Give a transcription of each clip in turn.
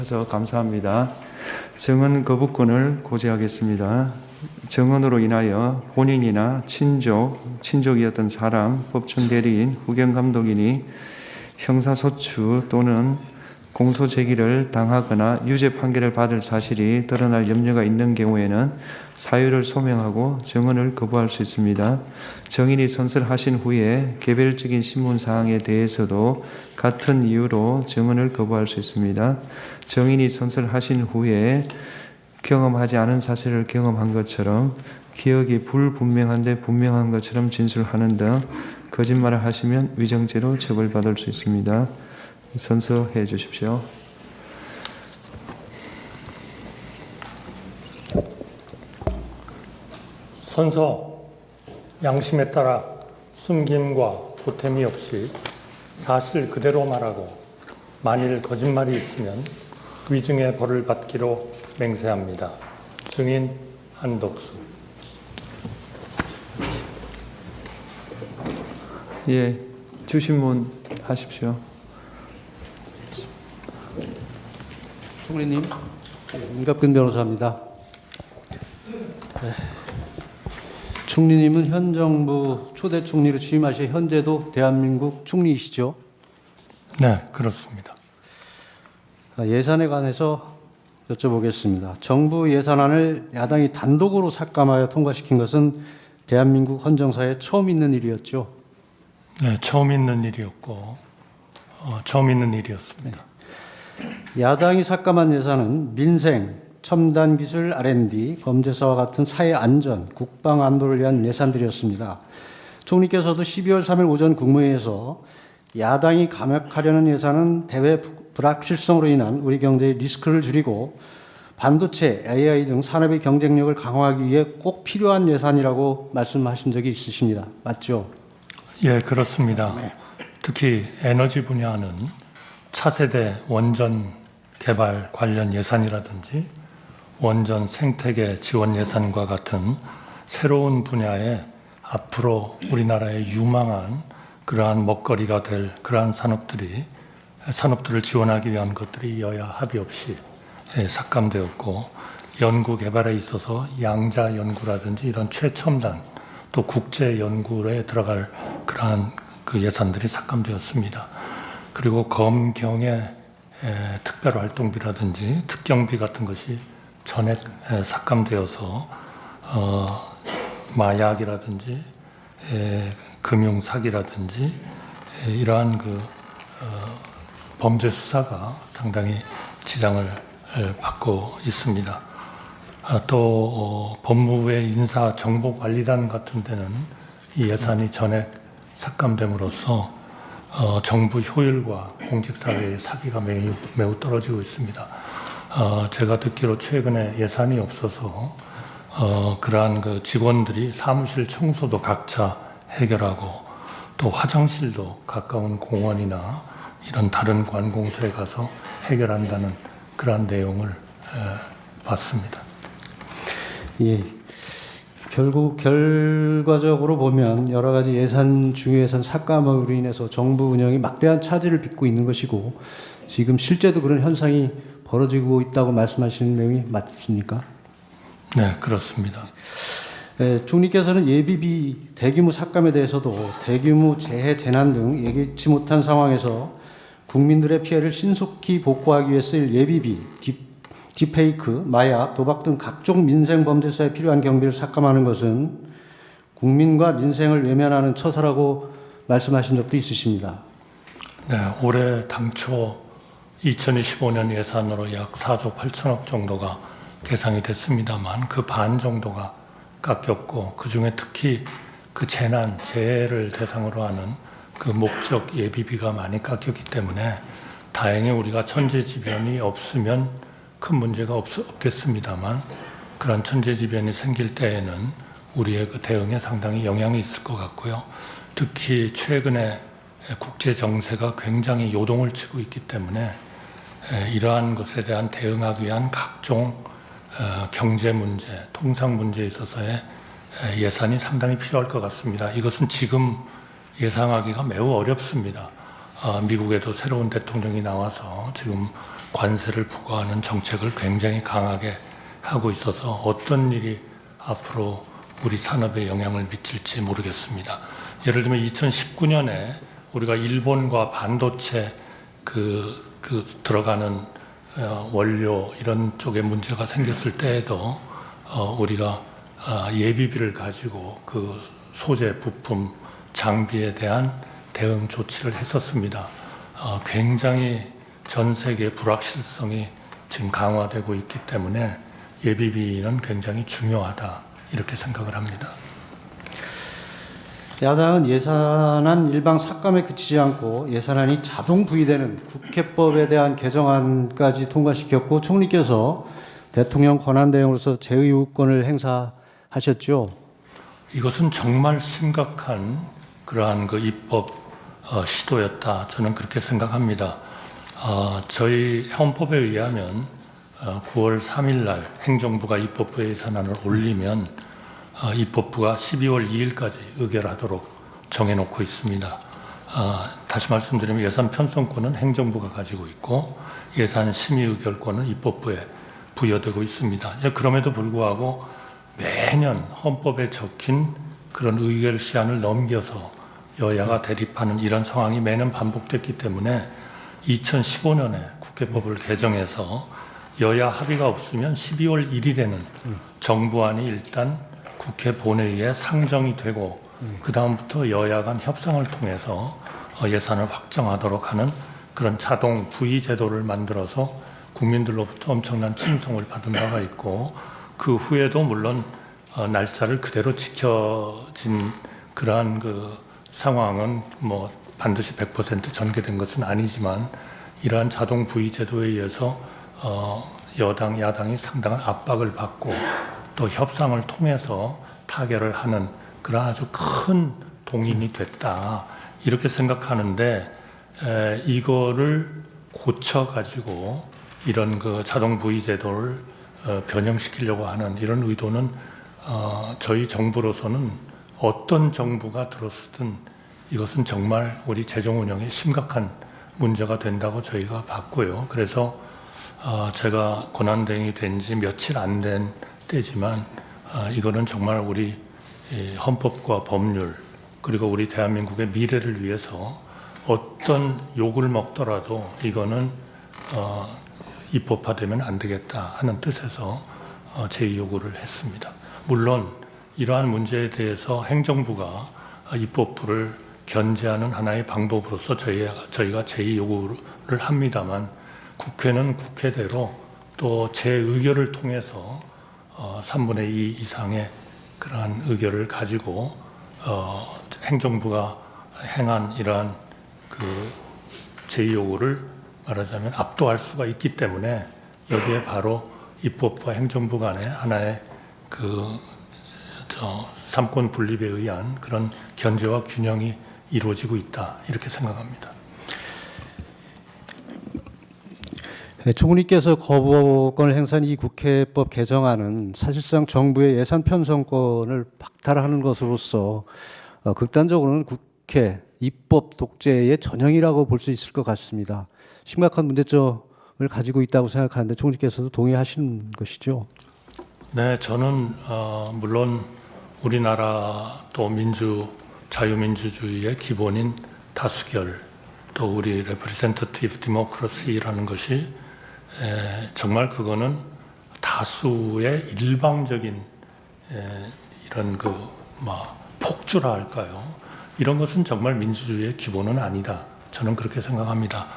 그래서 감사합니다. 정언 거부권을 고지하겠습니다. 정언으로 인하여 본인이나 친족이었던 사람, 법정 대리인, 후견감독인이 형사소추 또는 공소제기를 당하거나 유죄 판결을 받을 사실이 드러날 염려가 있는 경우에는 사유를 소명하고 정언을 거부할 수 있습니다. 정인이 선설하신 후에 개별적인 신문사항에 대해서도 같은 이유로 정언을 거부할 수 있습니다. 정인이 선설하신 후에 경험하지 않은 사실을 경험한 것처럼 기억이 불분명한데 분명한 것처럼 진술하는 등 거짓말을 하시면 위정죄로 처벌받을 수 있습니다. 선서해 주십시오. 선서, 양심에 따라 숨김과 보탬이 없이 사실 그대로 말하고 만일 거짓말이 있으면 위증의 벌을 받기로 맹세합니다. 증인 한덕수. 예, 주신문 하십시오. 총리님, 임갑근 변호사입니다. 총리님은 현 정부 초대 총리로 취임하시 현재도 대한민국 총리이시죠? 네, 그렇습니다. 예산에 관해서 여쭤보겠습니다. 정부 예산안을 야당이 단독으로 삭감하여 통과시킨 것은 대한민국 헌정사에 처음 있는 일이었죠? 네, 처음 있는 일이었고 처음 있는 일이었습니다. 야당이 삭감한 예산은 민생, 첨단기술 R&D, 범죄사와 같은 사회안전, 국방안보를 위한 예산들이었습니다. 총리께서도 12월 3일 오전 국무회의에서 야당이 감액하려는 예산은 대외 불확실성으로 인한 우리 경제의 리스크를 줄이고 반도체, AI 등 산업의 경쟁력을 강화하기 위해 꼭 필요한 예산이라고 말씀하신 적이 있으십니다. 맞죠? 예, 그렇습니다. 특히 에너지 분야는 차세대 원전 개발 관련 예산이라든지 원전 생태계 지원 예산과 같은 새로운 분야에 앞으로 우리나라의 유망한 그러한 먹거리가 될 그러한 산업들을 지원하기 위한 것들이 여야 합의 없이 삭감되었고, 연구 개발에 있어서 양자 연구라든지 이런 최첨단 또 국제 연구에 들어갈 그러한 그 예산들이 삭감되었습니다. 그리고 검경의 특별활동비라든지 특경비 같은 것이 전액 삭감되어서 마약이라든지 금융 사기라든지 이러한 그 범죄 수사가 상당히 지장을 받고 있습니다. 또 법무부의 인사정보관리단 같은 데는 이 예산이 전액 삭감됨으로써 정부 효율과 공직사회의 사기가 매우 떨어지고 있습니다. 제가 듣기로 최근에 예산이 없어서 그러한 그 직원들이 사무실 청소도 각자 해결하고 또 화장실도 가까운 공원이나 이런 다른 관공서에 가서 해결한다는 그러한 내용을 봤습니다. 예. 결국 결과적으로 보면 여러 가지 예산 중요예산 삭감으로 인해서 정부 운영이 막대한 차질을 빚고 있는 것이고 지금 실제도 그런 현상이 벌어지고 있다고 말씀하시는 내용이 맞습니까? 네, 그렇습니다. 총리께서는 예비비 대규모 삭감에 대해서도 대규모 재해, 재난 등 예기치 못한 상황에서 국민들의 피해를 신속히 복구하기 위해 쓰일 예비비, 딥페이크, 마약, 도박 등 각종 민생 범죄사에 필요한 경비를 삭감하는 것은 국민과 민생을 외면하는 처사라고 말씀하신 적도 있으십니다. 네, 올해 당초 2025년 예산으로 약 4조 8천억 정도가 계상이 됐습니다만 그 반 정도가 깎였고, 그중에 특히 그 재해를 대상으로 하는 그 목적 예비비가 많이 깎였기 때문에 다행히 우리가 천재지변이 없으면 큰 문제가 없겠습니다만 그런 천재지변이 생길 때에는 우리의 그 대응에 상당히 영향이 있을 것 같고요. 특히 최근에 국제 정세가 굉장히 요동을 치고 있기 때문에 이러한 것에 대한 대응하기 위한 각종 경제 문제, 통상 문제에 있어서의 예산이 상당히 필요할 것 같습니다. 이것은 지금 예상하기가 매우 어렵습니다. 미국에도 새로운 대통령이 나와서 지금 관세를 부과하는 정책을 굉장히 강하게 하고 있어서 어떤 일이 앞으로 우리 산업에 영향을 미칠지 모르겠습니다. 예를 들면 2019년에 우리가 일본과 반도체 들어가는 원료 이런 쪽에 문제가 생겼을 때에도 우리가 예비비를 가지고 그 소재, 부품, 장비에 대한 대응 조치를 했었습니다. 굉장히 전 세계 불확실성이 지금 강화되고 있기 때문에 예비비는 굉장히 중요하다 이렇게 생각을 합니다. 야당은 예산안 일방 삭감에 그치지 않고 예산안이 자동 부의되는 국회법에 대한 개정안까지 통과시켰고 총리께서 대통령 권한대행으로서 제의원권을 행사하셨죠. 이것은 정말 심각한 그러한 그 입법 시도였다. 저는 그렇게 생각합니다. 저희 헌법에 의하면 9월 3일 날 행정부가 입법부 예산안을 올리면 입법부가 12월 2일까지 의결하도록 정해놓고 있습니다. 다시 말씀드리면 예산 편성권은 행정부가 가지고 있고 예산 심의 의결권은 입법부에 부여되고 있습니다. 그럼에도 불구하고 매년 헌법에 적힌 그런 의결 시한을 넘겨서 여야가 대립하는 이런 상황이 매년 반복됐기 때문에 2015년에 국회법을 개정해서 여야 합의가 없으면 12월 1일에는 정부안이 일단 국회 본회의에 상정이 되고 그 다음부터 여야 간 협상을 통해서 예산을 확정하도록 하는 그런 자동 부의 제도를 만들어서 국민들로부터 엄청난 칭송을 받은 바가 있고 그 후에도 물론 날짜를 그대로 지켜진 그러한 그 상황은 뭐 반드시 100% 전개된 것은 아니지만 이러한 자동 부의 제도에 의해서 여당, 야당이 상당한 압박을 받고 또 협상을 통해서 타결을 하는 그런 아주 큰 동인이 됐다 이렇게 생각하는데 이거를 고쳐가지고 이런 그 자동 부의 제도를 변형시키려고 하는 이런 의도는 저희 정부로서는 어떤 정부가 들었든 이것은 정말 우리 재정 운영에 심각한 문제가 된다고 저희가 봤고요. 그래서 제가 권한대행이 된 지 며칠 안 된 때지만 이거는 정말 우리 헌법과 법률 그리고 우리 대한민국의 미래를 위해서 어떤 욕을 먹더라도 이거는 입법화되면 안 되겠다 하는 뜻에서 제의 요구를 했습니다. 물론 이러한 문제에 대해서 행정부가 입법부를 견제하는 하나의 방법으로서 저희가 제의 요구를 합니다만 국회는 국회대로 또 제 의결을 통해서 3분의 2 이상의 그러한 의결을 가지고 행정부가 행한 이러한 그 제의 요구를 말하자면 압도할 수가 있기 때문에 여기에 바로 입법부와 행정부 간의 하나의 삼권 분립에 의한 그런 견제와 균형이 이루어지고 있다 이렇게 생각합니다. 네, 총리께서 거부권을 행사한 이 국회법 개정안은 사실상 정부의 예산 편성권을 박탈하는 것으로서 극단적으로는 국회 입법 독재의 전형이라고 볼 수 있을 것 같습니다. 심각한 문제점을 가지고 있다고 생각하는데 총리께서도 동의하시는 것이죠? 네, 저는 물론 우리나라 또 자유민주주의의 기본인 다수결 또 우리 representative democracy라는 것이 정말 그거는 다수의 일방적인 이런 폭주라 할까요? 이런 것은 정말 민주주의의 기본은 아니다. 저는 그렇게 생각합니다.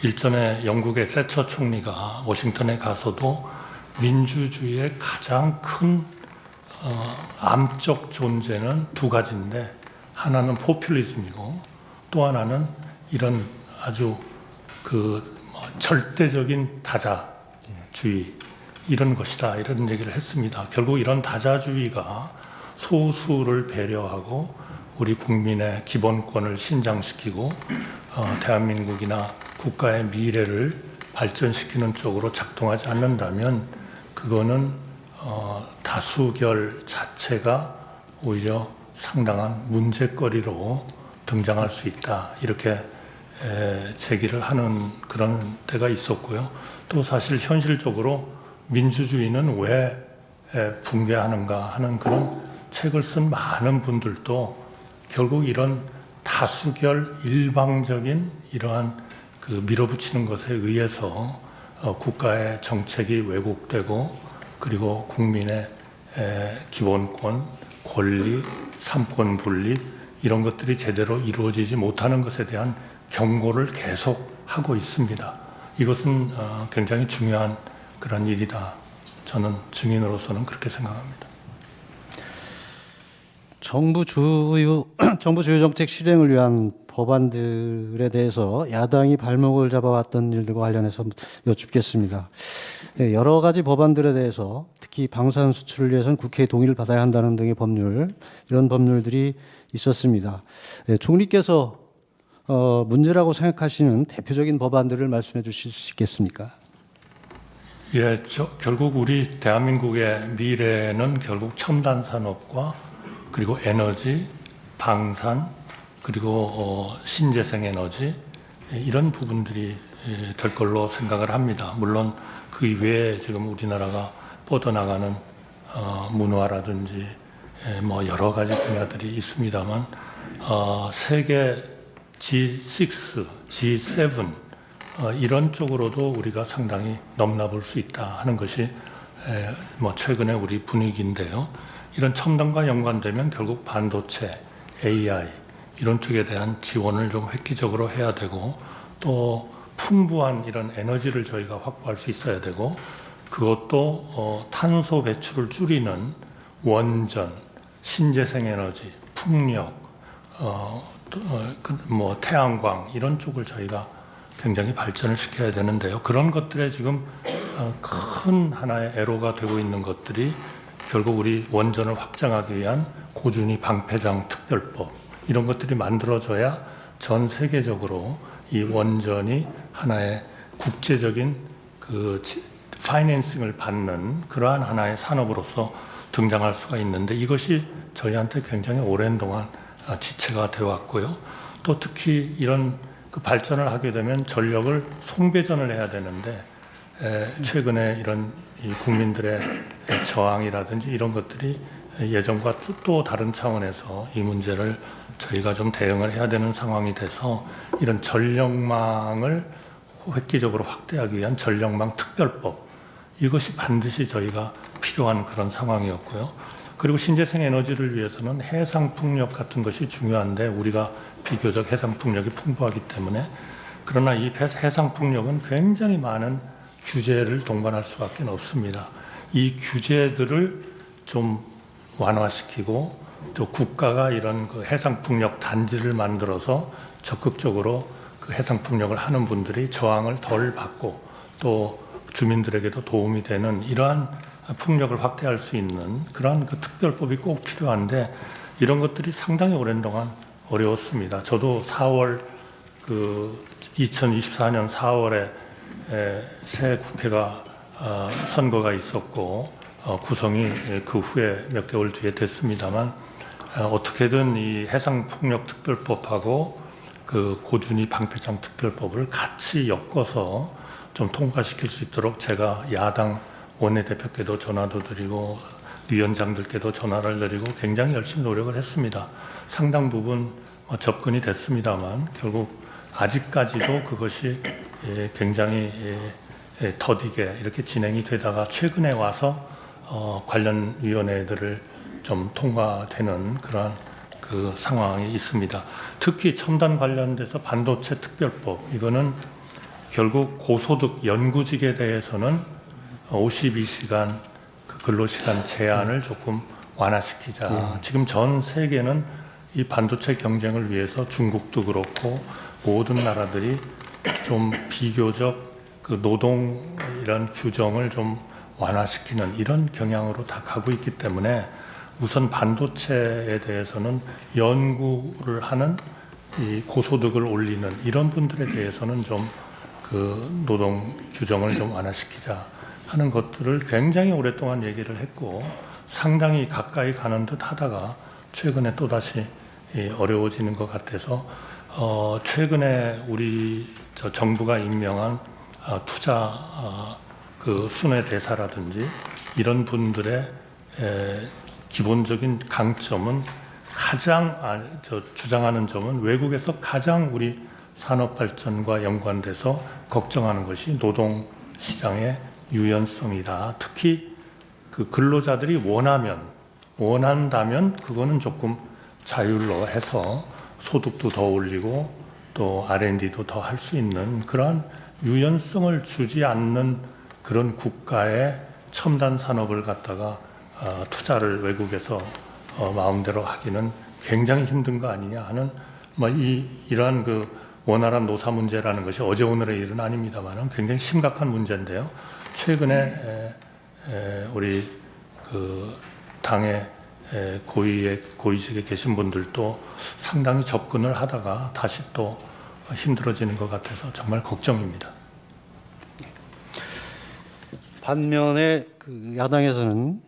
일전에 영국의 세처 총리가 워싱턴에 가서도 민주주의의 가장 큰 암적 존재는 두 가지인데 하나는 포퓰리즘이고 또 하나는 이런 아주 절대적인 다자주의 이런 것이다 이런 얘기를 했습니다. 결국 이런 다자주의가 소수를 배려하고 우리 국민의 기본권을 신장시키고 대한민국이나 국가의 미래를 발전시키는 쪽으로 작동하지 않는다면 그거는 다수결 자체가 오히려 상당한 문제거리로 등장할 수 있다 이렇게 제기를 하는 그런 때가 있었고요. 또 사실 현실적으로 민주주의는 왜 붕괴하는가 하는 그런 책을 쓴 많은 분들도 결국 이런 다수결 일방적인 이러한 그 밀어붙이는 것에 의해서 국가의 정책이 왜곡되고 그리고 국민의 기본권, 권리, 삼권 분립 이런 것들이 제대로 이루어지지 못하는 것에 대한 경고를 계속 하고 있습니다. 이것은 굉장히 중요한 그런 일이다. 저는 증인으로서는 그렇게 생각합니다. 정부 주요 정책 실행을 위한 법안들에 대해서 야당이 발목을 잡아왔던 일들과 관련해서 여쭙겠습니다. 여러 가지 법안들에 대해서 특히 방사능 수출을 위해서는 국회의 동의를 받아야 한다는 등의 법률, 이런 법률들이 있었습니다. 총리께서 문제라고 생각하시는 대표적인 법안들을 말씀해 주실 수 있겠습니까? 예, 결국 우리 대한민국의 미래는 결국 첨단 산업과 그리고 에너지, 방산, 그리고 신재생 에너지 이런 부분들이 될 걸로 생각을 합니다. 물론 그 이외에 지금 우리나라가 뻗어나가는 문화라든지 뭐 여러 가지 분야들이 있습니다만 세계 G6, G7 이런 쪽으로도 우리가 상당히 넘나볼 수 있다 하는 것이 뭐 최근에 우리 분위기인데요. 이런 첨단과 연관되면 결국 반도체, AI 이런 쪽에 대한 지원을 좀 획기적으로 해야 되고 또 풍부한 이런 에너지를 저희가 확보할 수 있어야 되고 그것도 탄소 배출을 줄이는 원전, 신재생 에너지, 풍력, 뭐 태양광 이런 쪽을 저희가 굉장히 발전을 시켜야 되는데요. 그런 것들에 지금 큰 하나의 애로가 되고 있는 것들이 결국 우리 원전을 확장하기 위한 고준위 방패장 특별법 이런 것들이 만들어져야 전 세계적으로 이 원전이 하나의 국제적인 그 파이낸싱을 받는 그러한 하나의 산업으로서 등장할 수가 있는데 이것이 저희한테 굉장히 오랜 동안 지체가 되어 왔고요. 또 특히 이런 그 발전을 하게 되면 전력을 송배전을 해야 되는데 최근에 이런 이 국민들의 저항이라든지 이런 것들이 예전과 또 다른 차원에서 이 문제를 저희가 좀 대응을 해야 되는 상황이 돼서 이런 전력망을 획기적으로 확대하기 위한 전력망 특별법 이것이 반드시 저희가 필요한 그런 상황이었고요. 그리고 신재생 에너지를 위해서는 해상 풍력 같은 것이 중요한데 우리가 비교적 해상 풍력이 풍부하기 때문에 그러나 이 해상 풍력은 굉장히 많은 규제를 동반할 수밖에 없습니다. 이 규제들을 좀 완화시키고 또 국가가 이런 그 해상 풍력 단지를 만들어서 적극적으로 그 해상 풍력을 하는 분들이 저항을 덜 받고 또 주민들에게도 도움이 되는 이러한 풍력을 확대할 수 있는 그러한 그 특별법이 꼭 필요한데 이런 것들이 상당히 오랜 동안 어려웠습니다. 저도 4월 그 2024년 4월에 새 국회가 선거가 있었고 구성이 그 후에 몇 개월 뒤에 됐습니다만 어떻게든 이 해상풍력특별법하고 그 고준위 방패장 특별법을 같이 엮어서 좀 통과시킬 수 있도록 제가 야당 원내대표께도 전화도 드리고 위원장들께도 전화를 드리고 굉장히 열심히 노력을 했습니다. 상당 부분 접근이 됐습니다만 결국 아직까지도 그것이 굉장히 더디게 이렇게 진행이 되다가 최근에 와서 관련 위원회들을 좀 통과되는 그러한 그 상황이 있습니다. 특히 첨단 관련돼서 반도체 특별법 이거는 결국 고소득 연구직에 대해서는 52시간 그 근로시간 제한을 조금 완화시키자. 지금 전 세계는 이 반도체 경쟁을 위해서 중국도 그렇고 모든 나라들이 좀 비교적 그 노동 이런 규정을 좀 완화시키는 이런 경향으로 다 가고 있기 때문에 우선 반도체에 대해서는 연구를 하는 이 고소득을 올리는 이런 분들에 대해서는 좀 그 노동 규정을 좀 완화시키자 하는 것들을 굉장히 오랫동안 얘기를 했고 상당히 가까이 가는 듯 하다가 최근에 또다시 어려워지는 것 같아서 최근에 우리 정부가 임명한 투자 그 순회대사라든지 이런 분들의 기본적인 강점은 주장하는 점은 외국에서 가장 우리 산업 발전과 연관돼서 걱정하는 것이 노동 시장의 유연성이다. 특히 그 근로자들이 원한다면 그거는 조금 자율로 해서 소득도 더 올리고 또 R&D도 더 할 수 있는 그러한 유연성을 주지 않는 그런 국가의 첨단 산업을 갖다가 투자를 외국에서 마음대로 하기는 굉장히 힘든 거 아니냐 하는 이러한 그 원활한 노사 문제라는 것이 어제 오늘의 일은 아닙니다만은 굉장히 심각한 문제인데요. 최근에 우리 그 당의 고위직에 계신 분들도 상당히 접근을 하다가 다시 또 힘들어지는 것 같아서 정말 걱정입니다. 반면에 그 야당에서는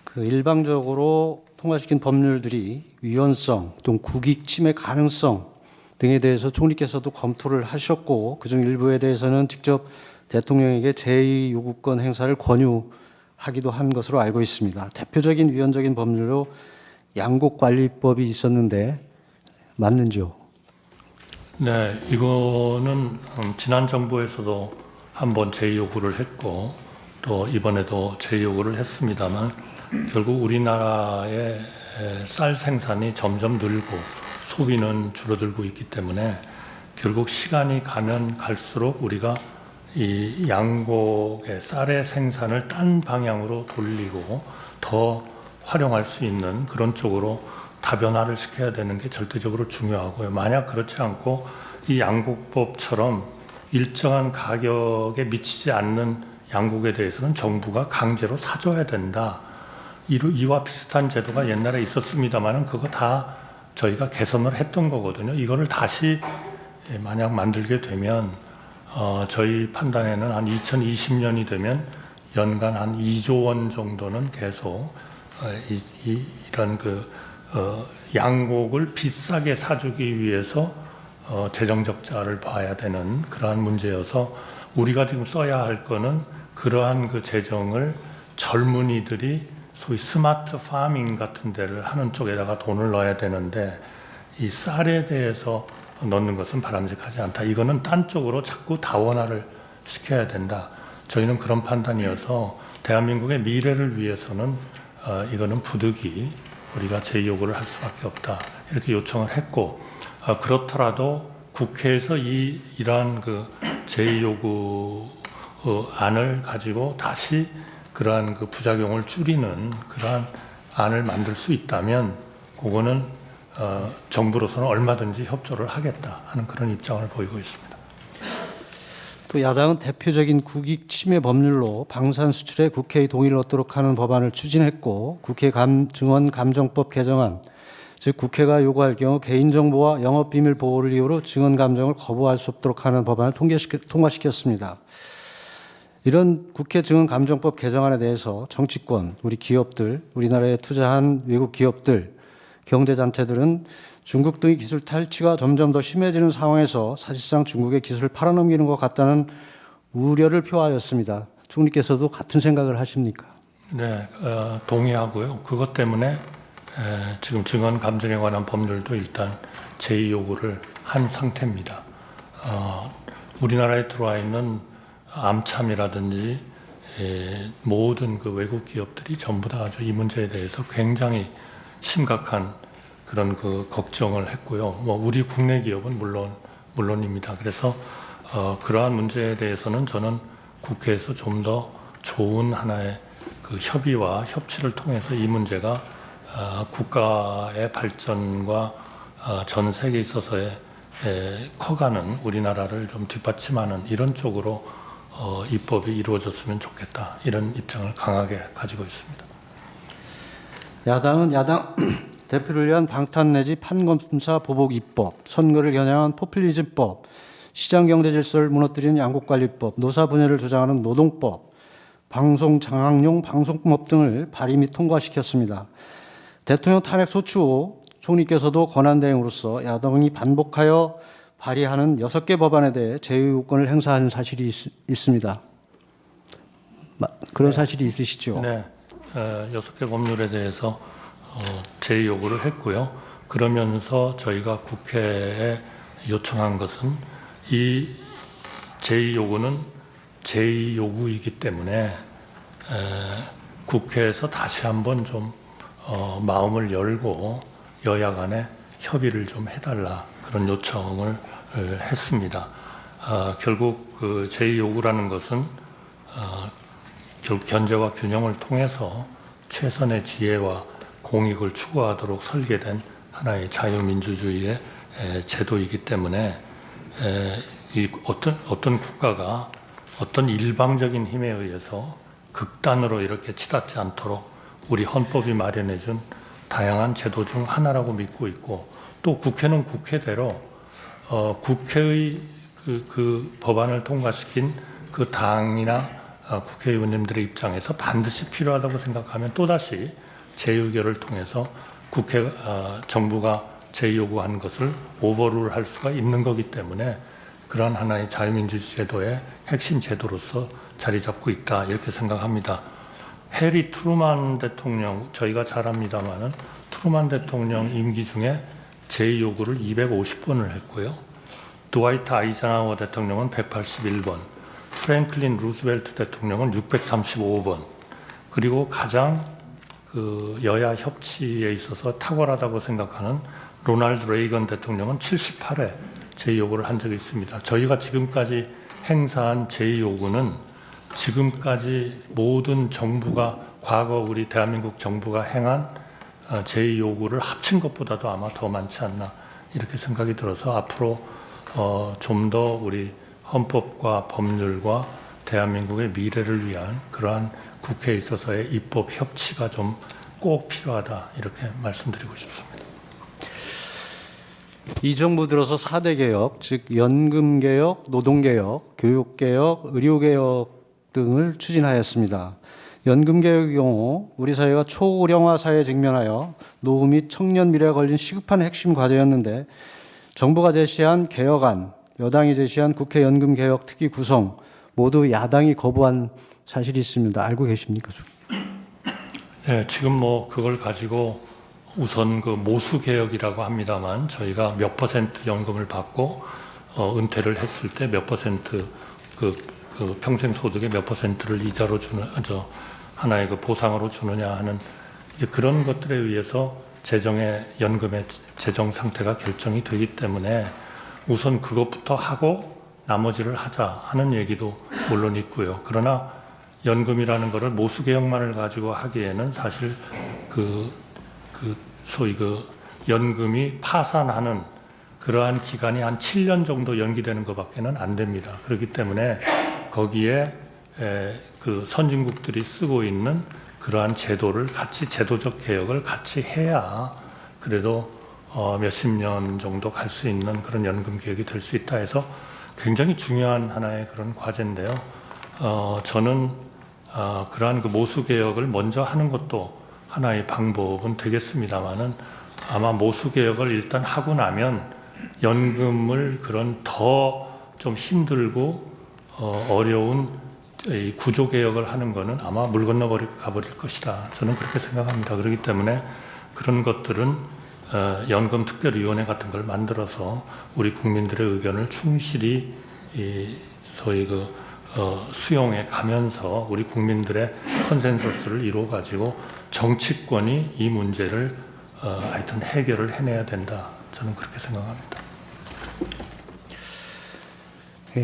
그 일방적으로 통과시킨 법률들이 유연성 또 국익 침해 가능성 등에 대해서 총리께서도 검토를 하셨고 그중 일부에 대해서는 직접 대통령에게 제2요구권 행사를 권유하기도 한 것으로 알고 있습니다. 대표적인 위헌적인 법률로 양곡관리법이 있었는데 맞는지요? 네, 이거는 지난 정부에서도 한번 제2요구를 했고 또 이번에도 제2요구를 했습니다만 결국 우리나라의 쌀 생산이 점점 늘고 소비는 줄어들고 있기 때문에 결국 시간이 가면 갈수록 우리가 이 양곡의 쌀의 생산을 딴 방향으로 돌리고 더 활용할 수 있는 그런 쪽으로 다변화를 시켜야 되는 게 절대적으로 중요하고요. 만약 그렇지 않고 이 양곡법처럼 일정한 가격에 미치지 않는 양곡에 대해서는 정부가 강제로 사줘야 된다. 이와 비슷한 제도가 옛날에 있었습니다만은 그거 다 저희가 개선을 했던 거거든요. 이거를 다시 만약 만들게 되면 저희 판단에는 한 2020년이 되면 연간 한 2조 원 정도는 계속 이런 양곡을 비싸게 사주기 위해서 재정 적자를 봐야 되는 그러한 문제여서 우리가 지금 써야 할 거는 그러한 그 재정을 젊은이들이 소위 스마트 파밍 같은 데를 하는 쪽에다가 돈을 넣어야 되는데 이 쌀에 대해서 넣는 것은 바람직하지 않다. 이거는 딴 쪽으로 자꾸 다원화를 시켜야 된다. 저희는 그런 판단이어서 대한민국의 미래를 위해서는 이거는 부득이 우리가 제2요구를 할 수밖에 없다. 이렇게 요청을 했고 그렇더라도 국회에서 이러한 그 제2요구 안을 가지고 다시 그러한 그 부작용을 줄이는 그러한 안을 만들 수 있다면 그거는 정부로서는 얼마든지 협조를 하겠다 하는 그런 입장을 보이고 있습니다. 또 야당은 대표적인 국익 침해 법률로 방산 수출에 국회의 동의를 얻도록 하는 법안을 추진했고 국회 증언 감정법 개정안 즉 국회가 요구할 경우 개인정보와 영업비밀 보호를 이유로 증언 감정을 거부할 수 없도록 하는 법안을 통과시켰습니다. 이런 국회 증언 감정법 개정안에 대해서 정치권, 우리 기업들, 우리나라에 투자한 외국 기업들, 경제단체들은 중국 등의 기술 탈취가 점점 더 심해지는 상황에서 사실상 중국의 기술을 팔아넘기는 것 같다는 우려를 표하였습니다. 총리께서도 같은 생각을 하십니까? 네, 동의하고요. 그것 때문에 지금 증언 감정에 관한 법률도 일단 제2요구를 한 상태입니다. 우리나라에 들어와 있는 암참이라든지 모든 그 외국 기업들이 전부 다 아주 이 문제에 대해서 굉장히 심각한 그런 그 걱정을 했고요. 우리 국내 기업은 물론입니다. 그래서 그러한 문제에 대해서는 저는 국회에서 좀 더 좋은 하나의 그 협의와 협치를 통해서 이 문제가 국가의 발전과 전 세계에 있어서의 커가는 우리나라를 좀 뒷받침하는 이런 쪽으로 입법이 이루어졌으면 좋겠다. 이런 입장을 강하게 가지고 있습니다. 야당은 야당 대표를 위한 방탄 내지 판검사 보복 입법, 선거를 겨냥한 포퓰리즘법, 시장경제 질서를 무너뜨리는 양곡관리법, 노사 분열을 주장하는 노동법, 방송 장악용 방송법 등을 발의 및 통과시켰습니다. 대통령 탄핵 소추 후 총리께서도 권한대행으로서 야당이 반복하여 발의하는 6개 법안에 대해 제의요건을 행사하는 사실이 있습니다. 그런 사실이 있으시죠? 네, 6개 법률에 대해서 제의 요구를 했고요. 그러면서 저희가 국회에 요청한 것은 이 제의 요구는 제의 요구이기 때문에 국회에서 다시 한번 좀 마음을 열고 여야 간에 협의를 좀 해달라 그런 요청을 했습니다. 결국 그 제의 요구라는 것은 결국 견제와 균형을 통해서 최선의 지혜와 공익을 추구하도록 설계된 하나의 자유민주주의의 제도이기 때문에 이 어떤 국가가 어떤 일방적인 힘에 의해서 극단으로 이렇게 치닫지 않도록 우리 헌법이 마련해준 다양한 제도 중 하나라고 믿고 있고, 또 국회는 국회대로 국회의 그 법안을 통과시킨 그 당이나 국회의원님들의 입장에서 반드시 필요하다고 생각하면 또다시 재의결을 통해서 정부가 재요구한 것을 오버룰할 수가 있는 거기 때문에 그러한 하나의 자유민주주의 제도의 핵심 제도로서 자리 잡고 있다 이렇게 생각합니다. 해리 트루만 대통령, 저희가 잘 압니다마는 트루만 대통령 임기 중에 재요구를 250번을 했고요. 드와이트 아이젠하워 대통령은 181번, 프랭클린 루스벨트 대통령은 635번, 그리고 가장 그 여야 협치에 있어서 탁월하다고 생각하는 로널드 레이건 대통령은 78회 제의요구를 한 적이 있습니다. 저희가 지금까지 행사한 제의요구는 지금까지 모든 정부가 과거 우리 대한민국 정부가 행한 제의요구를 합친 것보다도 아마 더 많지 않나 이렇게 생각이 들어서 앞으로 좀 더 우리 헌법과 법률과 대한민국의 미래를 위한 그러한 국회에 있어서의 입법 협치가 좀 꼭 필요하다 이렇게 말씀드리고 싶습니다. 이 정부 들어서 4대 개혁, 즉 연금개혁, 노동개혁, 교육개혁, 의료개혁 등을 추진하였습니다. 연금개혁의 경우 우리 사회가 초고령화 사회에 직면하여 노후 및 청년 미래가 걸린 시급한 핵심 과제였는데, 정부가 제시한 개혁안, 여당이 제시한 국회 연금개혁 특위 구성 모두 야당이 거부한 사실이 있습니다. 알고 계십니까? 네, 지금 뭐 그걸 가지고 우선 그 모수개혁이라고 합니다만 저희가 몇 퍼센트 연금을 받고 은퇴를 했을 때 몇 퍼센트 그 평생 소득의 몇 퍼센트를 이자로 주는 하나의 그 보상으로 주느냐 하는 이제 그런 것들에 의해서 연금의 재정 상태가 결정이 되기 때문에 우선 그것부터 하고 나머지를 하자 하는 얘기도 물론 있고요. 그러나 연금이라는 것을 모수개혁만을 가지고 하기에는 사실 소위 연금이 파산하는 그러한 기간이 한 7년 정도 연기되는 것밖에는 안 됩니다. 그렇기 때문에 거기에 그 선진국들이 쓰고 있는 그러한 제도를 같이 제도적 개혁을 같이 해야 그래도 몇십 년 정도 갈 수 있는 그런 연금 개혁이 될 수 있다 해서 굉장히 중요한 하나의 그런 과제인데요. 저는 그러한 그 모수 개혁을 먼저 하는 것도 하나의 방법은 되겠습니다만은 아마 모수 개혁을 일단 하고 나면 연금을 그런 더 좀 힘들고 어려운 이 구조 개혁을 하는 것은 아마 물 건너 가버릴 것이다. 저는 그렇게 생각합니다. 그렇기 때문에 그런 것들은 연금 특별위원회 같은 걸 만들어서 우리 국민들의 의견을 충실히 소위 수용해 가면서 우리 국민들의 컨센서스를 이루어 가지고 정치권이 이 문제를 하여튼 해결을 해내야 된다. 저는 그렇게 생각합니다.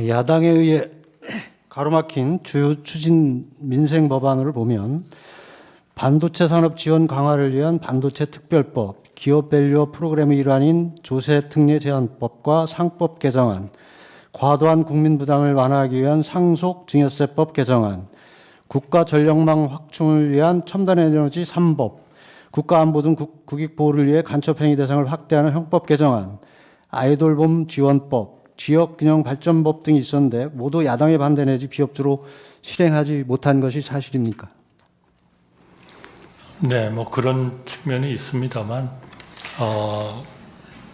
야당에 의해 가로막힌 주요 추진 민생 법안을 보면 반도체 산업 지원 강화를 위한 반도체 특별법, 기업 밸류 프로그램의 일환인 조세 특례 제한법과 상법 개정안, 과도한 국민 부담을 완화하기 위한 상속 증여세법 개정안, 국가 전력망 확충을 위한 첨단 에너지 3법, 국가 안보 등 국익 보호를 위해 간첩행위 대상을 확대하는 형법 개정안, 아이돌봄 지원법, 지역균형 발전법 등이 있었는데 모두 야당의 반대 내지 비협조로 실행하지 못한 것이 사실입니까? 네, 뭐 그런 측면이 있습니다만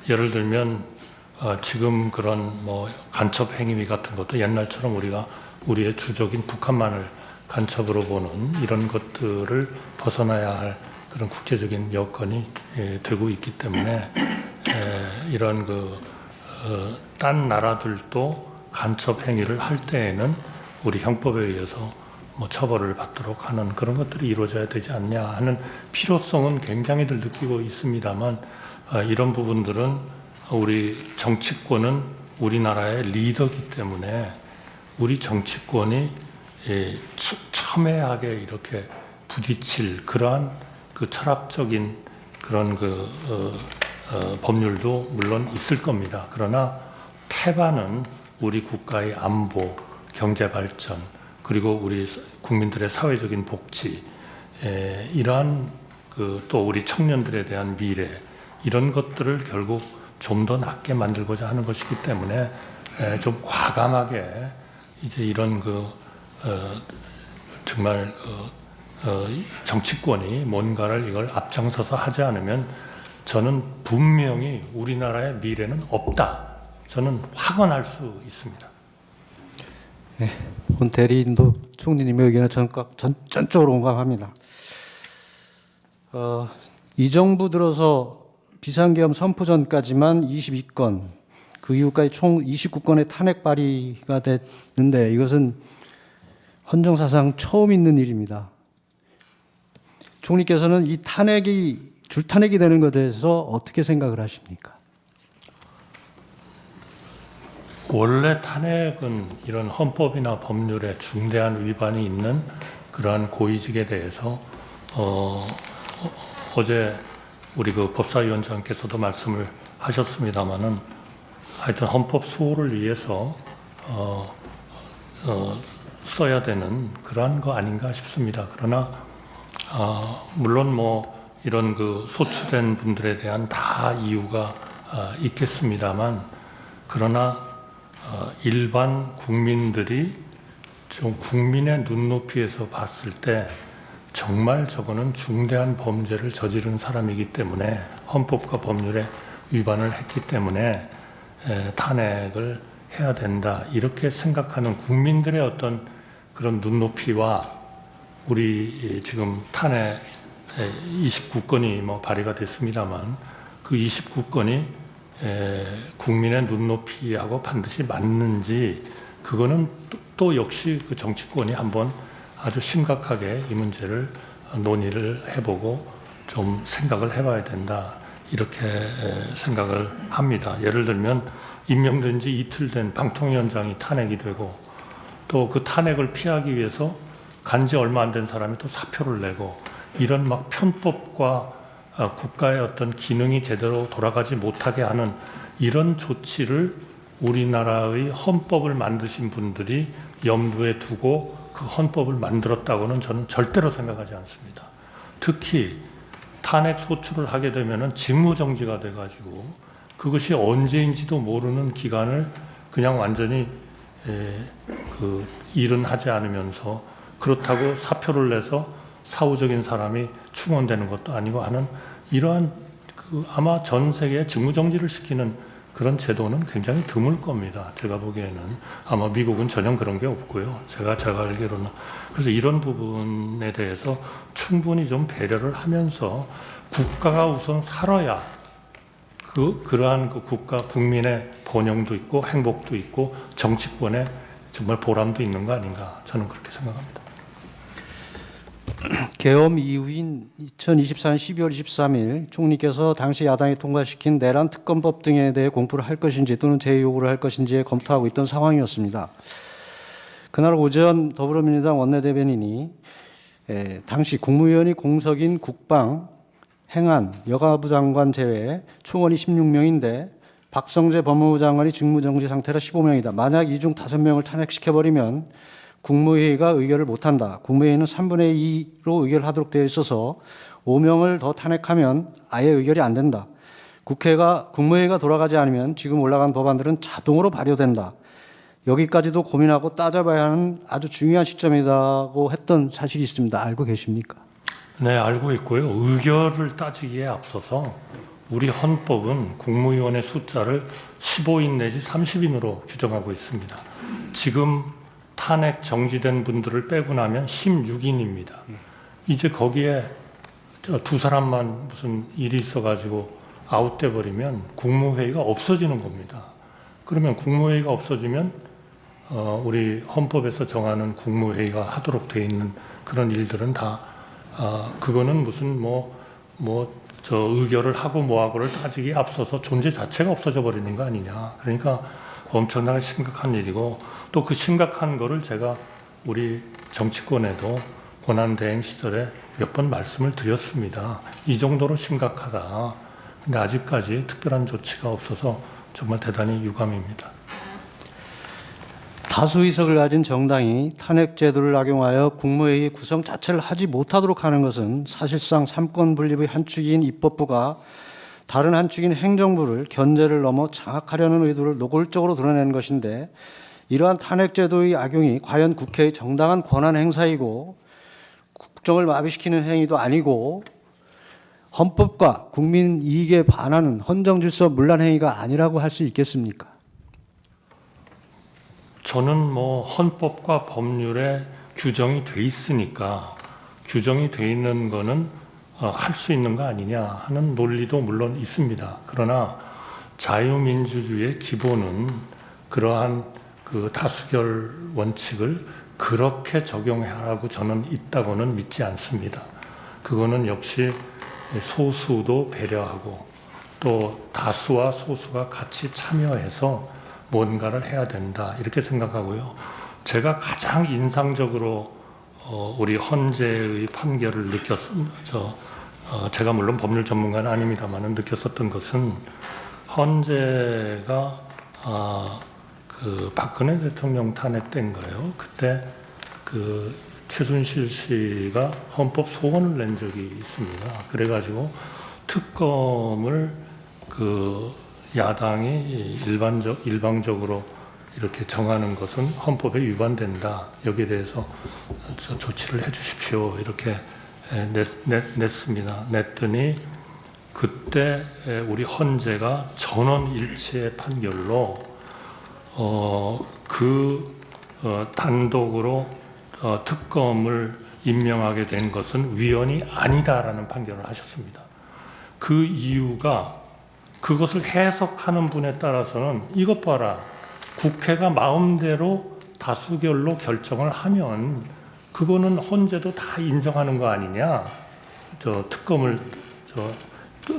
예를 들면 지금 그런 뭐 간첩 행위 같은 것도 옛날처럼 우리가 우리의 주적인 북한만을 간첩으로 보는 이런 것들을 벗어나야 할 그런 국제적인 여건이 되고 있기 때문에 이런 딴 나라들도 간첩 행위를 할 때에는 우리 형법에 의해서 뭐 처벌을 받도록 하는 그런 것들이 이루어져야 되지 않냐 하는 필요성은 굉장히들 느끼고 있습니다만 이런 부분들은 우리 정치권은 우리나라의 리더이기 때문에 우리 정치권이 첨예하게 이렇게 부딪힐 그러한 그 철학적인 그런 법률도 물론 있을 겁니다. 그러나 태반은 우리 국가의 안보, 경제 발전, 그리고 우리 국민들의 사회적인 복지, 이러한 또 우리 청년들에 대한 미래, 이런 것들을 결국 좀 더 낫게 만들고자 하는 것이기 때문에 좀 과감하게 이제 이런 정말 정치권이 뭔가를 이걸 앞장서서 하지 않으면 저는 분명히 우리나라의 미래는 없다. 저는 확언할 수 있습니다. 네, 본 대리인도 총리님의 의견에 전적으로 공감합니다. 이 정부 들어서 비상계엄 선포 전까지만 22건, 그 이후까지 총 29건의 탄핵 발의가 됐는데 이것은 헌정사상 처음 있는 일입니다. 총리께서는 이 줄탄핵이 되는 것에 대해서 어떻게 생각을 하십니까? 원래 탄핵은 이런 헌법이나 법률에 중대한 위반이 있는 그러한 고위직에 대해서 어제 우리 법사위원장께서도 말씀을 하셨습니다마는 하여튼 헌법 수호를 위해서 써야 되는 그러한 거 아닌가 싶습니다. 그러나 물론 뭐 이런 소추된 분들에 대한 다 이유가 있겠습니다만 그러나 일반 국민들이 좀 국민의 눈높이에서 봤을 때 정말 저거는 중대한 범죄를 저지른 사람이기 때문에 헌법과 법률에 위반을 했기 때문에 탄핵을 해야 된다 이렇게 생각하는 국민들의 어떤 그런 눈높이와 우리 지금 탄핵 29건이 뭐 발의가 됐습니다만 그 29건이 국민의 눈높이하고 반드시 맞는지 그거는 또 역시 그 정치권이 한번 아주 심각하게 이 문제를 논의를 해보고 좀 생각을 해봐야 된다 이렇게 생각을 합니다. 예를 들면 임명된 지 이틀 된 방통위원장이 탄핵이 되고 또 그 탄핵을 피하기 위해서 간지 얼마 안 된 사람이 또 사표를 내고 이런 막 편법과 국가의 어떤 기능이 제대로 돌아가지 못하게 하는 이런 조치를 우리나라의 헌법을 만드신 분들이 염두에 두고 그 헌법을 만들었다고는 저는 절대로 생각하지 않습니다. 특히 탄핵 소추를 하게 되면은 직무정지가 돼가지고 그것이 언제인지도 모르는 기간을 그냥 완전히 일은 하지 않으면서 그렇다고 사표를 내서 사후적인 사람이 충원되는 것도 아니고 하는 이러한 아마 전 세계에 직무정지를 시키는 그런 제도는 굉장히 드물 겁니다. 제가 보기에는 아마 미국은 전혀 그런 게 없고요. 제가 알기로는 그래서 이런 부분에 대해서 충분히 좀 배려를 하면서 국가가 우선 살아야 그러한 국가 국민의 번영도 있고 행복도 있고 정치권의 정말 보람도 있는 거 아닌가 저는 그렇게 생각합니다. 계엄 이후인 2024년 12월 23일 총리께서 당시 야당이 통과시킨 내란 특검법 등에 대해 공부를 할 것인지 또는 재요구를 할 것인지에 검토하고 있던 상황이었습니다. 그날 오전 더불어민주당 원내대변인이 당시 국무위원이 공석인 국방, 행안, 여가부 장관 제외 총원이 16명인데 박성재 법무부 장관이 직무정지 상태라 15명이다. 만약 이 중 5명을 탄핵시켜버리면 국무회의가 의결을 못한다. 국무회의는 3분의 2로 의결을 하도록 되어 있어서 5명을 더 탄핵하면 아예 의결이 안 된다. 국무회의가 돌아가지 않으면 지금 올라간 법안들은 자동으로 발효된다. 여기까지도 고민하고 따져봐야 하는 아주 중요한 시점이라고 했던 사실이 있습니다. 알고 계십니까? 네, 알고 있고요. 의결을 따지기에 앞서서 우리 헌법은 국무위원의 숫자를 15인 내지 30인으로 규정하고 있습니다. 지금 탄핵 정지된 분들을 빼고 나면 16인입니다. 이제 거기에 두 사람만 무슨 일이 있어가지고 아웃돼 버리면 국무회의가 없어지는 겁니다. 그러면 국무회의가 없어지면 우리 헌법에서 정하는 국무회의가 하도록 돼 있는 그런 일들은 다 그거는 무슨 저 의결을 하고 뭐하고를 따지기 앞서서 존재 자체가 없어져 버리는 거 아니냐. 그러니까 엄청나게 심각한 일이고, 또 그 심각한 거를 제가 우리 정치권에도 권한대행 시절에 몇 번 말씀을 드렸습니다. 이 정도로 심각하다. 근데 아직까지 특별한 조치가 없어서 정말 대단히 유감입니다. 다수 의석을 가진 정당이 탄핵 제도를 악용하여 국무회의 구성 자체를 하지 못하도록 하는 것은 사실상 삼권 분립의 한 축인 입법부가 다른 한 축인 행정부를 견제를 넘어 장악하려는 의도를 노골적으로 드러낸 것인데, 이러한 탄핵 제도의 악용이 과연 국회의 정당한 권한 행사이고 국정을 마비시키는 행위도 아니고 헌법과 국민 이익에 반하는 헌정질서 문란 행위가 아니라고 할 수 있겠습니까? 저는 헌법과 법률에 규정이 돼 있으니까 규정이 돼 있는 거는 할 수 있는 거 아니냐 하는 논리도 물론 있습니다. 그러나 자유민주주의의 기본은 그러한 그 다수결 원칙을 그렇게 적용하라고 저는 있다고는 믿지 않습니다. 그거는 역시 소수도 배려하고 또 다수와 소수가 같이 참여해서 뭔가를 해야 된다, 이렇게 생각하고요. 제가 가장 인상적으로 우리 헌재의 판결을 제가 물론 법률 전문가는 아닙니다만 느꼈었던 것은, 헌재가 그 박근혜 대통령 탄핵된 거예요. 그때 그 최순실 씨가 헌법 소원을 낸 적이 있습니다. 그래가지고 특검을 그 야당이 일방적으로 이렇게 정하는 것은 헌법에 위반된다. 여기에 대해서 조치를 해주십시오. 이렇게 냈습니다. 냈더니 그때 우리 헌재가 전원일치의 판결로 단독으로 특검을 임명하게 된 것은 위헌이 아니다라는 판결을 하셨습니다. 그 이유가, 그것을 해석하는 분에 따라서는 이것 봐라, 국회가 마음대로 다수결로 결정을 하면 그거는 헌재도 다 인정하는 거 아니냐, 특검을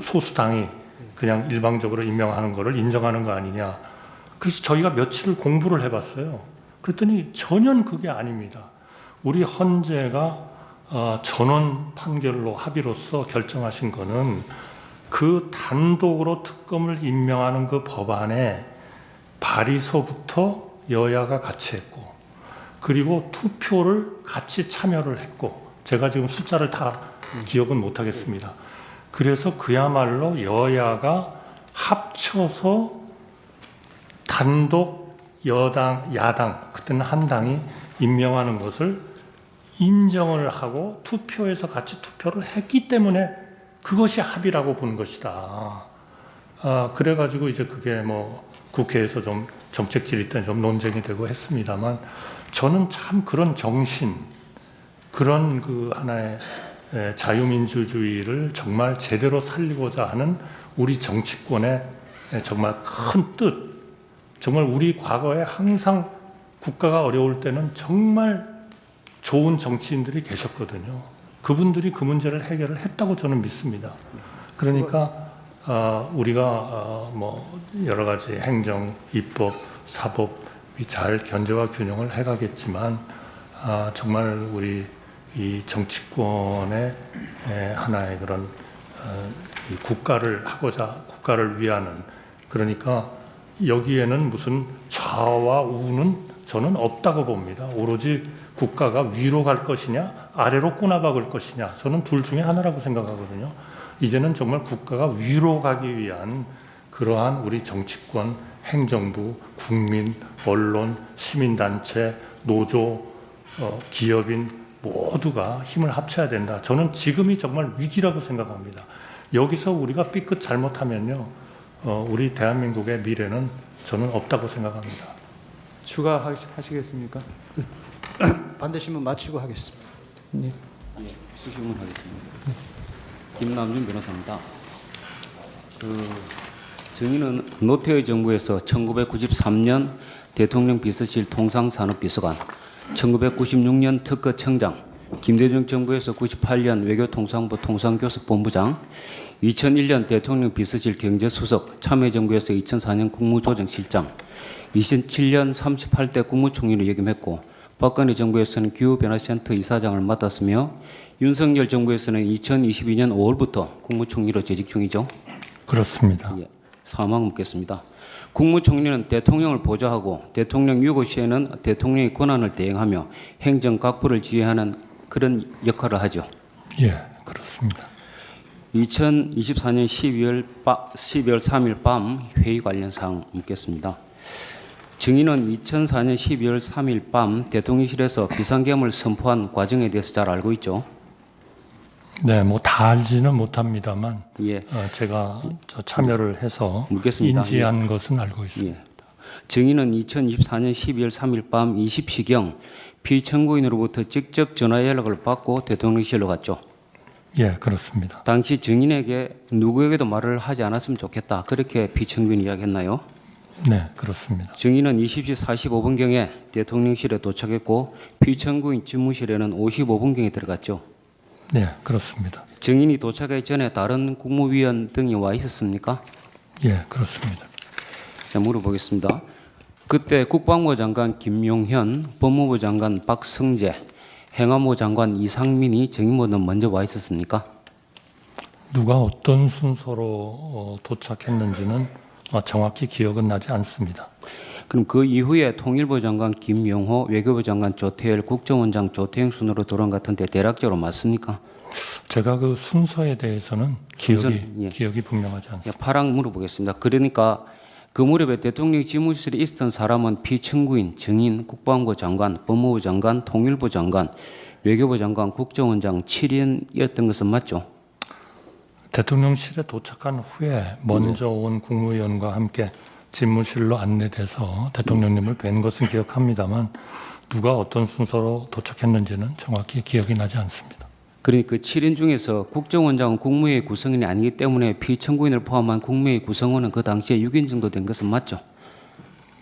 소수당이 그냥 일방적으로 임명하는 거를 인정하는 거 아니냐. 그래서 저희가 며칠을 공부를 해봤어요. 그랬더니 전혀 그게 아닙니다. 우리 헌재가 전원 판결로 합의로서 결정하신 거는 그 단독으로 특검을 임명하는 그 법안에 발의서부터 여야가 같이 했고, 그리고 투표를 같이 참여를 했고, 제가 지금 숫자를 다 기억은 못하겠습니다. 그래서 그야말로 여야가 합쳐서 단독 야당, 그때는 한 당이 임명하는 것을 인정을 하고 투표에서 같이 투표를 했기 때문에 그것이 합의라고 보는 것이다. 그래가지고 이제 그게 국회에서 좀 정책 질의 때 좀 논쟁이 되고 했습니다만, 저는 참 그런 정신, 그런 그 하나의 자유민주주의를 정말 제대로 살리고자 하는 우리 정치권의 정말 큰 뜻, 정말 우리 과거에 항상 국가가 어려울 때는 정말 좋은 정치인들이 계셨거든요. 그분들이 그 문제를 해결을 했다고 저는 믿습니다. 그러니까 우리가 여러 가지 행정, 입법, 사법이 잘 견제와 균형을 해가겠지만, 정말 우리 이 정치권의 하나의 그런 이 국가를 위하는, 그러니까 여기에는 무슨 좌와 우는 저는 없다고 봅니다. 오로지 국가가 위로 갈 것이냐 아래로 꼬나박을 것이냐, 저는 둘 중에 하나라고 생각하거든요. 이제는 정말 국가가 위로 가기 위한 그러한 우리 정치권, 행정부, 국민, 언론, 시민단체, 노조, 기업인 모두가 힘을 합쳐야 된다. 저는 지금이 정말 위기라고 생각합니다. 여기서 우리가 삐끗 잘못하면요, 우리 대한민국의 미래는 저는 없다고 생각합니다. 추가하시겠습니까? 반대신문 마치고 하겠습니다. 네. 수식을 하겠습니다. 김남준 변호사입니다. 정의는 노태우 정부에서 1993년 대통령 비서실 통상산업비서관, 1996년 특허청장, 김대중 정부에서 98년 외교통상부 통상교섭본부장, 2001년 대통령 비서실 경제수석, 참여정부에서 2004년 국무조정실장, 2007년 38대 국무총리를 역임했고 박근혜 정부에서는 기후변화센터 이사장을 맡았으며 윤석열 정부에서는 2022년 5월부터 국무총리로 재직 중이죠. 그렇습니다. 예, 사망 묻겠습니다. 국무총리는 대통령을 보좌하고 대통령 유고 시에는 대통령의 권한을 대행하며 행정각부를 지휘하는 그런 역할을 하죠. 예, 그렇습니다. 2024년 12월 3일 밤 회의 관련 사항 묻겠습니다. 증인은 2004년 12월 3일 밤 대통령실에서 비상계엄을 선포한 과정에 대해서 잘 알고 있죠? 네, 뭐 다 알지는 못합니다만 예. 제가 참여를 해서 묻겠습니다. 인지한 것은 알고 있습니다. 예. 증인은 2024년 12월 3일 밤 20시경 피청구인으로부터 직접 전화 연락을 받고 대통령실로 갔죠. 예, 그렇습니다. 당시 증인에게 누구에게도 말을 하지 않았으면 좋겠다. 그렇게 피청구인 이야기했나요? 네, 그렇습니다. 증인은 20시 45분경에 대통령실에 도착했고 피청구인 집무실에는 55분경에 들어갔죠. 네, 그렇습니다. 증인이 도착하기 전에 다른 국무위원 등이 와 있었습니까? 예, 그렇습니다. 자, 물어보겠습니다. 그때 국방부 장관 김용현, 법무부 장관 박성재, 행안부 장관 이상민이 증인보다 먼저 와 있었습니까? 누가 어떤 순서로 도착했는지는 정확히 기억은 나지 않습니다. 그럼 그 이후에 통일부 장관 김용호, 외교부 장관 조태열, 국정원장 조태영 순으로 돌아온 것 같은데 대략적으로 맞습니까? 제가 그 순서에 대해서는 예. 기억이 분명하지 않습니다. 파랑 물어보겠습니다. 그러니까 그 무렵에 대통령 집무실에 있었던 사람은 피청구인, 증인, 국방부 장관, 법무부 장관, 통일부 장관, 외교부 장관, 국정원장 7인이었던 것은 맞죠? 대통령실에 도착한 후에 먼저 온 국무위원과 함께 집무실로 안내돼서 대통령님을 뵌 것은 기억합니다만 누가 어떤 순서로 도착했는지는 정확히 기억이 나지 않습니다. 그러니까 그 7인 중에서 국정원장은 국무회의 구성원이 아니기 때문에 피청구인을 포함한 국무회의 구성원은 그 당시에 6인 정도 된 것은 맞죠?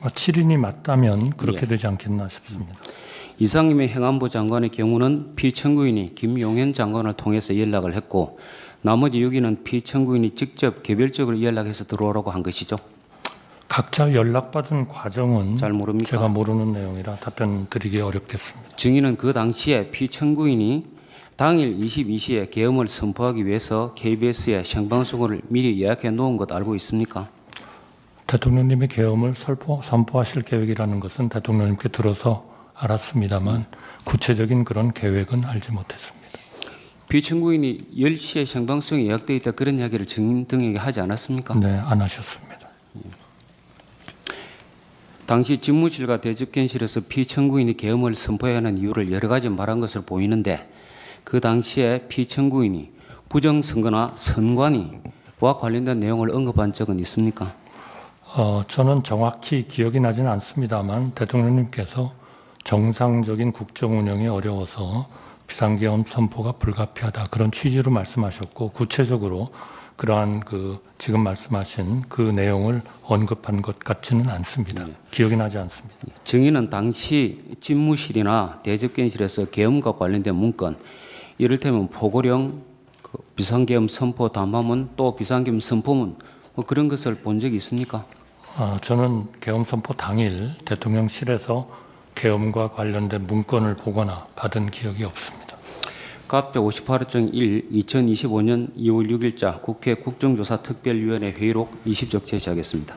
7인이 맞다면 그렇게 되지 않겠나 싶습니다. 이상임의 행안부 장관의 경우는 피청구인이 김용현 장관을 통해서 연락을 했고 나머지 6인은 피청구인이 직접 개별적으로 연락해서 들어오라고 한 것이죠. 각자 연락받은 과정은 잘 모릅니까? 제가 모르는 내용이라 답변 드리기 어렵겠습니다. 증인은 그 당시에 피청구인이 당일 22시에 계엄을 선포하기 위해서 KBS에 생방송을 미리 예약해 놓은 것 알고 있습니까? 대통령님이 계엄을 선포하실 계획이라는 것은 대통령님께 들어서 알았습니다만 구체적인 그런 계획은 알지 못했습니다. 피청구인이 10시에 생방송이 예약되어 있다 그런 이야기를 증인 등에게 하지 않았습니까? 네, 안 하셨습니다. 당시 집무실과 대집견실에서 피청구인이 계엄을 선포해야 하는 이유를 여러 가지 말한 것으로 보이는데 그 당시에 피청구인이 부정선거나 선관위와 관련된 내용을 언급한 적은 있습니까? 저는 정확히 기억이 나지는 않습니다만 대통령님께서 정상적인 국정 운영이 어려워서 비상계엄 선포가 불가피하다 그런 취지로 말씀하셨고 구체적으로 그러한 지금 말씀하신 그 내용을 언급한 것 같지는 않습니다. 기억이 나지 않습니다. 증인은 당시 집무실이나 대접견실에서 계엄과 관련된 문건, 이를테면 포고령, 비상계엄 선포 담화문, 또 비상계엄 선포문 뭐 그런 것을 본 적이 있습니까? 저는 계엄 선포 당일 대통령실에서 계엄과 관련된 문건을 보거나 받은 기억이 없습니다. 갑 158호증 2025년 2월 6일자 국회 국정조사특별위원회 회의록 20적 제시하겠습니다.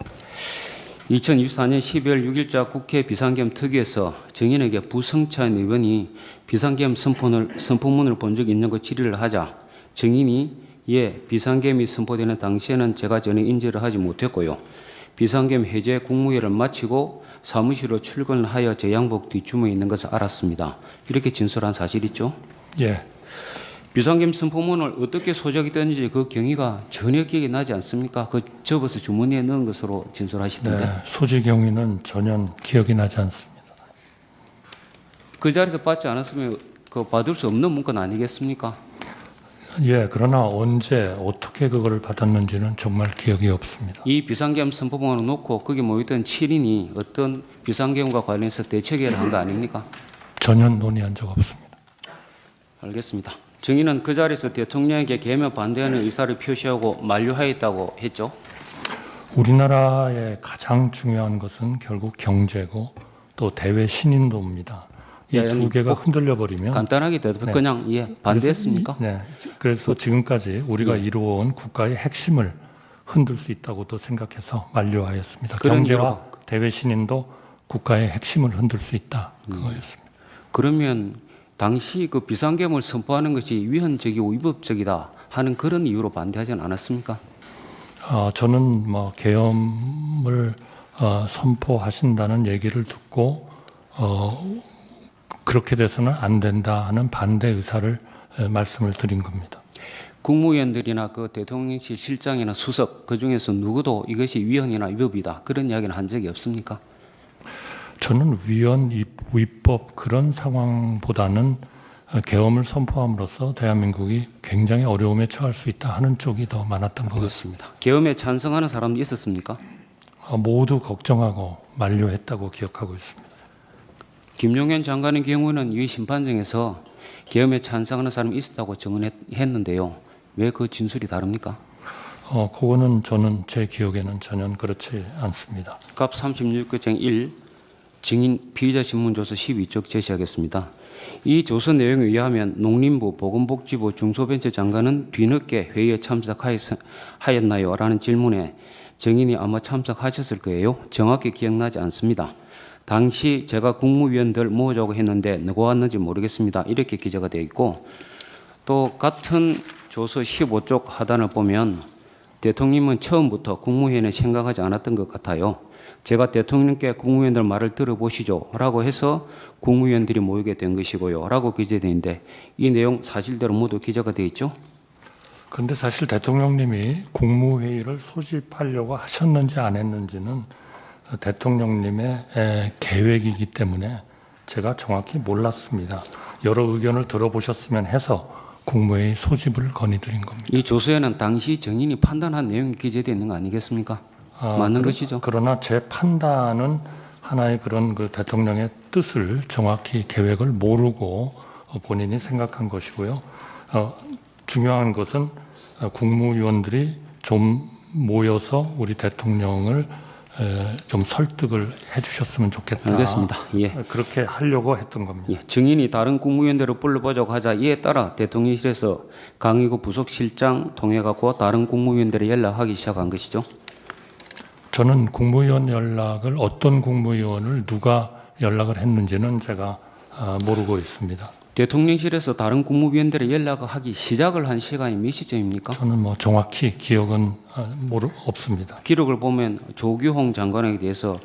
2024년 12월 6일자 국회 비상계엄 특위에서 증인에게 부성찬 의원이 비상계엄 선포문을 본 적이 있는 거 질의를 하자 증인이 비상계엄이 선포되는 당시에는 제가 전혀 인지를 하지 못했고요. 비상계엄 해제 국무회의를 마치고 사무실로 출근하여 제 양복 뒷주머니에 있는 것을 알았습니다. 이렇게 진술한 사실 있죠? 예. 비상계엄 선포문을 어떻게 소작이 됐는지 그 경위가 전혀 기억이 나지 않습니까? 그 접어서 주머니에 넣은 것으로 진술하시던데. 네, 소지 경위는 전혀 기억이 나지 않습니다. 그 자리에서 받지 않았으면 그 받을 수 없는 문건 아니겠습니까? 예, 그러나 언제 어떻게 그거를 받았는지는 정말 기억이 없습니다. 이 비상계엄 선포문을 놓고 거기 모였던 7인이 어떤 비상계엄과 관련해서 대책회의를 한 거 아닙니까? 전혀 논의한 적 없습니다. 알겠습니다. 증인은 그 자리에서 대통령에게 계엄에 반대하는 의사를 표시하고 만류하였다고 했죠. 우리나라의 가장 중요한 것은 결국 경제고 또 대외 신인도입니다. 이 예, 두 개가 꼭 흔들려 버리면 간단하게 대답해 그냥 반대했습니까? 그래서 지금까지 우리가 이루어온 국가의 핵심을 흔들 수 있다고도 생각해서 만류하였습니다. 그런 경제와 대외 신인도 국가의 핵심을 흔들 수 있다. 그거였습니다. 그러면 당시 그 비상계엄을 선포하는 것이 위헌적이고 위법적이다 하는 그런 이유로 반대하지는 않았습니까? 저는 뭐 계엄을 선포하신다는 얘기를 듣고 그렇게 돼서는 안 된다 하는 반대 의사를 말씀을 드린 겁니다. 국무위원들이나 그 대통령실 실장이나 수석 그 중에서 누구도 이것이 위헌이나 위법이다 그런 이야기는 한 적이 없습니까? 저는 위헌, 위법 그런 상황보다는 계엄을 선포함으로써 대한민국이 굉장히 어려움에 처할 수 있다 하는 쪽이 더 많았던 것 같습니다. 계엄에 찬성하는 사람도 있었습니까? 모두 걱정하고 만류했다고 기억하고 있습니다. 김용현 장관의 경우는 이 심판정에서 계엄에 찬성하는 사람이 있었다고 증언했는데요. 왜 그 진술이 다릅니까? 그거는 저는 제 기억에는 전혀 그렇지 않습니다. 갑 36교정 1 증인 피의자 신문조서 12쪽 제시하겠습니다. 이 조서 내용에 의하면 농림부 보건복지부 중소벤처 장관은 뒤늦게 회의에 참석하였나요? 라는 질문에 증인이 아마 참석하셨을 거예요. 정확히 기억나지 않습니다. 당시 제가 국무위원들 모으자고 했는데 누가 왔는지 모르겠습니다. 이렇게 기재가 되어 있고 또 같은 조서 15쪽 하단을 보면 대통령은 처음부터 국무회의는 생각하지 않았던 것 같아요. 제가 대통령께 국무위원들 말을 들어보시죠 라고 해서 국무위원들이 모이게 된 것이고요 라고 기재되어 있는데 이 내용 사실대로 모두 기재가 되어 있죠? 그런데 사실 대통령님이 국무회의를 소집하려고 하셨는지 안 했는지는 대통령님의 계획이기 때문에 제가 정확히 몰랐습니다. 여러 의견을 들어보셨으면 해서 국무회의 소집을 건의드린 겁니다. 이 조서에는 당시 증인이 판단한 내용이 기재되어 있는 거 아니겠습니까? 맞는 것이죠. 그러나 제 판단은 하나의 그런 그 대통령의 뜻을 정확히 계획을 모르고 본인이 생각한 것이고요. 중요한 것은 국무위원들이 좀 모여서 우리 대통령을 좀 설득을 해주셨으면 좋겠다. 알겠습니다. 예. 그렇게 하려고 했던 겁니다. 예. 증인이 다른 국무위원들을 불러보자고 하자 이에 따라 대통령실에서 강의구 부속실장 통해갖고 다른 국무위원들에 연락하기 시작한 것이죠. 저는 국무위원 연락을 어떤 국무위원을 누가 연락을 했는지는 제가 모르고 있습니다. 대통령실에서 다른 국무위원들에 연락하기 시작을 한 시간이 몇 시쯤입니까? 저는 뭐 정확히 기억은 없습니다. 기록을 보면 조규홍 장관에 대해서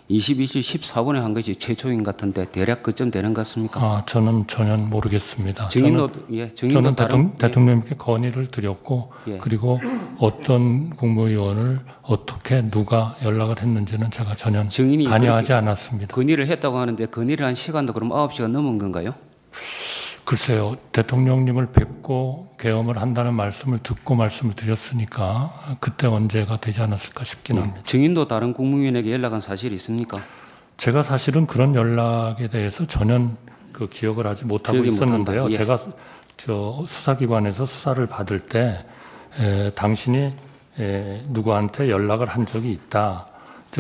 22시 14분에 한 것이 최초인 것 같은데 대략 그쯤 되는 것 같습니까? 저는 전혀 모르겠습니다. 증인도 저는 다른 대통령님께 건의를 드렸고 예. 그리고 어떤 국무위원을 어떻게 누가 연락을 했는지는 제가 전혀 증인이 관여하지 않았습니다. 건의를 했다고 하는데 건의를 한 시간도 그럼 9시가 넘은 건가요? 글쎄요. 대통령님을 뵙고 계엄을 한다는 말씀을 듣고 말씀을 드렸으니까 그때 언제가 되지 않았을까 싶긴 합니다. 증인도 다른 국무위원에게 연락한 사실이 있습니까? 제가 사실은 그런 연락에 대해서 전혀 그 기억을 하지 못하고 기억이 있었는데요. 못한다. 예. 제가 저 수사기관에서 수사를 받을 때 당신이 누구한테 연락을 한 적이 있다.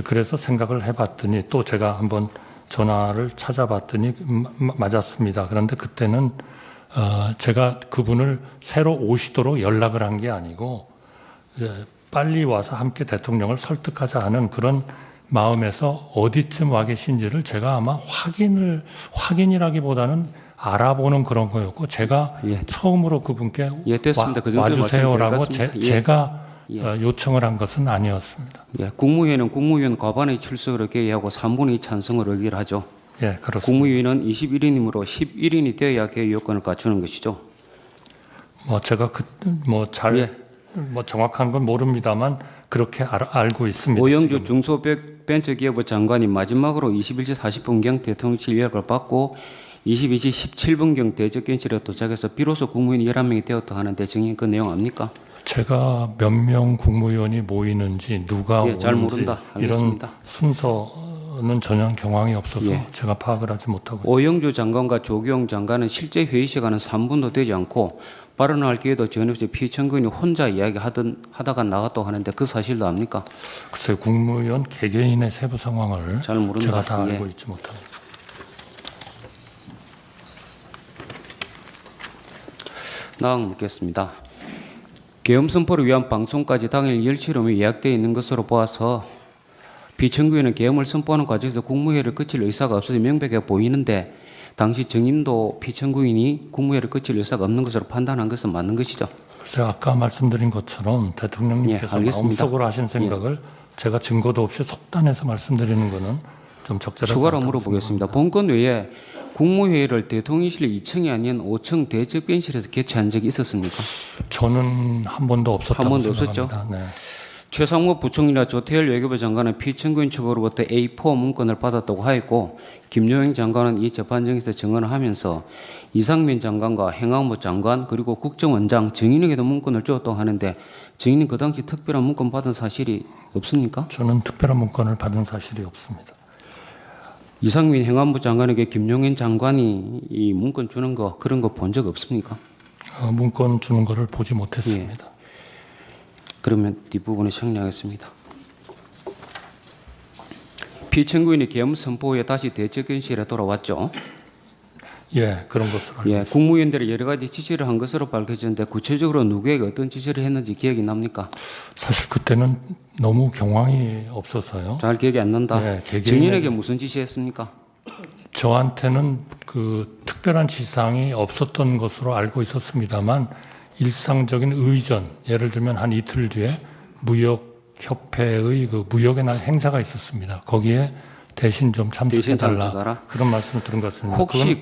그래서 생각을 해봤더니 또 제가 한번 전화를 찾아봤더니 맞았습니다. 그런데 그때는 제가 그분을 새로 오시도록 연락을 한 게 아니고 빨리 와서 함께 대통령을 설득하자 하는 그런 마음에서 어디쯤 와 계신지를 제가 아마 확인이라기보다는 알아보는 그런 거였고 제가 처음으로 그분께 됐습니다. 그 정도 와주세요라고 말씀드릴 것 같습니다. 제가 요청을 한 것은 아니었습니다. 국무회의는 국무위원 과반의 출석을 계획하고 3분의 2 찬성을 의결하죠. 예, 그렇습니다. 국무위원은 21인이므로 11인이 되어야 개의 요건을 갖추는 것이죠. 뭐 제가 뭐 정확한 건 모릅니다만 그렇게 알고 있습니다. 오영주 지금. 중소벤처기업부 장관이 마지막으로 21시 40분경 대통령실 예약을 받고 22시 17분경 대접견실에 도착해서 비로소 국무위원 11명이 되었다 하는데 정인 그 내용 압니까? 제가 몇 명 국무위원이 모이는지 누가 예, 오는지 잘 모른다. 이런 알겠습니다. 순서는 전혀 경황이 없어서 예. 제가 파악을 하지 못하고 있습니다. 오영주 장관과 조경 장관은 실제 회의 시간은 3분도 되지 않고 발언할 기회도 전혀 없이 피청구인이 혼자 하다가 나갔다고 하는데 그 사실도 압니까? 글쎄요, 국무위원 개개인의 세부 상황을 잘 모른다. 제가 다 예. 알고 있지 못합니다. 다음 묻겠습니다. 계엄 선포를 위한 방송까지 당일 10시로 예약되어 있는 것으로 보아서 피청구인은 계엄을 선포하는 과정에서 국무회의를 거칠 의사가 없어서 명백해 보이는데 당시 정인도 피청구인이 국무회의를 거칠 의사가 없는 것으로 판단한 것은 맞는 것이죠? 글쎄요, 아까 말씀드린 것처럼 대통령님께서 예, 알겠습니다. 마음속으로 하신 생각을 제가 증거도 없이 속단해서 말씀드리는 것은 좀 적절하지 추가로 않다고 물어보겠습니다. 생각합니다. 본건 외에 국무회의를 대통령실 2층이 아닌 5층 대접변실에서 개최한 적이 있었습니까? 저는 한 번도 없었다고 한 번도 없었죠? 생각합니다. 네. 최상무 부총리나 조태열 외교부 장관은 피청구인 측으로부터 A4 문건을 받았다고 하였고 김여행 장관은 이 재판정에서 증언을 하면서 이상민 장관과 행안부 장관 그리고 국정원장 정인에게도 문건을 주었다고 하는데 정인이 그 당시 특별한 문건 받은 사실이 없습니까? 저는 특별한 문건을 받은 사실이 없습니다. 이상민 행안부 장관에게 김용현 장관이 이 문건 주는 거 그런 거 본 적 없습니까? 문건 주는 것을 보지 못했습니다. 그러면 뒷부분에 정리하겠습니다. 피청구인이 계엄 선포 후에 다시 대책견실에 돌아왔죠. 예, 그런 것으로 알고 있습니다. 국무위원들이 여러 가지 지시를 한 것으로 밝혀졌는데 구체적으로 누구에게 어떤 지시를 했는지 기억이 납니까? 사실 그때는 너무 경황이 없어서요. 잘 기억이 안 난다. 네, 개개인에게- 정인에게 무슨 지시했습니까? 저한테는 그 특별한 지상이 없었던 것으로 알고 있었습니다만 일상적인 의전, 예를 들면 한 이틀 뒤에 무역협회의 그 무역의 날 행사가 있었습니다. 거기에 대신 좀 대신 참석해달라 참석하라? 그런 말씀을 들은 것 같습니다. 혹시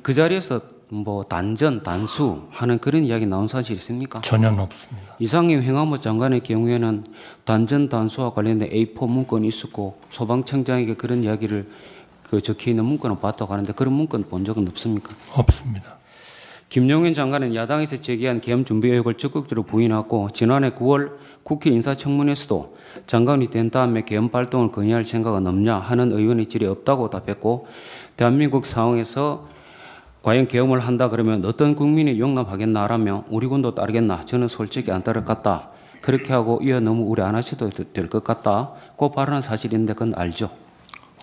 그 자리에서 뭐 단전, 단수 하는 그런 이야기 나온 사실 있습니까? 전혀 없습니다. 이상임 행안부 장관의 경우에는 단전, 단수와 관련된 A4 문건이 있었고 소방청장에게 그런 이야기를 그 적혀 있는 문건을 봤다고 하는데 그런 문건 본 적은 없습니까? 없습니다. 김용현 장관은 야당에서 제기한 계엄 준비 의혹을 적극적으로 부인하고 지난해 9월 국회 인사청문회에서도 장관이 된 다음에 계엄 발동을 건의할 생각은 없냐 하는 의원의 질이 없다고 답했고 대한민국 상황에서 과연 계엄을 한다 그러면 어떤 국민이 용납하겠나라며 우리 군도 따르겠나 저는 솔직히 안 따를 것 같다. 그렇게 하고 이어 너무 우려 안 하셔도 될 것 같다. 그 발언은 사실인데 그건 알죠.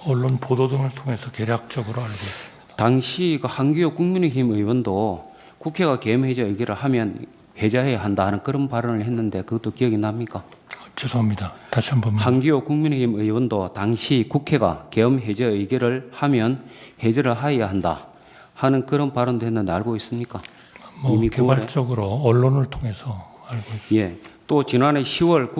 언론 보도 등을 통해서 개략적으로 알고 있습니다. 당시 그 한기호 국민의힘 의원도 국회가 계엄 해제 의결을 하면 해제해야 한다 하는 그런 발언을 했는데 그것도 기억이 납니까? 죄송합니다. 다시 한 번만. 한기호 국민의힘 의원도 당시 국회가 계엄 해제 의결을 하면 해제를 해야 한다 하는 그런 발언도 했는데 알고 있습니까? 뭐 이미 9월에? 개괄적으로 언론을 통해서 알고 있습니다. 예. 또 지난해 10월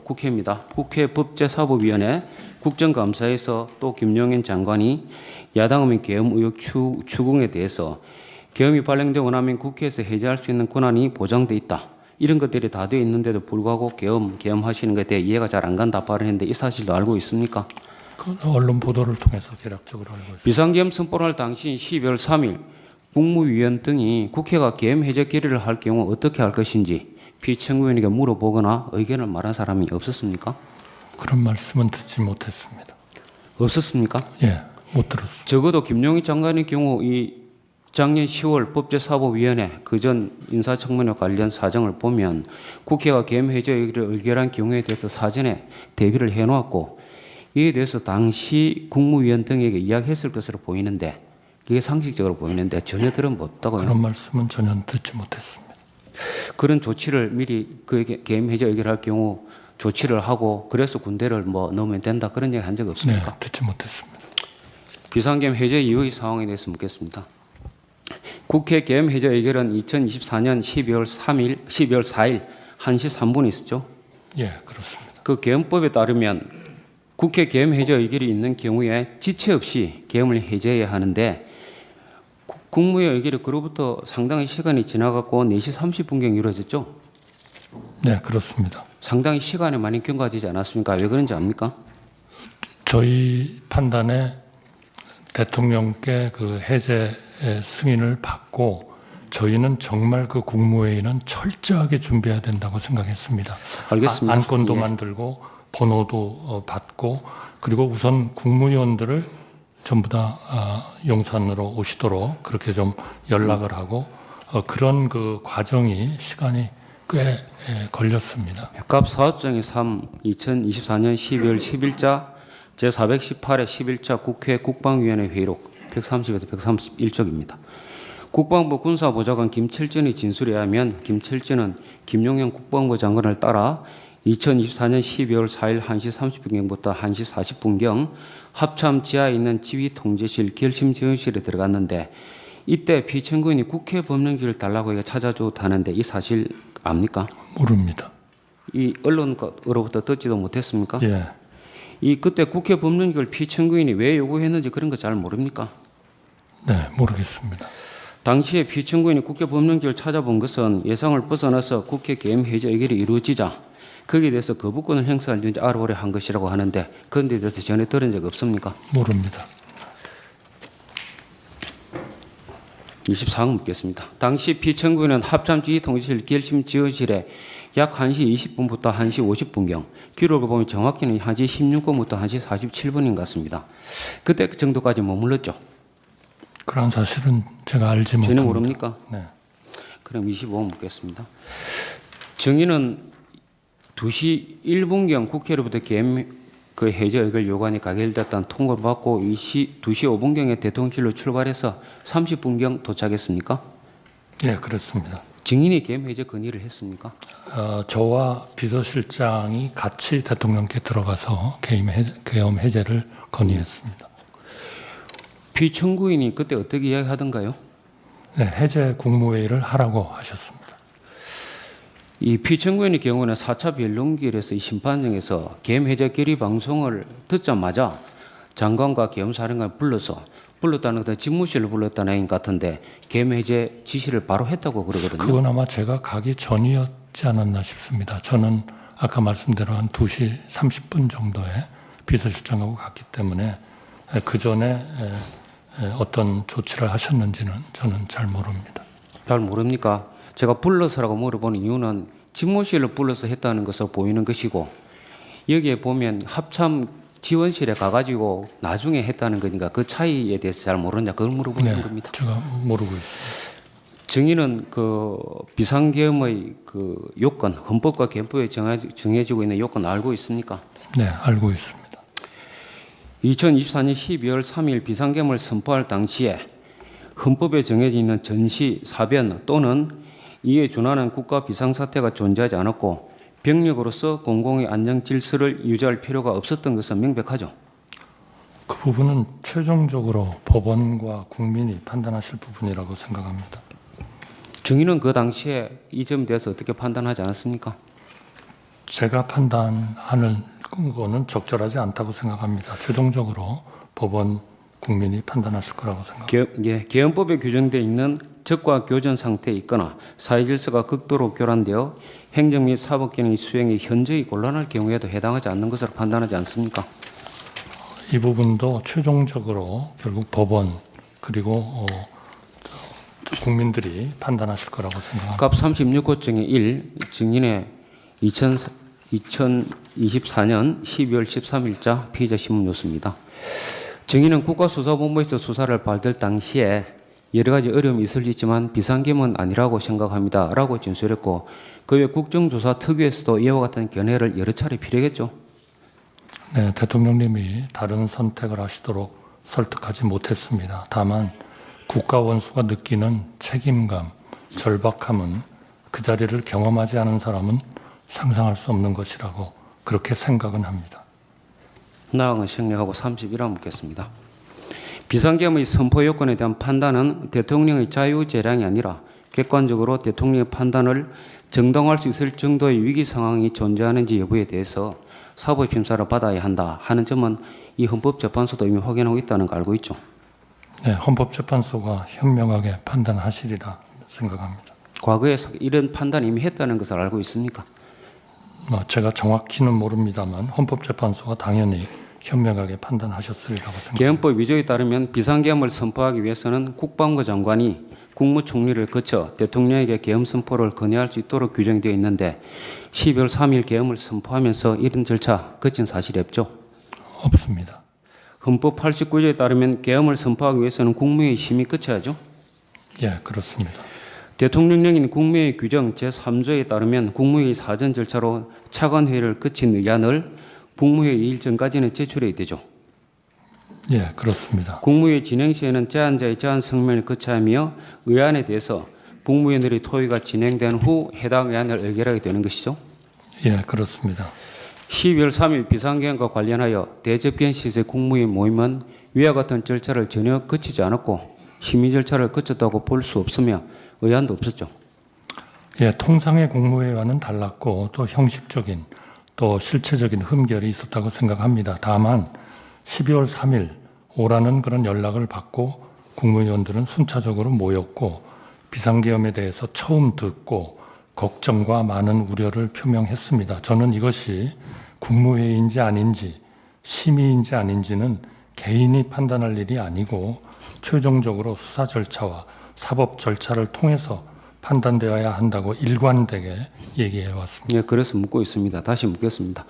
국회입니다. 국회 법제사법위원회 국정감사에서 또 김용현 장관이 야당의 계엄 의혹 추궁에 대해서 계엄이 발령되고 나면 국회에서 해제할 수 있는 권한이 보장돼 있다. 이런 것들이 다 되어 있는데도 불구하고 계엄하시는 것에 대해 이해가 잘 안 간다 발언했는데 이 사실도 알고 있습니까? 그 언론 보도를 통해서 개략적으로 알고 있습니다. 비상계엄 선포를 할 당시 12월 3일 국무위원 등이 국회가 계엄 해제 결의를 할 경우 어떻게 할 것인지 피청구인에게 물어보거나 의견을 말한 사람이 없었습니까? 그런 말씀은 듣지 못했습니다. 없었습니까? 예, 못 들었습니다. 적어도 김용희 장관의 경우 이 작년 10월 법제사법위원회 그전 인사청문회 관련 사정을 보면 국회가 계엄 해제 의결을 의결한 경우에 대해서 사전에 대비를 해놓았고 이에 대해서 당시 국무위원 등에게 이야기했을 것으로 보이는데 그게 상식적으로 보이는데 전혀 들은 바 없다고요. 그런 말씀은 전혀 듣지 못했습니다. 그런 조치를 미리 그에게 계엄 해제 의결할 경우 조치를 하고 그래서 군대를 뭐 넣으면 된다 그런 얘기 한 적 네, 없습니까? 듣지 못했습니다. 비상계엄 해제 이후의 상황에 대해서 묻겠습니다. 국회 계엄 해제 의결은 2024년 12월 4일 1시 3분에 있었죠. 예, 그렇습니다. 그 계엄법에 따르면 국회 계엄 해제 의결이 있는 경우에 지체 없이 계엄을 해제해야 하는데 국무회의 의결이 그로부터 상당히 시간이 지나갔고 4시 30분경 이루어졌죠? 네, 그렇습니다. 상당히 시간이 많이 경과되지 않았습니까? 왜 그런지 압니까? 저희 판단에 대통령께 그 해제 승인을 받고 저희는 정말 그 국무회의는 철저하게 준비해야 된다고 생각했습니다. 알겠습니다. 안건도 예. 만들고 번호도 받고 그리고 우선 국무위원들을 전부 다 용산으로 오시도록 그렇게 좀 연락을 하고 그런 그 과정이 시간이 꽤 걸렸습니다. 갑 사업장의 3 2024년 12월 10일자 제418회 11차 국회 국방위원회 회의록 130에서 131쪽입니다. 국방부 군사보좌관 김철진의 진술에 의하면 김철진은 김용현 국방부 장관을 따라 2024년 12월 4일 1시 30분경부터 1시 40분경 합참 지하에 있는 지휘통제실 결심지원실에 들어갔는데 이때 피청구인이 국회 법령지를 달라고 해서 찾아줬다는데 이 사실 압니까? 모릅니다. 이 언론으로부터 듣지도 못했습니까? 예, 이 그때 국회 법령지를 피청구인이 왜 요구했는지 그런 거 잘 모릅니까? 네, 모르겠습니다. 당시에 피청구인이 국회 법령지를 찾아본 것은 예상을 벗어나서 국회 계엄 해제 의결이 이루어지자 거기에 대해서 거부권을 행사하는지 알아보려 한 것이라고 하는데 그런 데 대해서 전에 들은 적 없습니까? 모릅니다. 24억 묻겠습니다. 당시 피청구인은 합참지휘통제실 결심지원실에 약 1시 20분부터 1시 50분경 기록을 보면 정확히는 1시 16분부터 1시 47분인 것 같습니다. 그때 그 정도까지 머물렀죠? 그런 사실은 제가 알지 전혀 못합니다. 모릅니까? 네. 그럼 25억 묻겠습니다. 정의는 2시 1분경 국회로부터 계엄 그 해제 의결 요구안이 가결됐다는 통보를 받고 2시 5분경에 대통령실로 출발해서 30분경 도착했습니까? 예, 그렇습니다. 증인이 계엄 해제 건의를 했습니까? 저와 비서실장이 같이 대통령께 들어가서 계엄 해제를 건의했습니다. 피청구인이 그때 어떻게 이야기하던가요? 네, 해제 국무회의를 하라고 하셨습니다. 이 피청구인의 경우는 4차 변론기일에서 이 심판정에서 계엄 해제 결의 방송을 듣자마자 장관과 계엄사령관을 불렀다는 것은 집무실을 불렀다는 것 같은데 계엄 해제 지시를 바로 했다고 그러거든요. 그건 아마 제가 가기 전이었지 않았나 싶습니다. 저는 아까 말씀대로 한 2시 30분 정도에 비서실장하고 갔기 때문에 그 전에 어떤 조치를 하셨는지는 저는 잘 모릅니다. 잘 모릅니까? 제가 불러서라고 물어보는 이유는 집무실을 불러서 했다는 것으로 보이는 것이고 여기에 보면 합참 지원실에 가가지고 나중에 했다는 거니까 그 차이에 대해서 잘 모르냐 그걸 물어보는 겁니다. 제가 모르고 있습니다. 정의는 그 비상계엄의 그 요건, 헌법과憲법에 정해지고 있는 요건 알고 있습니까? 네, 알고 있습니다. 2024년 12월 3일 비상계엄을 선포할 당시에 헌법에 정해져 있는 전시, 사변 또는 이에 준하는 국가 비상사태가 존재하지 않았고 병력으로서 공공의 안정 질서를 유지할 필요가 없었던 것은 명백하죠. 그 부분은 최종적으로 법원과 국민이 판단하실 부분이라고 생각합니다. 증인은 그 당시에 이 점에 대해서 어떻게 판단하지 않았습니까? 제가 판단하는 거는 적절하지 않다고 생각합니다. 최종적으로 법원, 국민이 판단하실 거라고 생각합니다. 계엄법에 규정되어 있는 적과 교전 상태에 있거나 사회질서가 극도로 교란되어 행정 및 사법기능의 수행이 현저히 곤란할 경우에도 해당하지 않는 것으로 판단하지 않습니까? 이 부분도 최종적으로 결국 법원 그리고 국민들이 판단하실 거라고 생각합니다. 갑 36호 중에 1 증인의 2024년 12월 13일자 피의자 신문 뉴스입니다. 증인은 국가수사본부에서 수사를 받을 당시에 여러 가지 어려움이 있을 수 있지만 비상계엄은 아니라고 생각합니다. 라고 진술했고 그 외 국정조사 특위에서도 이와 같은 견해를 여러 차례 필요했죠. 네, 대통령님이 다른 선택을 하시도록 설득하지 못했습니다. 다만 국가 원수가 느끼는 책임감, 절박함은 그 자리를 경험하지 않은 사람은 상상할 수 없는 것이라고 그렇게 생각은 합니다. 나항은 생략하고 31화 묻겠습니다. 비상계엄의 선포 요건에 대한 판단은 대통령의 자유재량이 아니라 객관적으로 대통령의 판단을 정당화할 수 있을 정도의 위기 상황이 존재하는지 여부에 대해서 사법심사를 받아야 한다 하는 점은 이 헌법재판소도 이미 확인하고 있다는 거 알고 있죠? 네, 헌법재판소가 현명하게 판단하시리라 생각합니다. 과거에 이런 판단 이미 했다는 것을 알고 있습니까? 제가 정확히는 모릅니다만 헌법재판소가 당연히 현명하게 판단하셨으리라고 생각합니다. 계엄법 위조에 따르면 비상계엄을 선포하기 위해서는 국방부 장관이 국무총리를 거쳐 대통령에게 계엄 선포를 건의할 수 있도록 규정되어 있는데 12월 3일 계엄을 선포하면서 이런 절차 거친 사실이 없죠. 없습니다. 헌법 89조에 따르면 계엄을 선포하기 위해서는 국무회의 심의 거쳐야죠. 예, 그렇습니다. 대통령령인 국무회의 규정 제3조에 따르면 국무회의 사전 절차로 차관회의를 거친 의안을 국무회의 일정까지는 제출해야 되죠. 예, 그렇습니다. 국무회의 진행 시에는 제안자의 제안 성명을 거쳐하며 의안에 대해서 국무위원들의 토의가 진행된 후 해당 의안을 의결하게 되는 것이죠. 예, 그렇습니다. 12월 3일 비상계엄과 관련하여 대접견 시세 국무회의 모임은 위와 같은 절차를 전혀 거치지 않았고 심의 절차를 거쳤다고 볼 수 없으며 의안도 없었죠. 예, 통상의 국무회의와는 달랐고 또 형식적인 또 실체적인 흠결이 있었다고 생각합니다. 다만 12월 3일 오라는 그런 연락을 받고 국무위원들은 순차적으로 모였고 비상계엄에 대해서 처음 듣고 걱정과 많은 우려를 표명했습니다. 저는 이것이 국무회의인지 아닌지 심의인지 아닌지는 개인이 판단할 일이 아니고 최종적으로 수사 절차와 사법 절차를 통해서 판단되어야 한다고 일관되게 얘기해 왔습니다. 예, 그래서 묻고 있습니다. 다시 묻겠습니다.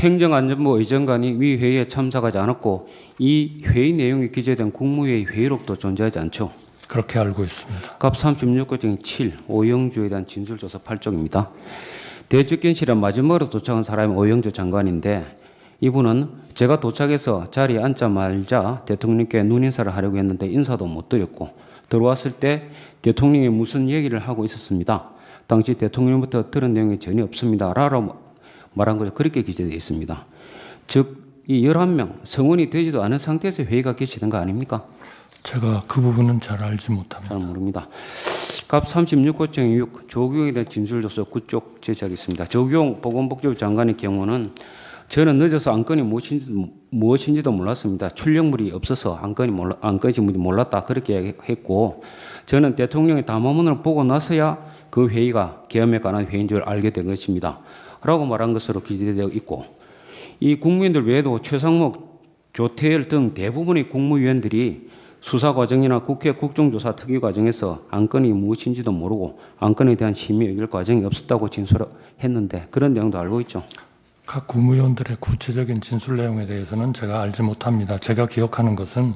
행정안전부 의정관이 위 회의에 참석하지 않았고 이 회의 내용이 기재된 국무회의 회의록도 존재하지 않죠. 그렇게 알고 있습니다. 갑 36조 7 오영주에 대한 진술조사 8쪽입니다. 대주견실에 마지막으로 도착한 사람이 오영주 장관인데 이분은 제가 도착해서 자리에 앉자마자 대통령께 눈인사를 하려고 했는데 인사도 못 드렸고 들어왔을 때 대통령이 무슨 얘기를 하고 있었습니다. 당시 대통령부터 들은 내용이 전혀 없습니다. 라고 말한 거죠. 그렇게 기재되어 있습니다. 즉 이 11명 성원이 되지도 않은 상태에서 회의가 개시된 거 아닙니까? 제가 그 부분은 잘 알지 못합니다. 잘 모릅니다. 갑 36호 6 조규용에 대한 진술조서 9쪽 제시하겠습니다. 조규용 보건복지부 장관의 경우는 저는 늦어서 안건이 무엇인지도 몰랐습니다. 출력물이 없어서 안건이 몰랐다 그렇게 했고 저는 대통령의 담화문을 보고 나서야 그 회의가 계엄에 관한 회의인 줄 알게 된 것입니다. 라고 말한 것으로 기재되어 있고 이 국무위원들 외에도 최상목, 조태열 등 대부분의 국무위원들이 수사 과정이나 국회 국정조사 특위 과정에서 안건이 무엇인지도 모르고 안건에 대한 심의 의결 과정이 없었다고 진술했는데 그런 내용도 알고 있죠. 각 국무위원들의 구체적인 진술 내용에 대해서는 제가 알지 못합니다. 제가 기억하는 것은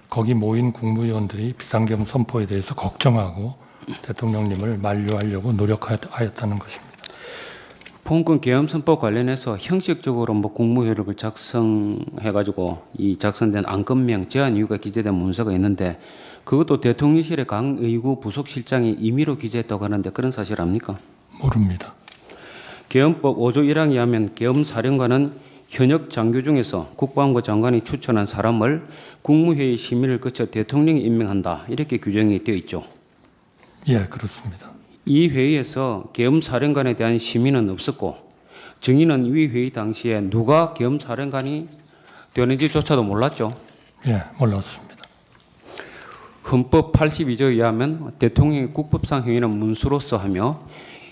거기 모인 국무위원들이 비상계엄 선포에 대해서 걱정하고 대통령님을 만류하려고 노력하였다는 것입니다. 봉건 계엄 선포 관련해서 형식적으로 국무회의록을 작성해가지고 이 작성된 안건명 제안 이유가 기재된 문서가 있는데 그것도 대통령실의 강의구 부속실장이 임의로 기재했다고 하는데 그런 사실 압니까? 모릅니다. 계엄법 5조 1항에 의하면 계엄사령관은 현역 장교 중에서 국방부 장관이 추천한 사람을 국무회의 심의를 거쳐 대통령이 임명한다. 이렇게 규정이 되어 있죠. 예, 그렇습니다. 이 회의에서 계엄사령관에 대한 심의는 없었고 증인은 이 회의 당시에 누가 계엄사령관이 되는지조차도 몰랐죠. 예, 몰랐습니다. 헌법 82조에 의하면 대통령이 국법상 행위는 문수로서 하며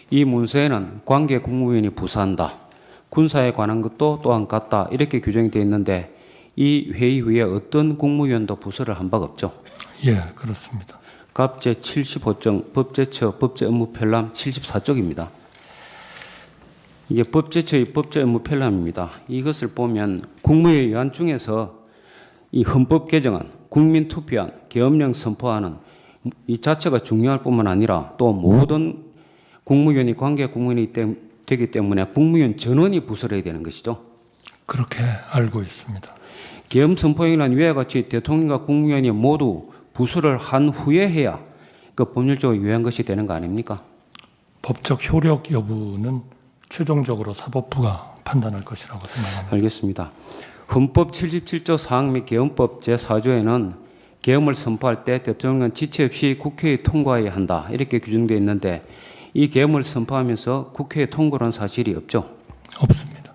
이 문서에는 관계 국무위원이 부사한다. 군사에 관한 것도 또한 같다. 이렇게 규정이 되어 있는데 이 회의 후에 어떤 국무위원도 부서를 한 바가 없죠. 예, 그렇습니다. 갑 제75정 법제처 법제업무편람 74쪽입니다. 이게 법제처의 법제업무편람입니다. 이것을 보면 국무회의 의안 중에서 이 헌법 개정안, 국민투표안, 계엄령 선포안은 이 자체가 중요할 뿐만 아니라 또 모든 국무위원이 관계 국무위원이 되기 때문에 국무위원 전원이 부서를 해야 되는 것이죠. 그렇게 알고 있습니다. 계엄 선포행위는 위와 같이 대통령과 국무위원이 모두 부수를 한 후에 해야 그 법률적으로 유효한 것이 되는 거 아닙니까? 법적 효력 여부는 최종적으로 사법부가 판단할 것이라고 생각합니다. 알겠습니다. 헌법 77조 4항 및 계엄법 제4조에는 계엄을 선포할 때 대통령은 지체 없이 국회에 통과해야 한다. 이렇게 규정되어 있는데 이 계엄을 선포하면서 국회에 통과한 사실이 없죠. 없습니다.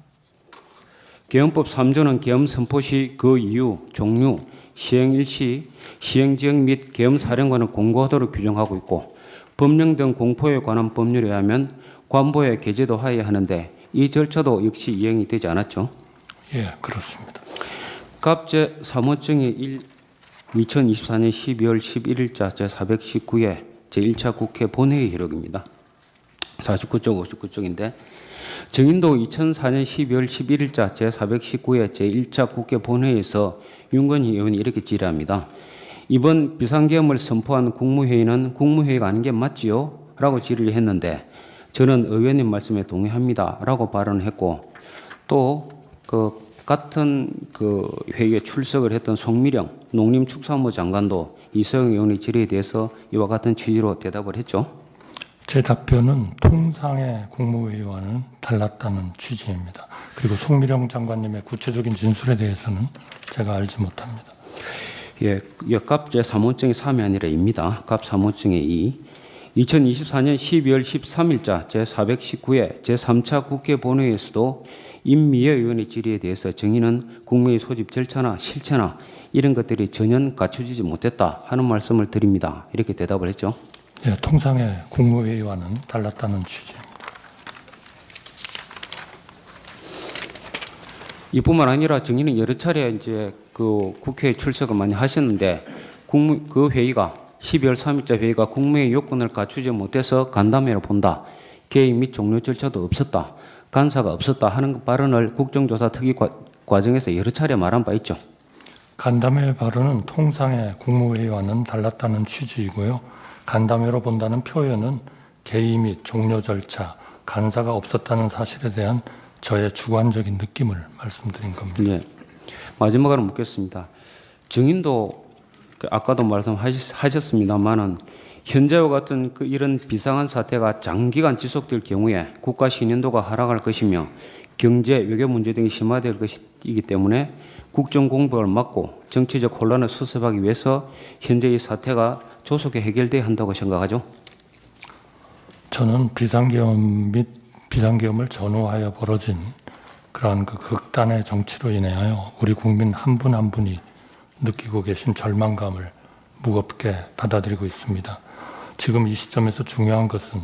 계엄법 3조는 계엄 선포 시 그 이유, 종류, 시행 일시, 시행지역 및 계엄사령관을 공고하도록 규정하고 있고 법령 등 공포에 관한 법률에 의하면 관보에 게재도 하여야 하는데 이 절차도 역시 이행이 되지 않았죠. 예, 그렇습니다. 갑제 사무증이 2024년 12월 11일자 제419회 제1차 국회 본회의 기록입니다. 49쪽, 59쪽인데 정인도 2004년 12월 11일자 제419회 제1차 국회 본회의에서 윤건희 의원이 이렇게 질의합니다. 이번 비상계엄을 선포한 국무회의는 국무회의가 아닌 게 맞지요? 라고 질의를 했는데 저는 의원님 말씀에 동의합니다. 라고 발언을 했고 또 같은 회의에 출석을 했던 송미령 농림축산부 장관도 이서영 의원의 질의에 대해서 이와 같은 취지로 대답을 했죠. 제 답변은 통상의 국무회의와는 달랐다는 취지입니다. 그리고 송미령 장관님의 구체적인 진술에 대해서는 제가 알지 못합니다. 예, 갑 제3호증이 3이 아니라 2입니다. 갑 3호증의 2. 2024년 12월 13일자 제419회 제3차 국회 본회의에서도 임미애 의원의 질의에 대해서 정의는 국무회의 소집 절차나 실체나 이런 것들이 전혀 갖춰지지 못했다 하는 말씀을 드립니다. 이렇게 대답을 했죠. 예, 통상의 국무회의와는 달랐다는 취지입니다. 이뿐만 아니라 정의는 여러 차례 이제 국회에 출석을 많이 하셨는데 그 회의가 12월 3일자 회의가 국무회의 요건을 갖추지 못해서 간담회로 본다. 개의 및 종료 절차도 없었다. 간사가 없었다 하는 발언을 국정조사 특위 과정에서 여러 차례 말한 바 있죠. 간담회 발언은 통상의 국무회의와는 달랐다는 취지이고요. 간담회로 본다는 표현은 개의 및 종료 절차, 간사가 없었다는 사실에 대한 저의 주관적인 느낌을 말씀드린 겁니다. 네. 마지막으로 묻겠습니다. 정인도 아까도 말씀하셨습니다만은 현재와 같은 이런 비상한 사태가 장기간 지속될 경우에 국가 신뢰도가 하락할 것이며 경제, 외교 문제 등이 심화될 것이기 때문에 국정 공백을 막고 정치적 혼란을 수습하기 위해서 현재 이 사태가 조속히 해결돼야 한다고 생각하죠. 저는 비상계엄 및 비상계엄을 전후하여 벌어진 그러한 극단의 정치로 인하여 우리 국민 한 분 한 분이 느끼고 계신 절망감을 무겁게 받아들이고 있습니다. 지금 이 시점에서 중요한 것은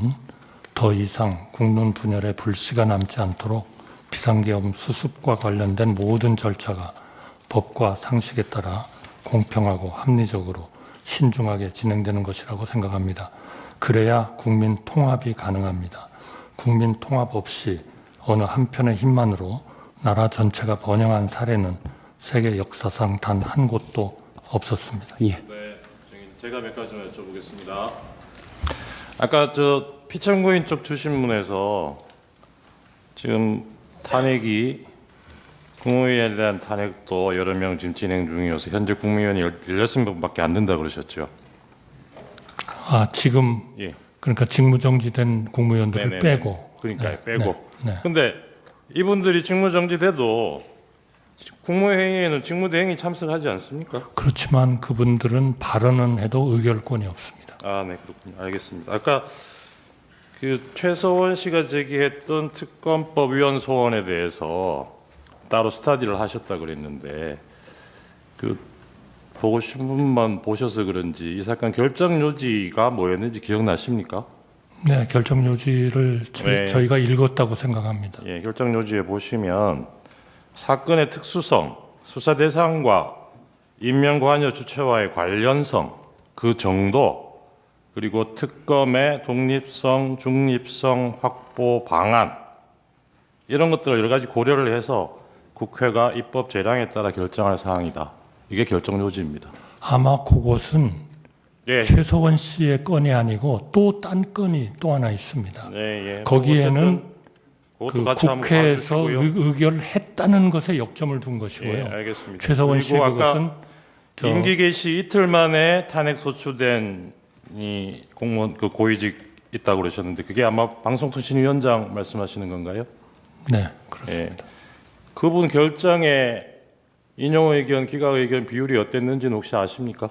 더 이상 국론 분열에 불씨가 남지 않도록 비상계엄 수습과 관련된 모든 절차가 법과 상식에 따라 공평하고 합리적으로 신중하게 진행되는 것이라고 생각합니다. 그래야 국민 통합이 가능합니다. 국민 통합 없이 어느 한편의 힘만으로 나라 전체가 번영한 사례는 세계 역사상 단 한 곳도 없었습니다. 예. 네, 제가 몇 가지만 여쭤보겠습니다. 아까 피청구인 쪽 주신문에서 지금 탄핵이 국무위원에 대한 탄핵도 여러 명 지금 진행 중이어서 현재 국무위원이 16명밖에 안 된다 그러셨죠? 지금 예. 그러니까 직무정지된 국무위원들을 네네네. 빼고. 그러니까요, 네, 빼고. 네. 근데 이분들이 직무정지돼도 국무회의에는 직무대행이 참석하지 않습니까? 그렇지만 그분들은 발언은 해도 의결권이 없습니다. 네, 그렇군요. 알겠습니다. 아까 최서원 씨가 제기했던 특검법 위원 소원에 대해서 따로 스터디를 하셨다 그랬는데 보고 신문만 보셔서 그런지 이 사건 결정 요지가 뭐였는지 기억나십니까? 네, 결정 요지를 네. 저희가 읽었다고 생각합니다. 예, 결정 요지에 보시면 사건의 특수성, 수사 대상과 인명 관여 주체와의 관련성, 그 정도, 그리고 특검의 독립성, 중립성 확보 방안 이런 것들을 여러 가지 고려를 해서 국회가 입법 재량에 따라 결정할 사항이다. 이게 결정 요지입니다. 아마 그것은 예. 최서원 씨의 건이 아니고 또 딴 건이 또 하나 있습니다. 네, 예. 거기에는 그것도 같이 한번 국회에서 봐주시고요. 의결했다는 것에 역점을 둔 것이고요. 예, 알겠습니다. 최서원 씨의 그리고 아까 그것은 임기 개시 이틀 만에 탄핵 소추된 이 공무원 고위직 있다고 그러셨는데 그게 아마 방송통신위원장 말씀하시는 건가요? 네, 그렇습니다. 예. 그분 결정에 인용 의견, 기각 의견 비율이 어땠는지는 혹시 아십니까?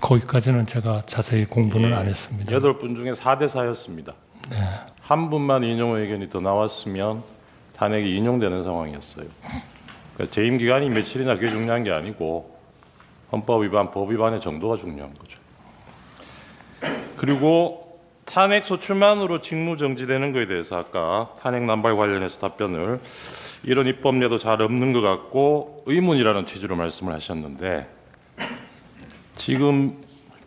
거기까지는 제가 자세히 공부는 안 했습니다. 8분 중에 4대 4였습니다. 네. 한 분만 인용 의견이 더 나왔으면 탄핵이 인용되는 상황이었어요. 그러니까 재임 기간이 며칠이나 그게 중요한 게 아니고 헌법 위반, 법 위반의 정도가 중요한 거죠. 그리고 탄핵 소추만으로 직무 정지되는 것에 대해서 아까 탄핵 남발 관련해서 답변을 이런 입법례도 잘 없는 것 같고 의문이라는 취지로 말씀을 하셨는데 지금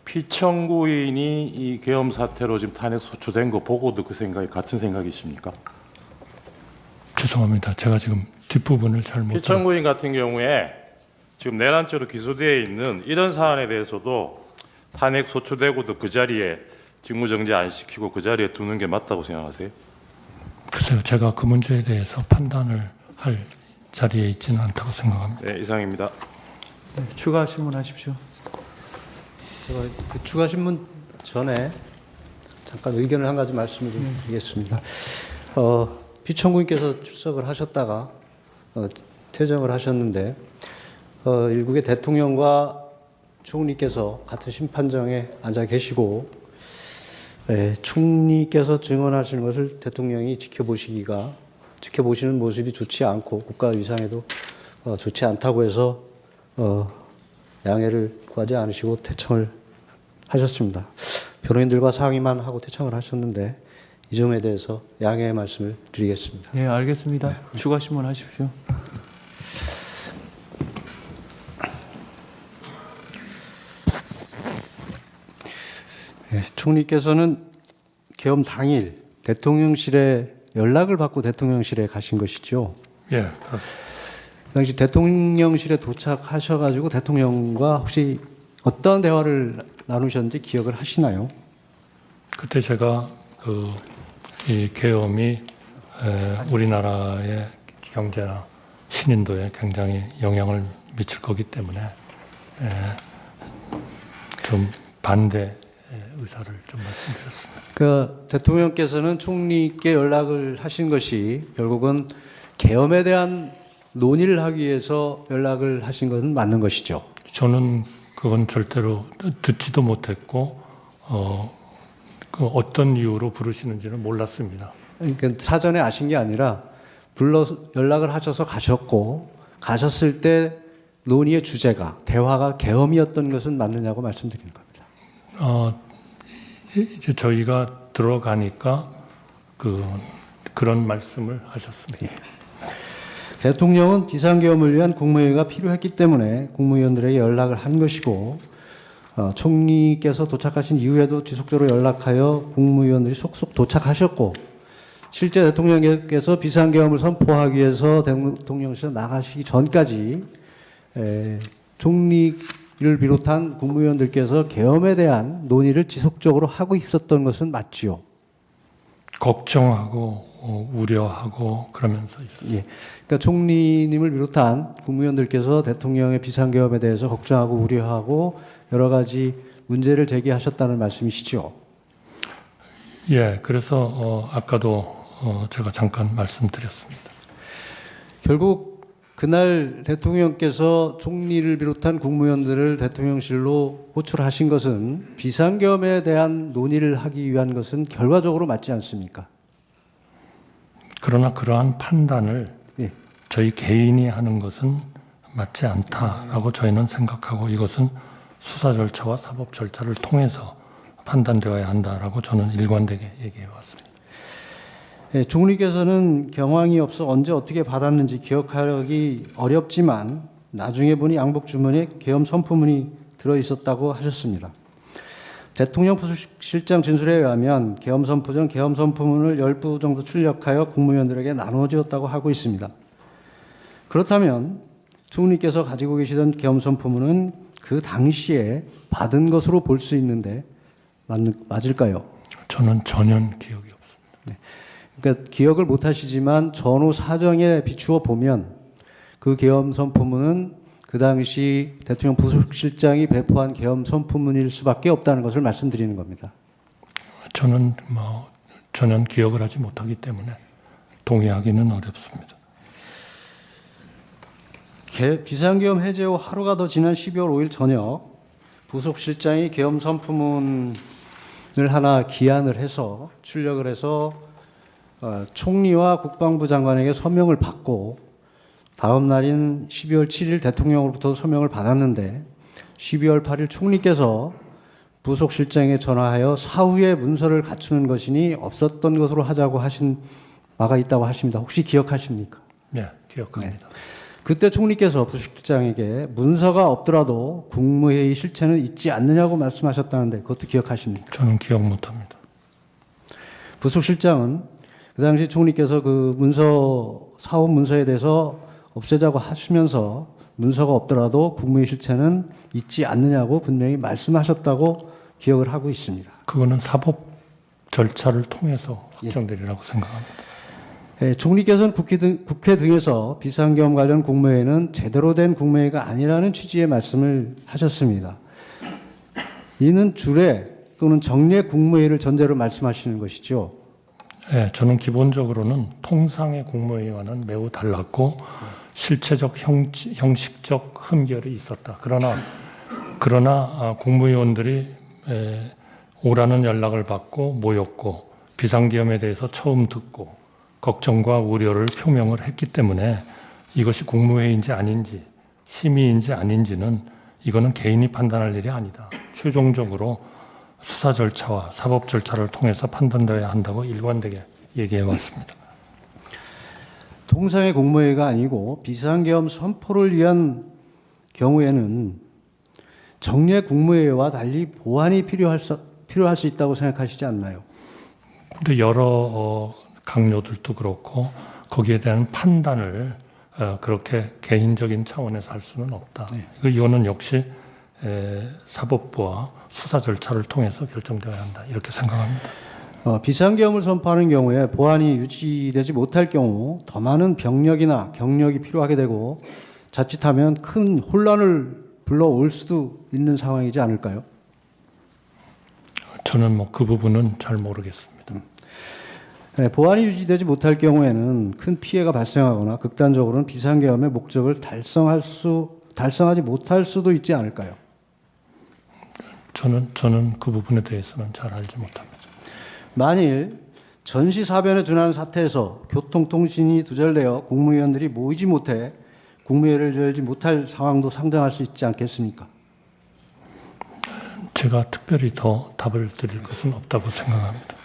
피청구인이 이 계엄 사태로 지금 탄핵 소추된 거 보고도 그 생각이 같은 생각이십니까? 죄송합니다. 제가 지금 뒷부분을 잘 못. 피청구인 같은 경우에 지금 내란죄로 기소되어 있는 이런 사안에 대해서도 탄핵 소추되고도 그 자리에 직무정지 안 시키고 그 자리에 두는 게 맞다고 생각하세요? 글쎄요. 제가 그 문제에 대해서 판단을 할 자리에 있지는 않다고 생각합니다. 네, 이상입니다. 네, 추가 질문하십시오. 제가 그 추가 신문 전에 잠깐 의견을 한 가지 말씀을 좀 드리겠습니다. 피청구인께서 출석을 하셨다가 퇴정을 하셨는데 일국의 대통령과 총리께서 같은 심판정에 앉아 계시고 총리께서 증언하시는 것을 대통령이 지켜보시는 모습이 좋지 않고 국가 위상에도 좋지 않다고 해서 양해를 구하지 않으시고 퇴청을 하셨습니다. 변호인들과 상의만 하고 퇴청을 하셨는데 이 점에 대해서 양해의 말씀을 드리겠습니다. 예, 알겠습니다. 추가 질문하십시오. 총리께서는 계엄 당일 대통령실에 연락을 받고 대통령실에 가신 것이죠. 예, 그렇습니다. 당시 대통령실에 도착하셔가지고 대통령과 혹시 어떤 대화를 나누셨는지 기억을 하시나요? 그때 제가 이 계엄이 우리나라의 경제나 신인도에 굉장히 영향을 미칠 거기 때문에 좀 반대 의사를 좀 말씀드렸습니다. 그 대통령께서는 총리께 연락을 하신 것이 결국은 계엄에 대한 논의를 하기 위해서 연락을 하신 것은 맞는 것이죠. 저는 그건 절대로 듣지도 못했고 그 어떤 이유로 부르시는지는 몰랐습니다. 그러니까 사전에 아신 게 아니라 불러서 연락을 하셔서 가셨고 가셨을 때 논의의 주제가 대화가 계엄이었던 것은 맞느냐고 말씀드리는 겁니다. 이제 저희가 들어가니까 그런 말씀을 하셨습니다. 대통령은 비상계엄을 위한 국무회의가 필요했기 때문에 국무위원들에게 연락을 한 것이고 총리께서 도착하신 이후에도 지속적으로 연락하여 국무위원들이 속속 도착하셨고 실제 대통령께서 비상계엄을 선포하기 위해서 대통령실에 나가시기 전까지 총리를 비롯한 국무위원들께서 계엄에 대한 논의를 지속적으로 하고 있었던 것은 맞지요. 걱정하고 우려하고 그러면서 있어요. 예. 그러니까 총리님을 비롯한 국무위원들께서 대통령의 비상계엄에 대해서 걱정하고 우려하고 여러 가지 문제를 제기하셨다는 말씀이시죠. 예, 그래서 아까도 제가 잠깐 말씀드렸습니다. 결국 그날 대통령께서 총리를 비롯한 국무위원들을 대통령실로 호출하신 것은 비상계엄에 대한 논의를 하기 위한 것은 결과적으로 맞지 않습니까? 그러나 그러한 판단을 예. 저희 개인이 하는 것은 맞지 않다라고 저희는 생각하고 이것은 수사 절차와 사법 절차를 통해서 판단되어야 한다라고 저는 일관되게 얘기해 왔습니다. 예, 총리께서는 경황이 없어 언제 어떻게 받았는지 기억하기 어렵지만 나중에 보니 양복 주머니에 계엄 선포문이 들어 있었다고 하셨습니다. 대통령 부실장 진술에 의하면 계엄 선포 전 계엄 선포문을 10부 정도 출력하여 국무위원들에게 나눠주었다고 하고 있습니다. 그렇다면 총리께서 가지고 계시던 계엄 선포문은 그 당시에 받은 것으로 볼 수 있는데 맞을까요? 저는 전혀 기억이 없습니다. 그러니까 기억을 못 하시지만 전후 사정에 비추어 보면 그 계엄 선포문은 그 당시 대통령 부속실장이 배포한 계엄 선포문일 수밖에 없다는 것을 말씀드리는 겁니다. 저는 전혀 기억을 하지 못하기 때문에 동의하기는 어렵습니다. 비상계엄 해제 후 하루가 더 지난 12월 5일 저녁 부속실장이 계엄 선포문을 하나 기한을 해서 출력을 해서 총리와 국방부 장관에게 서명을 받고 다음 날인 12월 7일 대통령으로부터 서명을 받았는데 12월 8일 총리께서 부속실장에 전화하여 사후에 문서를 갖추는 것이니 없었던 것으로 하자고 하신 바가 있다고 하십니다. 혹시 기억하십니까? 네, 기억합니다. 그때 총리께서 부속실장에게 문서가 없더라도 국무회의 실체는 있지 않느냐고 말씀하셨다는데 그것도 기억하십니까? 저는 기억 못합니다. 부속실장은 그 당시 총리께서 그 문서 사업 문서에 대해서 없애자고 하시면서 문서가 없더라도 국무회의 실체는 있지 않느냐고 분명히 말씀하셨다고 기억을 하고 있습니다. 그거는 사법 절차를 통해서 확정되리라고 생각합니다. 총리께서는 국회 등에서 비상계엄 관련 국무회의는 제대로 된 국무회의가 아니라는 취지의 말씀을 하셨습니다. 이는 주례 또는 정례 국무회의를 전제로 말씀하시는 것이죠. 네, 저는 기본적으로는 통상의 국무회의와는 매우 달랐고 실체적 형식적 흠결이 있었다. 그러나 국무위원들이 오라는 연락을 받고 모였고 비상계엄에 대해서 처음 듣고 걱정과 우려를 표명을 했기 때문에 이것이 국무회의인지 아닌지 심의인지 아닌지는 이거는 개인이 판단할 일이 아니다. 최종적으로 수사 절차와 사법 절차를 통해서 판단되어야 한다고 일관되게 얘기해 왔습니다. 통상의 국무회의가 아니고 비상계엄 선포를 위한 경우에는 정례 국무회의와 달리 보완이 필요할 수 있다고 생각하시지 않나요? 근데 여러 강요들도 그렇고 거기에 대한 판단을 그렇게 개인적인 차원에서 할 수는 없다. 이거는 역시 사법부와 수사 절차를 통해서 결정되어야 한다. 이렇게 생각합니다. 비상계엄을 선포하는 경우에 보안이 유지되지 못할 경우 더 많은 병력이나 경력이 필요하게 되고 자칫하면 큰 혼란을 불러올 수도 있는 상황이지 않을까요? 저는 그 부분은 잘 모르겠습니다. 보안이 유지되지 못할 경우에는 큰 피해가 발생하거나 극단적으로는 비상계엄의 목적을 달성하지 못할 수도 있지 않을까요? 저는 그 부분에 대해서는 잘 알지 못합니다. 만일 전시사변에 준하는 사태에서 교통통신이 두절되어 국무위원들이 모이지 못해 국무회의를 열지 못할 상황도 상정할 수 있지 않겠습니까? 제가 특별히 더 답을 드릴 것은 없다고 생각합니다.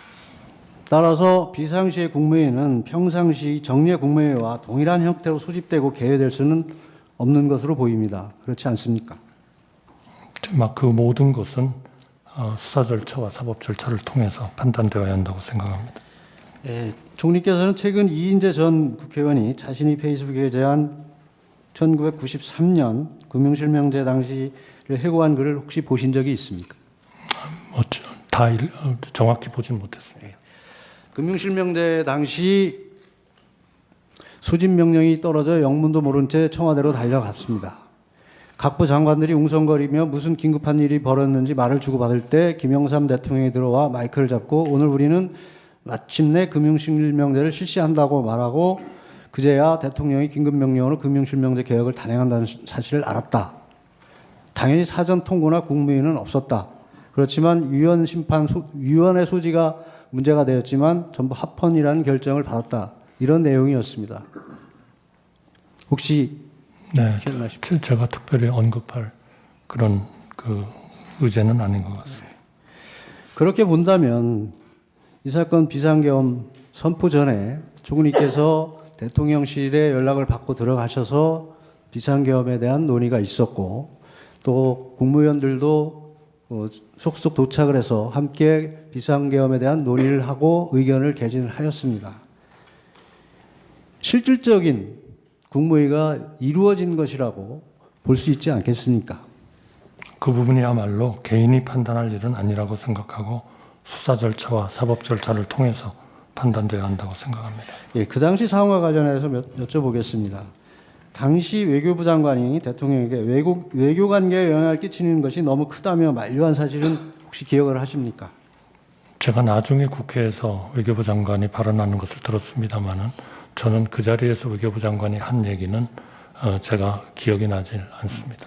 따라서 비상시의 국무회의는 평상시 정례 국무회의와 동일한 형태로 소집되고 개회될 수는 없는 것으로 보입니다. 그렇지 않습니까? 그 모든 것은 수사 절차와 사법 절차를 통해서 판단되어야 한다고 생각합니다. 총리께서는 최근 이인재 전 국회의원이 자신이 페이스북에 게재한 1993년 금융실명제 당시를 해고한 글을 혹시 보신 적이 있습니까? 정확히 보진 못했습니다. 금융실명제 당시 소집 명령이 떨어져 영문도 모른 채 청와대로 달려갔습니다. 각부 장관들이 웅성거리며 무슨 긴급한 일이 벌어졌는지 말을 주고받을 때 김영삼 대통령이 들어와 마이크를 잡고 오늘 우리는 마침내 금융실명제를 실시한다고 말하고 그제야 대통령이 긴급명령으로 금융실명제 개혁을 단행한다는 사실을 알았다. 당연히 사전 통고나 국무회의는 없었다. 그렇지만 위원의 소지가 문제가 되었지만 전부 합헌이라는 결정을 받았다. 이런 내용이었습니다. 혹시 기억나십니까? 제가 특별히 언급할 그런 의제는 아닌 것 같습니다. 그렇게 본다면 이 사건 비상계엄 선포 전에 총리께서 대통령실에 연락을 받고 들어가셔서 비상계엄에 대한 논의가 있었고 또 국무위원들도 속속 도착을 해서 함께 비상계엄에 대한 논의를 하고 의견을 개진을 하였습니다. 실질적인 국무회의가 이루어진 것이라고 볼 수 있지 않겠습니까? 그 부분이야말로 개인이 판단할 일은 아니라고 생각하고 수사 절차와 사법 절차를 통해서 판단되어야 한다고 생각합니다. 그 당시 상황과 관련해서 여쭤보겠습니다. 당시 외교부 장관이 대통령에게 외교 관계에 영향을 끼치는 것이 너무 크다며 만류한 사실은 혹시 기억을 하십니까? 제가 나중에 국회에서 외교부 장관이 발언하는 것을 들었습니다마는 저는 그 자리에서 외교부 장관이 한 얘기는 제가 기억이 나질 않습니다.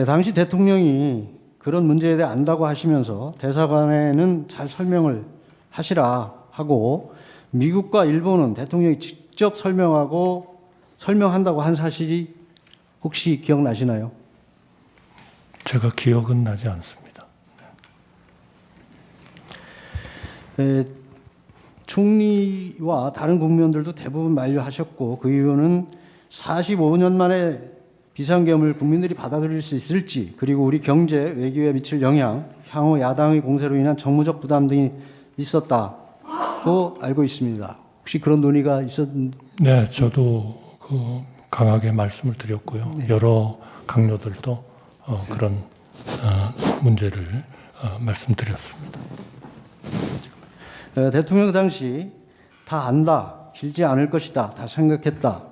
당시 대통령이 그런 문제에 대해 안다고 하시면서 대사관에는 잘 설명을 하시라 하고 미국과 일본은 대통령이 직접 설명한다고 한 사실이 혹시 기억나시나요? 제가 기억은 나지 않습니다. 총리와 다른 국무위원들도 대부분 만류하셨고 그 이유는 45년 만에 비상계엄을 국민들이 받아들일 수 있을지 그리고 우리 경제 외교에 미칠 영향 향후 야당의 공세로 인한 정무적 부담 등이 있었다고 알고 있습니다. 혹시 그런 논의가 있었는지? 네, 저도 강하게 말씀을 드렸고요. 네. 여러 강요들도 그런 문제를 말씀드렸습니다. 대통령 그 당시 다 안다, 길지 않을 것이다, 다 생각했다.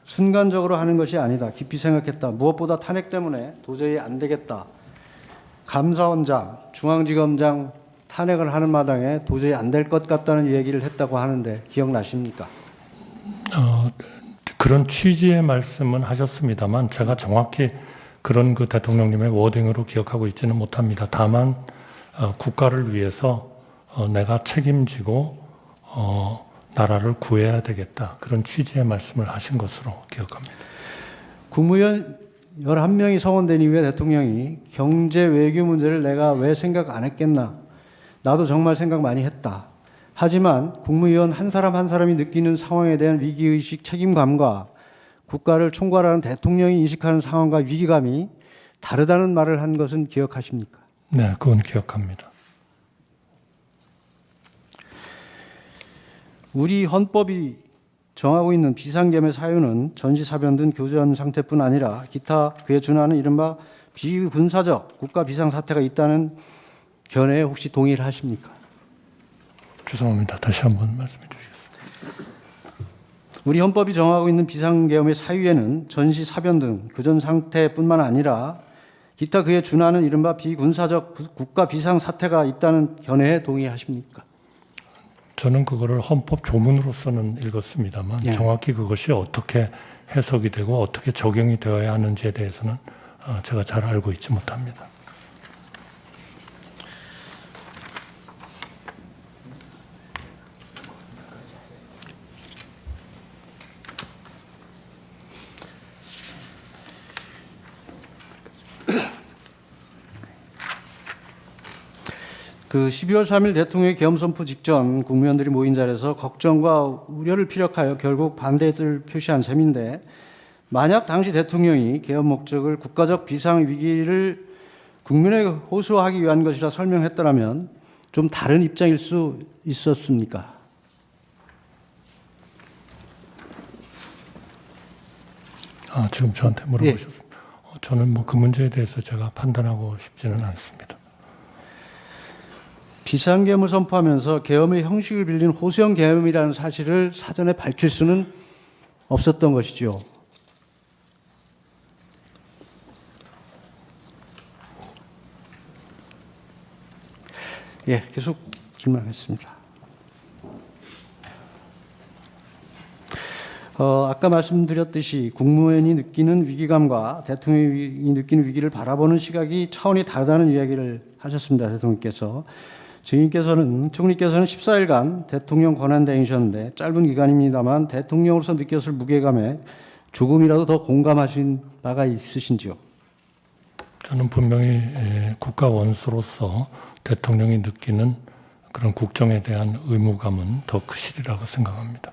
순간적으로 하는 것이 아니다. 깊이 생각했다. 무엇보다 탄핵 때문에 도저히 안 되겠다. 감사원장, 중앙지검장 탄핵을 하는 마당에 도저히 안 될 것 같다는 얘기를 했다고 하는데 기억나십니까? 그런 취지의 말씀은 하셨습니다만 제가 정확히 그런 그 대통령님의 워딩으로 기억하고 있지는 못합니다. 다만 국가를 위해서 내가 책임지고 나라를 구해야 되겠다. 그런 취지의 말씀을 하신 것으로 기억합니다. 국무위원 11명이 성원된 이후에 대통령이 경제 외교 문제를 내가 왜 생각 안 했겠나. 나도 정말 생각 많이 했다. 하지만 국무위원 한 사람 한 사람이 느끼는 상황에 대한 위기의식, 책임감과 국가를 총괄하는 대통령이 인식하는 상황과 위기감이 다르다는 말을 한 것은 기억하십니까? 네, 그건 기억합니다. 우리 헌법이 정하고 있는 비상계엄의 사유는 전시사변 등 교전 상태뿐 아니라 기타 그에 준하는 이른바 비군사적 국가 비상사태가 있다는 견해에 혹시 동의를 하십니까? 죄송합니다. 다시 한번 말씀해 주시겠습니다. 우리 헌법이 정하고 있는 비상계엄의 사유에는 전시사변 등 교전 상태뿐만 아니라 기타 그에 준하는 이른바 비군사적 국가 비상사태가 있다는 견해에 동의하십니까? 저는 그거를 헌법 조문으로서는 읽었습니다만 예. 정확히 그것이 어떻게 해석이 되고 어떻게 적용이 되어야 하는지에 대해서는 제가 잘 알고 있지 못합니다. 그 12월 3일 대통령의 계엄 선포 직전 국무위원들이 모인 자리에서 걱정과 우려를 피력하여 결국 반대의 뜻을 표시한 셈인데 만약 당시 대통령이 계엄 목적을 국가적 비상 위기를 국민에게 호소하기 위한 것이라 설명했더라면 좀 다른 입장일 수 있었습니까? 지금 저한테 물어보셨습니다. 저는 뭐 그 문제에 대해서 제가 판단하고 싶지는 않습니다. 비상계엄을 선포하면서 계엄의 형식을 빌린 호소형 계엄이라는 사실을 사전에 밝힐 수는 없었던 것이죠. 예, 계속 질문하겠습니다. 아까 말씀드렸듯이 국무원이 느끼는 위기감과 대통령이 느끼는 위기를 바라보는 시각이 차원이 다르다는 이야기를 하셨습니다. 대통령께서. 총리께서는 14일간 대통령 권한대행이셨는데 짧은 기간입니다만 대통령으로서 느꼈을 무게감에 조금이라도 더 공감하신 바가 있으신지요? 저는 분명히 국가 원수로서 대통령이 느끼는 그런 국정에 대한 의무감은 더 크시리라고 생각합니다.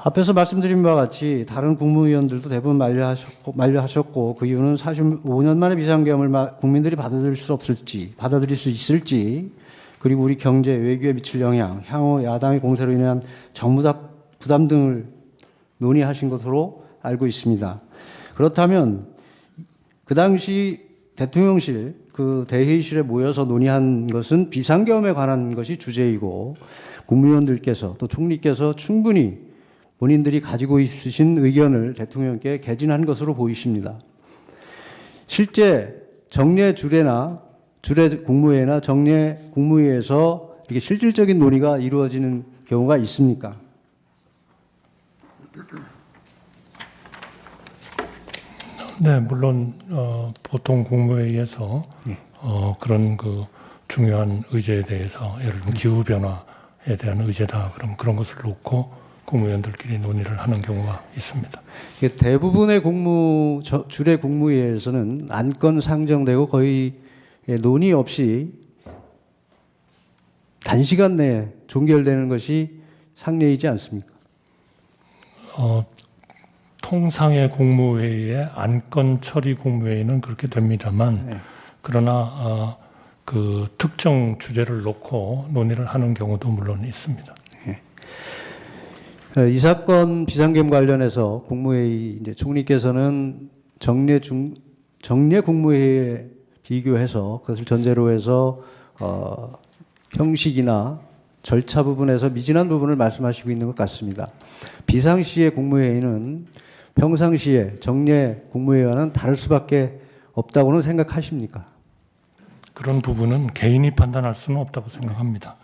앞에서 말씀드린 바와 같이 다른 국무위원들도 대부분 만류하셨고 그 이유는 45년 만에 비상계엄을 국민들이 받아들일 수 있을지 그리고 우리 경제 외교에 미칠 영향, 향후 야당의 공세로 인한 정무적 부담 등을 논의하신 것으로 알고 있습니다. 그렇다면 그 당시 대통령실 그 대회의실에 모여서 논의한 것은 비상계엄에 관한 것이 주제이고 국무위원들께서 또 총리께서 충분히 본인들이 가지고 있으신 의견을 대통령께 개진한 것으로 보이십니다. 실제 정례 국무회나 정례 국무회에서 이렇게 실질적인 논의가 이루어지는 경우가 있습니까? 네, 물론 보통 국무회의에서 그런 그 중요한 의제에 대해서 예를 들면 기후 변화에 대한 의제다 그럼 그런 것을 놓고 국무위원들끼리 논의를 하는 경우가 있습니다. 이게 대부분의 주례 국무회의에서는 안건 상정되고 거의 논의 없이 단시간 내에 종결되는 것이 상례이지 않습니까? 통상의 국무회의에 안건 처리 국무회의는 그렇게 됩니다만 네. 그러나 그 특정 주제를 놓고 논의를 하는 경우도 물론 있습니다. 이 사건 비상계엄 관련해서 국무회의 이제 총리께서는 정례 국무회의에 비교해서 그것을 전제로 해서 형식이나 절차 부분에서 미진한 부분을 말씀하시고 있는 것 같습니다. 비상시의 국무회의는 평상시에 정례 국무회의와는 다를 수밖에 없다고는 생각하십니까? 그런 부분은 개인이 판단할 수는 없다고 생각합니다.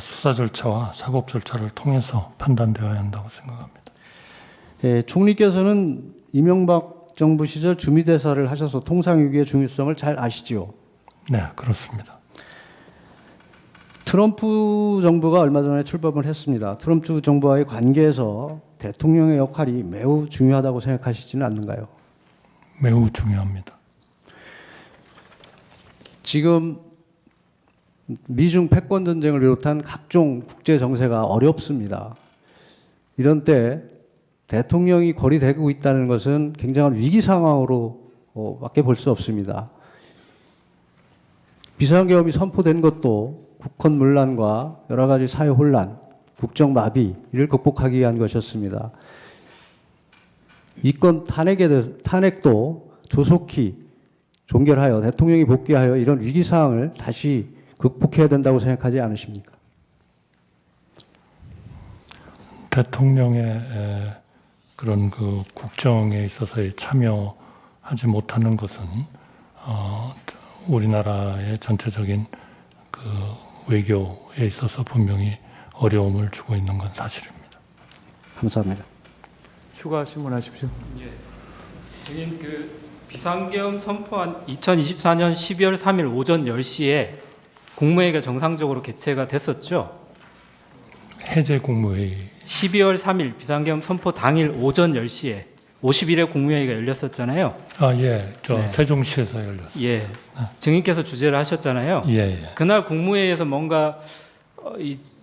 수사 절차와 사법 절차를 통해서 판단되어야 한다고 생각합니다. 예, 총리께서는 이명박 정부 시절 주미대사를 하셔서 통상유기의 중요성을 잘 아시지요? 네, 그렇습니다. 트럼프 정부가 얼마 전에 출범을 했습니다. 트럼프 정부와의 관계에서 대통령의 역할이 매우 중요하다고 생각하시지는 않는가요? 매우 중요합니다. 지금 미중 패권 전쟁을 비롯한 각종 국제 정세가 어렵습니다. 이런 때 대통령이 거리되고 있다는 것은 굉장한 위기 상황으로 밖에 볼 수 없습니다. 비상계엄이 선포된 것도 국헌 문란과 여러 가지 사회 혼란, 국정 마비 이를 극복하기 위한 것이었습니다. 이건 탄핵도 조속히 종결하여 대통령이 복귀하여 이런 위기 상황을 다시 극복해야 된다고 생각하지 않으십니까? 대통령의 그런 그 국정에 있어서의 참여하지 못하는 것은 우리나라의 전체적인 그 외교에 있어서 분명히 어려움을 주고 있는 건 사실입니다. 감사합니다. 추가 질문하십시오. 증인 비상계엄 선포한 2024년 12월 3일 오전 10시에 국무회의가 정상적으로 개최가 됐었죠. 해제 국무회의 12월 3일 비상계엄 선포 당일 오전 10시에 51회 국무회의가 열렸었잖아요. 네. 세종시에서 열렸습니다. 예. 증인께서 주재를 하셨잖아요. 예. 그날 국무회의에서 뭔가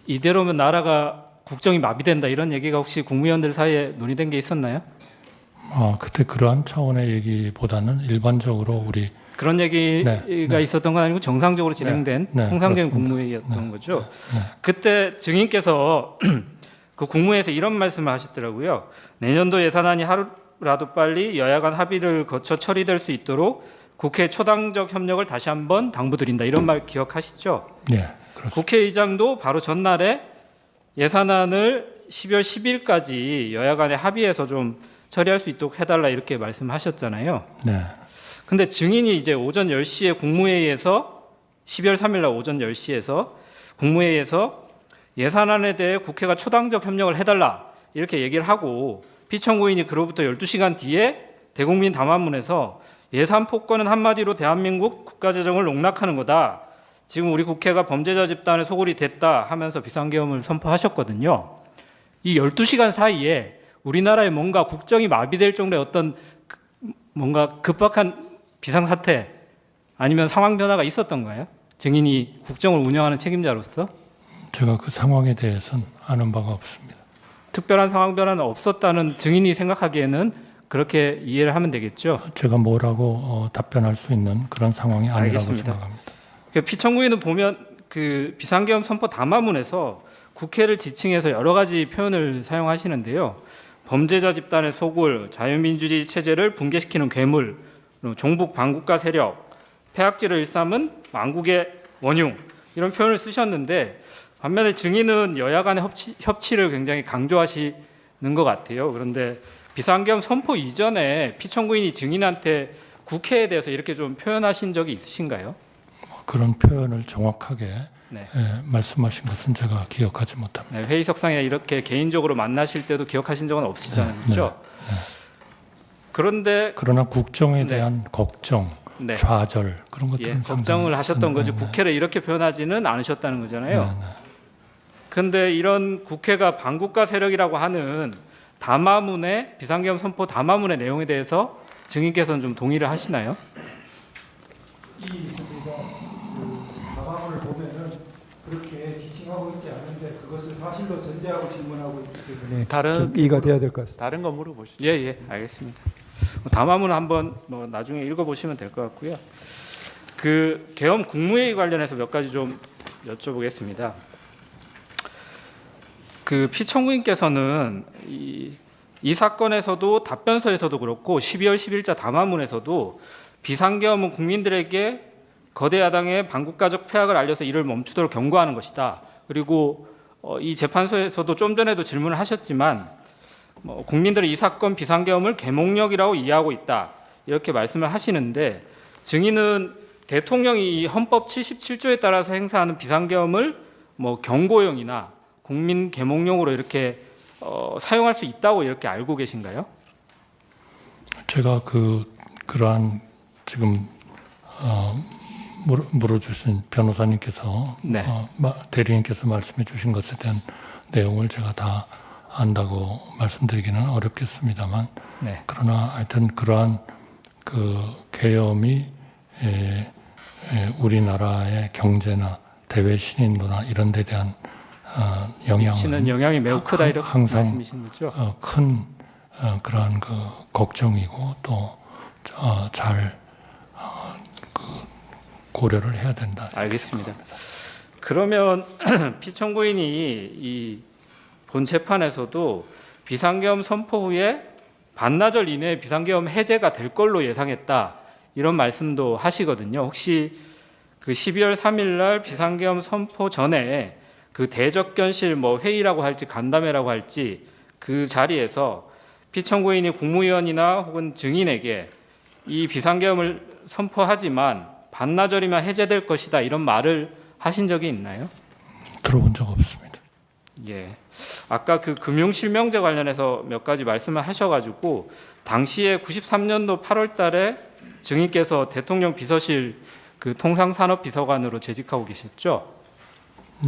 이대로면 나라가 국정이 마비된다 이런 얘기가 혹시 국무위원들 사이에 논의된 게 있었나요? 그때 그러한 차원의 얘기보다는 일반적으로 우리 그런 얘기가 있었던 건 아니고 정상적으로 진행된 통상적인 그렇습니다. 국무회의였던 거죠. 그때 증인께서 그 국무회에서 이런 말씀을 하셨더라고요. 내년도 예산안이 하루라도 빨리 여야 간 합의를 거쳐 처리될 수 있도록 국회 초당적 협력을 다시 한번 당부드린다. 이런 말 기억하시죠? 네, 그렇습니다. 국회의장도 바로 전날에 예산안을 12월 10일까지 여야 간에 합의해서 좀 처리할 수 있도록 해달라 이렇게 말씀하셨잖아요. 네. 근데 증인이 이제 오전 10시에 국무회의에서 12월 3일 날 오전 10시에서 국무회의에서 예산안에 대해 국회가 초당적 협력을 해달라 이렇게 얘기를 하고 피청구인이 그로부터 12시간 뒤에 대국민 담화문에서 예산 폭거는 한마디로 대한민국 국가재정을 농락하는 거다. 지금 우리 국회가 범죄자 집단의 소굴이 됐다 하면서 비상계엄을 선포하셨거든요. 이 12시간 사이에 우리나라에 뭔가 국정이 마비될 정도의 어떤 뭔가 급박한 비상사태 아니면 상황 변화가 있었던가요? 증인이 국정을 운영하는 책임자로서? 제가 그 상황에 대해서는 아는 바가 없습니다. 특별한 상황 변화는 없었다는 증인이 생각하기에는 그렇게 이해를 하면 되겠죠? 제가 뭐라고 답변할 수 있는 그런 상황이 아니라고 알겠습니다. 생각합니다. 피청구인은 보면 그 비상계엄 선포 담화문에서 국회를 지칭해서 여러 가지 표현을 사용하시는데요. 범죄자 집단의 소굴, 자유민주주의 체제를 붕괴시키는 괴물, 종북 반국가 세력, 폐악질을 일삼은 망국의 원흉 이런 표현을 쓰셨는데 반면에 증인은 여야 간의 협치를 굉장히 강조하시는 것 같아요. 그런데 비상계엄 선포 이전에 피청구인이 증인한테 국회에 대해서 이렇게 좀 표현하신 적이 있으신가요? 그런 표현을 정확하게 네. 말씀하신 것은 제가 기억하지 못합니다. 네, 회의석상에 이렇게 개인적으로 만나실 때도 기억하신 적은 없으시잖아요. 그렇죠? 그런데 그러나 국정에 대한 걱정, 네. 좌절 그런 것들은 걱정을 하셨던 거지 국회를 이렇게 표현하지는 않으셨다는 거잖아요. 근데 이런 국회가 반국가 세력이라고 하는 담화문의 비상계엄 선포 담화문의 내용에 대해서 증인께서는 좀 동의를 하시나요? 있습니다. 그 담화문을 보면은 그렇게 지칭하고 있지 않은데 그것을 사실로 전제하고 질문하고 있기 때문에 다른 이해가 돼야 될 것 같습니다. 다른 거 물어보시죠. 예, 알겠습니다. 담화문을 한번 나중에 읽어보시면 될 것 같고요. 그 계엄 국무회의 관련해서 몇 가지 좀 여쭤보겠습니다. 그 피청구인께서는 이 사건에서도 답변서에서도 그렇고 12월 10일자 담화문에서도 비상계엄은 국민들에게 거대 야당의 반국가적 폐악을 알려서 이를 멈추도록 경고하는 것이다. 그리고 이 재판소에서도 좀 전에도 질문을 하셨지만 국민들은 이 사건 비상계엄을 계몽령이라고 이해하고 있다. 이렇게 말씀을 하시는데 증인은 대통령이 이 헌법 77조에 따라서 행사하는 비상계엄을 경고용이나 국민 계몽령으로 이렇게 사용할 수 있다고 이렇게 알고 계신가요? 제가 그러한 지금 물어주신 변호사님께서 네. 대리인께서 말씀해 주신 것에 대한 내용을 제가 다 안다고 말씀드리기는 어렵겠습니다만 네. 그러나 하여튼 그러한 그 계엄이 우리나라의 경제나 대외 신인도나 이런 데 대한 미치는 영향이 매우 크다 이렇게 항상 말씀이신 거죠? 큰 그러한 그 걱정이고 또 잘 고려를 해야 된다. 알겠습니다. 그러면 피청구인이 이 본 재판에서도 비상계엄 선포 후에 반나절 이내에 비상계엄 해제가 될 걸로 예상했다 이런 말씀도 하시거든요. 혹시 그 12월 3일 날 비상계엄 선포 전에 그 대적견실 회의라고 할지 간담회라고 할지 그 자리에서 피청구인이 국무위원이나 혹은 증인에게 이 비상계엄을 선포하지만 반나절이면 해제될 것이다 이런 말을 하신 적이 있나요? 들어본 적 없습니다. 예. 아까 그 금융실명제 관련해서 몇 가지 말씀을 하셔가지고 당시에 93년도 8월달에 증인께서 대통령 비서실 그 통상산업비서관으로 재직하고 계셨죠?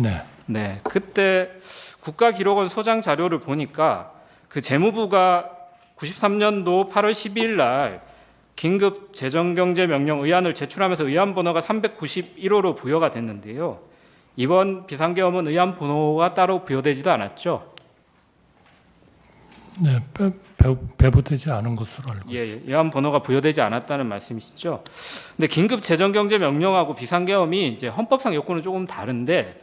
네. 네. 그때 국가기록원 소장 자료를 보니까 그 재무부가 93년도 8월 12일 날 긴급 재정경제명령 의안을 제출하면서 의안 번호가 391호로 부여가 됐는데요. 이번 비상계엄은 의안 번호가 따로 부여되지도 않았죠. 네, 배부되지 않은 것으로 알고 있습니다. 예, 의안 번호가 부여되지 않았다는 말씀이시죠. 근데 긴급 재정경제명령하고 비상계엄이 이제 헌법상 요건은 조금 다른데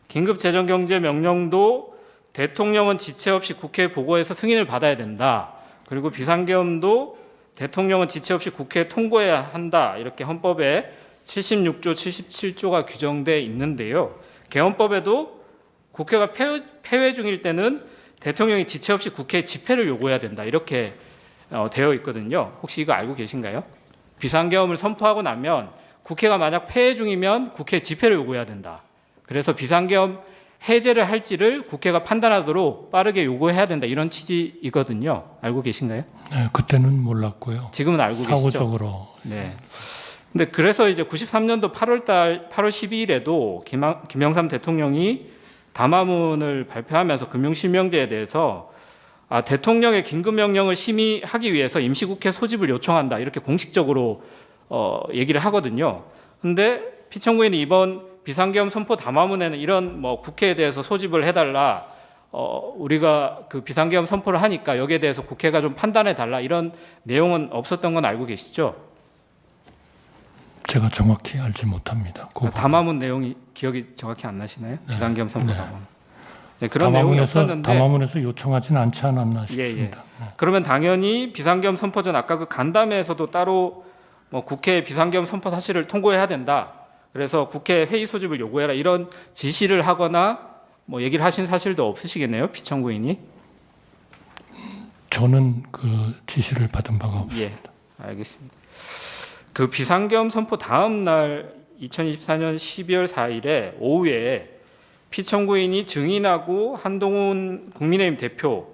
긴급 재정경제명령도 대통령은 지체 없이 국회에 보고해서 승인을 받아야 된다. 그리고 비상계엄도 대통령은 지체 없이 국회에 통고해야 한다. 이렇게 헌법에 76조, 77조가 규정돼 있는데요. 개헌법에도 국회가 폐회 중일 때는 대통령이 지체 없이 국회에 집회를 요구해야 된다. 이렇게 되어 있거든요. 혹시 이거 알고 계신가요? 비상계엄을 선포하고 나면 국회가 만약 폐회 중이면 국회 집회를 요구해야 된다. 그래서 비상계엄 해제를 할지를 국회가 판단하도록 빠르게 요구해야 된다. 이런 취지이거든요. 알고 계신가요? 네, 그때는 몰랐고요. 지금은 알고 계시죠? 사후적으로. 네. 근데 그래서 이제 93년도 8월 12일에도 김영삼 대통령이 담화문을 발표하면서 금융실명제에 대해서 대통령의 긴급명령을 심의하기 위해서 임시국회 소집을 요청한다. 이렇게 공식적으로 얘기를 하거든요. 근데 피청구인이 이번 비상계엄 선포 담화문에는 이런 국회에 대해서 소집을 해달라. 우리가 그 비상계엄 선포를 하니까 여기에 대해서 국회가 좀 판단해 달라. 이런 내용은 없었던 건 알고 계시죠? 제가 정확히 알지 못합니다. 담화문 내용이 기억이 정확히 안 나시나요? 네. 비상계엄 선포 네. 담화문. 네, 그런 내용이 없었는데 담화문에서 요청하진 않지 않았나 싶습니다. 네. 그러면 당연히 비상계엄 선포 전 아까 그 간담회에서도 따로 국회 비상계엄 선포 사실을 통고해야 된다. 그래서 국회 회의 소집을 요구해라 이런 지시를 하거나 얘기를 하신 사실도 없으시겠네요, 피청구인이? 저는 그 지시를 받은 바가 없습니다. 예, 알겠습니다. 그 비상계엄 선포 다음 날 2024년 12월 4일에 오후에 피청구인이 증인하고 한동훈 국민의힘 대표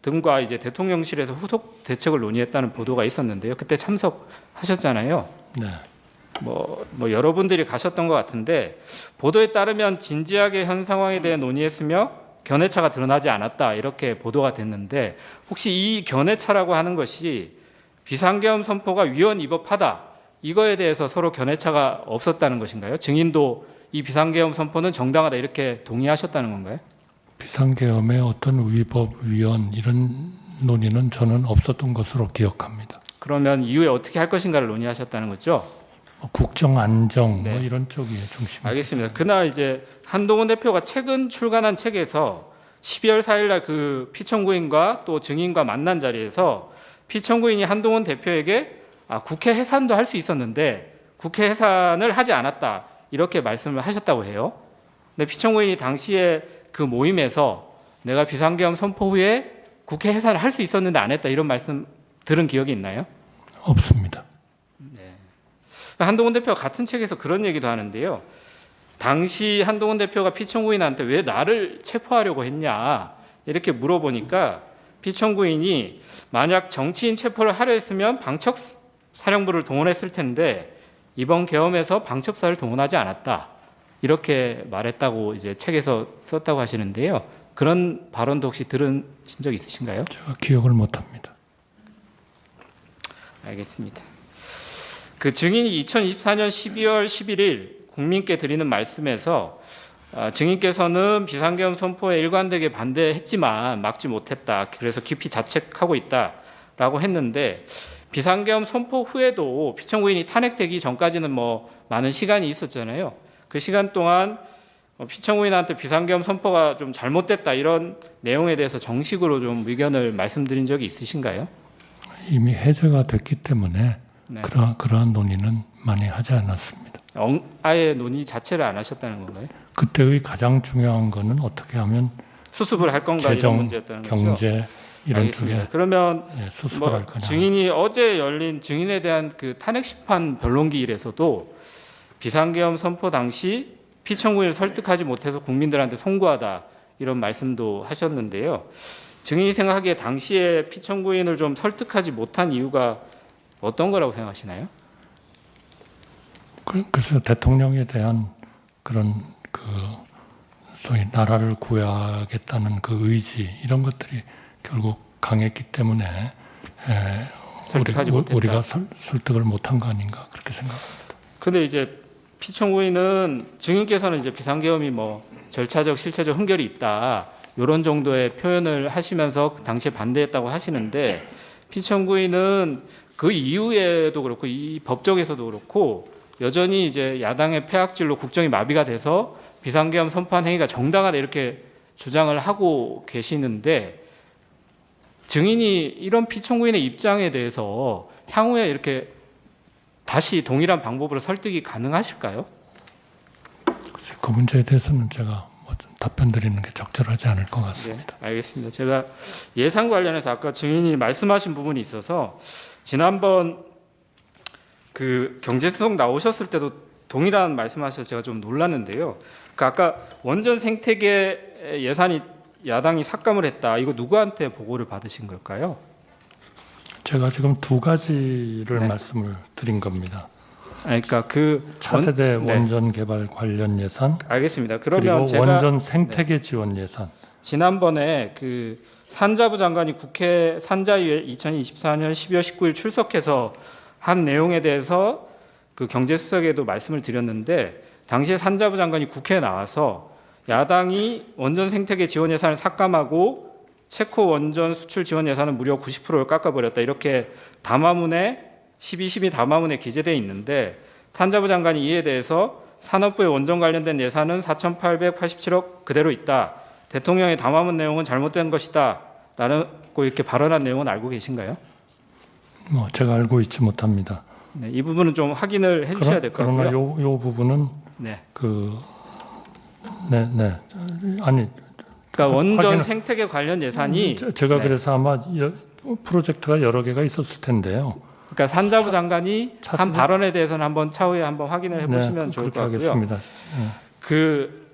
등과 이제 대통령실에서 후속 대책을 논의했다는 보도가 있었는데요. 그때 참석하셨잖아요. 네. 뭐 여러분들이 가셨던 것 같은데 보도에 따르면 진지하게 현 상황에 대해 논의했으며 견해차가 드러나지 않았다 이렇게 보도가 됐는데 혹시 이 견해차라고 하는 것이 비상계엄 선포가 위헌 위법하다 이거에 대해서 서로 견해차가 없었다는 것인가요? 증인도 이 비상계엄 선포는 정당하다 이렇게 동의하셨다는 건가요? 비상계엄의 어떤 위법, 위헌 이런 논의는 저는 없었던 것으로 기억합니다. 그러면 이후에 어떻게 할 것인가를 논의하셨다는 거죠? 국정 안정 네. 뭐 이런 쪽이 중심. 알겠습니다. 그날 이제 한동훈 대표가 최근 출간한 책에서 12월 4일 날 그 피청구인과 또 증인과 만난 자리에서 피청구인이 한동훈 대표에게 국회 해산도 할 수 있었는데 국회 해산을 하지 않았다 이렇게 말씀을 하셨다고 해요. 근데 피청구인이 당시에 그 모임에서 내가 비상계엄 선포 후에 국회 해산을 할 수 있었는데 안 했다 이런 말씀 들은 기억이 있나요? 없습니다. 한동훈 대표가 같은 책에서 그런 얘기도 하는데요. 당시 한동훈 대표가 피청구인한테 왜 나를 체포하려고 했냐 이렇게 물어보니까 피청구인이 만약 정치인 체포를 하려 했으면 방첩사령부를 동원했을 텐데 이번 계엄에서 방첩사를 동원하지 않았다 이렇게 말했다고 이제 책에서 썼다고 하시는데요. 그런 발언도 혹시 들으신 적 있으신가요? 제가 기억을 못합니다. 알겠습니다. 그 증인이 2024년 12월 11일 국민께 드리는 말씀에서 증인께서는 비상계엄 선포에 일관되게 반대했지만 막지 못했다. 그래서 깊이 자책하고 있다라고 했는데 비상계엄 선포 후에도 피청구인이 탄핵되기 전까지는 뭐 많은 시간이 있었잖아요. 그 시간 동안 피청구인한테 비상계엄 선포가 좀 잘못됐다 이런 내용에 대해서 정식으로 좀 의견을 말씀드린 적이 있으신가요? 이미 해제가 됐기 때문에 네. 그러한 논의는 많이 하지 않았습니다. 아예 논의 자체를 안 하셨다는 건가요? 그때의 가장 중요한 거는 어떻게 하면 수습을 할 건가 이런 재정, 문제였다는 거죠. 경제 이런 알겠습니다. 쪽에 그러면 수습을 할 거냐. 증인이 어제 열린 증인에 대한 그 탄핵 심판 변론기일에서도 비상계엄 선포 당시 피청구인을 설득하지 못해서 국민들한테 송구하다 이런 말씀도 하셨는데요. 증인이 생각하기에 당시에 피청구인을 좀 설득하지 못한 이유가 어떤 거라고 생각하시나요? 그래서 대통령에 대한 그런 그 소위 나라를 구해야겠다는 그 의지 이런 것들이 결국 강했기 때문에 설득하지 못했다. 우리가 설득을 못한 거 아닌가 그렇게 생각합니다. 근데 이제 피청구인은 증인께서는 이제 비상계엄이 뭐 절차적 실체적 흠결이 있다 이런 정도의 표현을 하시면서 당시에 반대했다고 하시는데 피청구인은 그 이후에도 그렇고 이 법정에서도 그렇고 여전히 이제 야당의 폐악질로 국정이 마비가 돼서 비상계엄 선포한 행위가 정당하다 이렇게 주장을 하고 계시는데 증인이 이런 피청구인의 입장에 대해서 향후에 이렇게 다시 동일한 방법으로 설득이 가능하실까요? 글쎄, 그 문제에 대해서는 제가 뭐좀 답변 드리는 게 적절하지 않을 것 같습니다. 네, 알겠습니다. 제가 예산 관련해서 아까 증인이 말씀하신 부분이 있어서 지난번 그 경제수석 나오셨을 때도 동일한 말씀하셔서 제가 좀 놀랐는데요. 그 아까 원전 생태계 예산이 야당이 삭감을 했다. 이거 누구한테 보고를 받으신 걸까요? 제가 지금 두 가지를 네. 말씀을 드린 겁니다. 그러니까 그 차세대 네. 원전 개발 관련 예산 알겠습니다. 그리고 그러면 제가 원전 생태계 지원 예산. 지난번에 그 산자부 장관이 국회 산자위에 2024년 12월 19일 출석해서 한 내용에 대해서 그 경제수석에도 말씀을 드렸는데 당시에 산자부 장관이 국회에 나와서 야당이 원전 생태계 지원 예산을 삭감하고 체코 원전 수출 지원 예산은 무려 90%를 깎아버렸다 이렇게 담화문에 12.12 담화문에 기재되어 있는데 산자부 장관이 이에 대해서 산업부의 원전 관련된 예산은 4,887억 그대로 있다. 대통령의 담화문 내용은 잘못된 것이다. 라고 이렇게 발언한 내용은 알고 계신가요? 뭐 제가 알고 있지 못합니다. 네, 이 부분은 좀 확인을 해주셔야 될 것 그러나 같고요. 요 부분은 네. 아니 그러니까 원전 확인을- 생태계 관련 예산이 제가 네. 그래서 아마 프로젝트가 여러 개가 있었을 텐데요. 그러니까 산자부 장관이 차수는- 한 발언에 대해서는 한번 차후에 한번 확인을 해보시면 좋을 것 그렇게 같고요. 하겠습니다. 그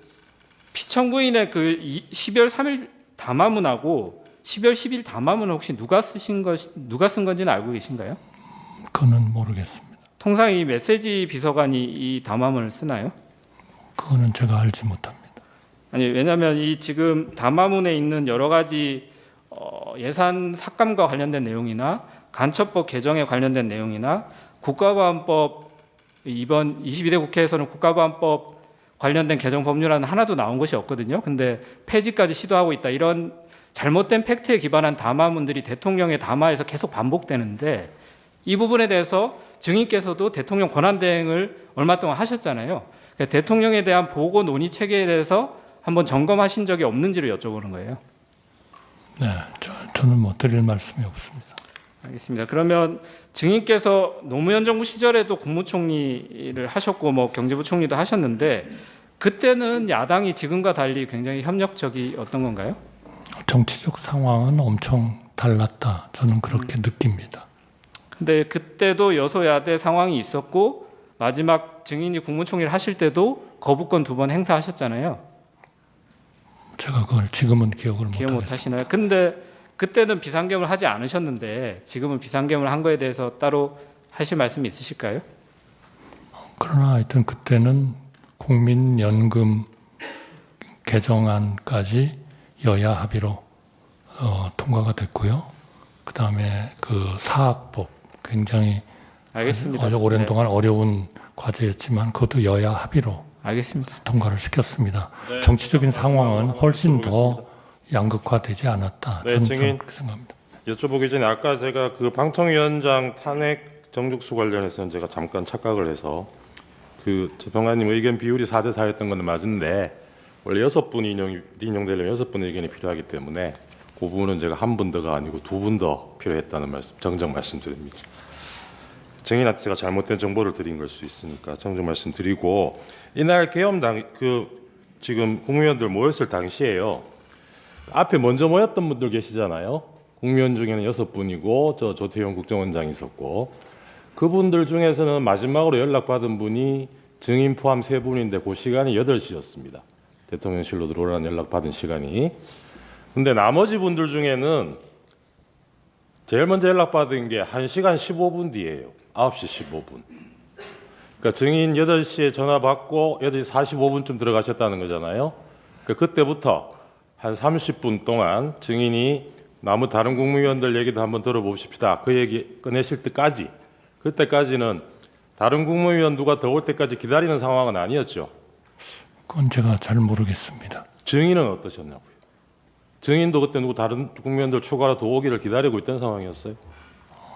피청구인의 그 12월 3일 담화문하고 12월 10일 담화문은 혹시 누가 쓴 건지는 알고 계신가요? 그거는 모르겠습니다. 통상 이 메시지 비서관이 이 담화문을 쓰나요? 그거는 제가 알지 못합니다. 아니, 왜냐하면 이 지금 담화문에 있는 여러 가지 예산 삭감과 관련된 내용이나 간첩법 개정에 관련된 내용이나 국가보안법, 이번 22대 국회에서는 국가보안법 관련된 개정 법률안은 하나도 나온 것이 없거든요. 근데 폐지까지 시도하고 있다, 이런 잘못된 팩트에 기반한 담화문들이 대통령의 담화에서 계속 반복되는데, 이 부분에 대해서 증인께서도 대통령 권한대행을 얼마 동안 하셨잖아요. 그러니까 대통령에 대한 보고 논의 체계에 대해서 한번 점검하신 적이 없는지를 여쭤보는 거예요. 네, 저는 뭐 드릴 말씀이 없습니다. 알겠습니다. 그러면 증인께서 노무현 정부 시절에도 국무총리를 하셨고 뭐 경제부 총리도 하셨는데, 그때는 야당이 지금과 달리 굉장히 협력적이었던 건가요? 정치적 상황은 엄청 달랐다, 저는 그렇게 느낍니다. 근데 그때도 여소야대 상황이 있었고 마지막 증인이 국무총리를 하실 때도 거부권 2번 행사하셨잖아요. 제가 그걸 지금은 기억을 기억 못 못하겠습니다. 하시나요? 근데 그때는 비상겸을 하지 않으셨는데 지금은 비상겸을 한 거에 대해서 따로 하실 말씀이 있으실까요? 그러나 하여튼 그때는 국민연금 개정안까지 여야 합의로 통과가 됐고요. 그 다음에 그 사학법, 굉장히 알겠습니다. 아주 오랜 네. 동안 어려운 과제였지만 그것도 여야 합의로 알겠습니다. 통과를 시켰습니다. 네, 정치적인 상황은 훨씬 더 양극화되지 않았다. 네, 저는 증인. 그렇게 생각합니다. 여쭤보기 전에 아까 제가 그 방통위원장 탄핵 정죽수 관련해서는 제가 잠깐 착각을 해서 그 재평가님 의견 비율이 4대 4였던 건 맞은데 원래 6분이 인용되려면 6분의 의견이 필요하기 때문에 그 부분은 제가 한 분 더가 아니고 2분 더 필요했다는 말씀 정정 말씀드립니다. 증인한테 제가 잘못된 정보를 드린 걸 수 있으니까 정정 말씀드리고, 이날 계엄당 지금 국무위원들 모였을 당시에요. 앞에 먼저 모였던 분들 계시잖아요. 국무위원 중에는 6분이고 저 조태용 국정원장이 있었고, 그분들 중에서는 마지막으로 연락받은 분이 증인 포함 3분인데 그 시간이 8시였습니다. 대통령실로 들어오라는 연락받은 시간이. 근데 나머지 분들 중에는 제일 먼저 연락받은 게 1시간 15분 뒤에요. 9시 15분. 그러니까 증인 8시에 전화 받고 8시 45분쯤 들어가셨다는 거잖아요. 그러니까 그때부터 한 30분 동안 증인이 나무 다른 국무위원들 얘기도 한번 들어봅시다, 그 얘기 꺼내실 때까지, 그때까지는 다른 국무위원 누가 들어올 때까지 기다리는 상황은 아니었죠. 그건 제가 잘 모르겠습니다. 증인은 어떠셨냐고요? 증인도 그때 누구 다른 국무위원들 추가로 더 오기를 기다리고 있던 상황이었어요?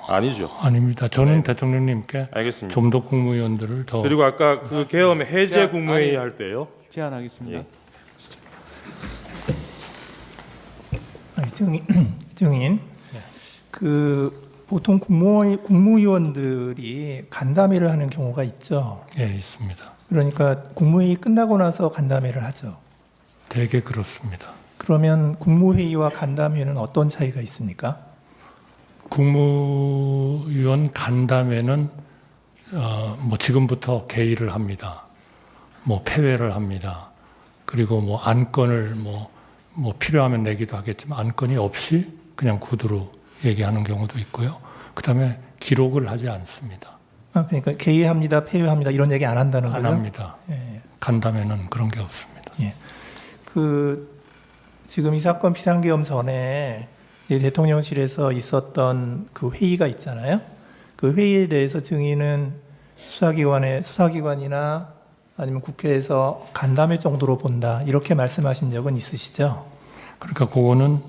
아니죠. 아닙니다. 저는 대통령님께 알겠습니다. 좀 더 국무위원들을 더 그리고 아까 그 계엄 해제 국무회의 할 때요. 제안하겠습니다. 예. 아니, 증인, 그 보통 국무위원들이 간담회를 하는 경우가 있죠. 예, 있습니다. 그러니까 국무회의 끝나고 나서 간담회를 하죠. 되게 그렇습니다. 그러면 국무회의와 간담회는 어떤 차이가 있습니까? 국무위원 간담회는 뭐 지금부터 개의를 합니다. 뭐 폐회를 합니다. 그리고 뭐 안건을 뭐 필요하면 내기도 하겠지만 안건이 없이 그냥 구두로 얘기하는 경우도 있고요. 그다음에 기록을 하지 않습니다. 아, 그러니까 개의합니다, 폐회합니다 이런 얘기 안 한다는 안 거죠? 합니다. 예. 간담회는 그런 게 없습니다. 그 지금 이 사건 비상계엄 전에 이제 대통령실에서 있었던 그 회의가 있잖아요. 그 회의에 대해서 증인은 수사기관이나 아니면 국회에서 간담회 정도로 본다 이렇게 말씀하신 적은 있으시죠? 그러니까 그거는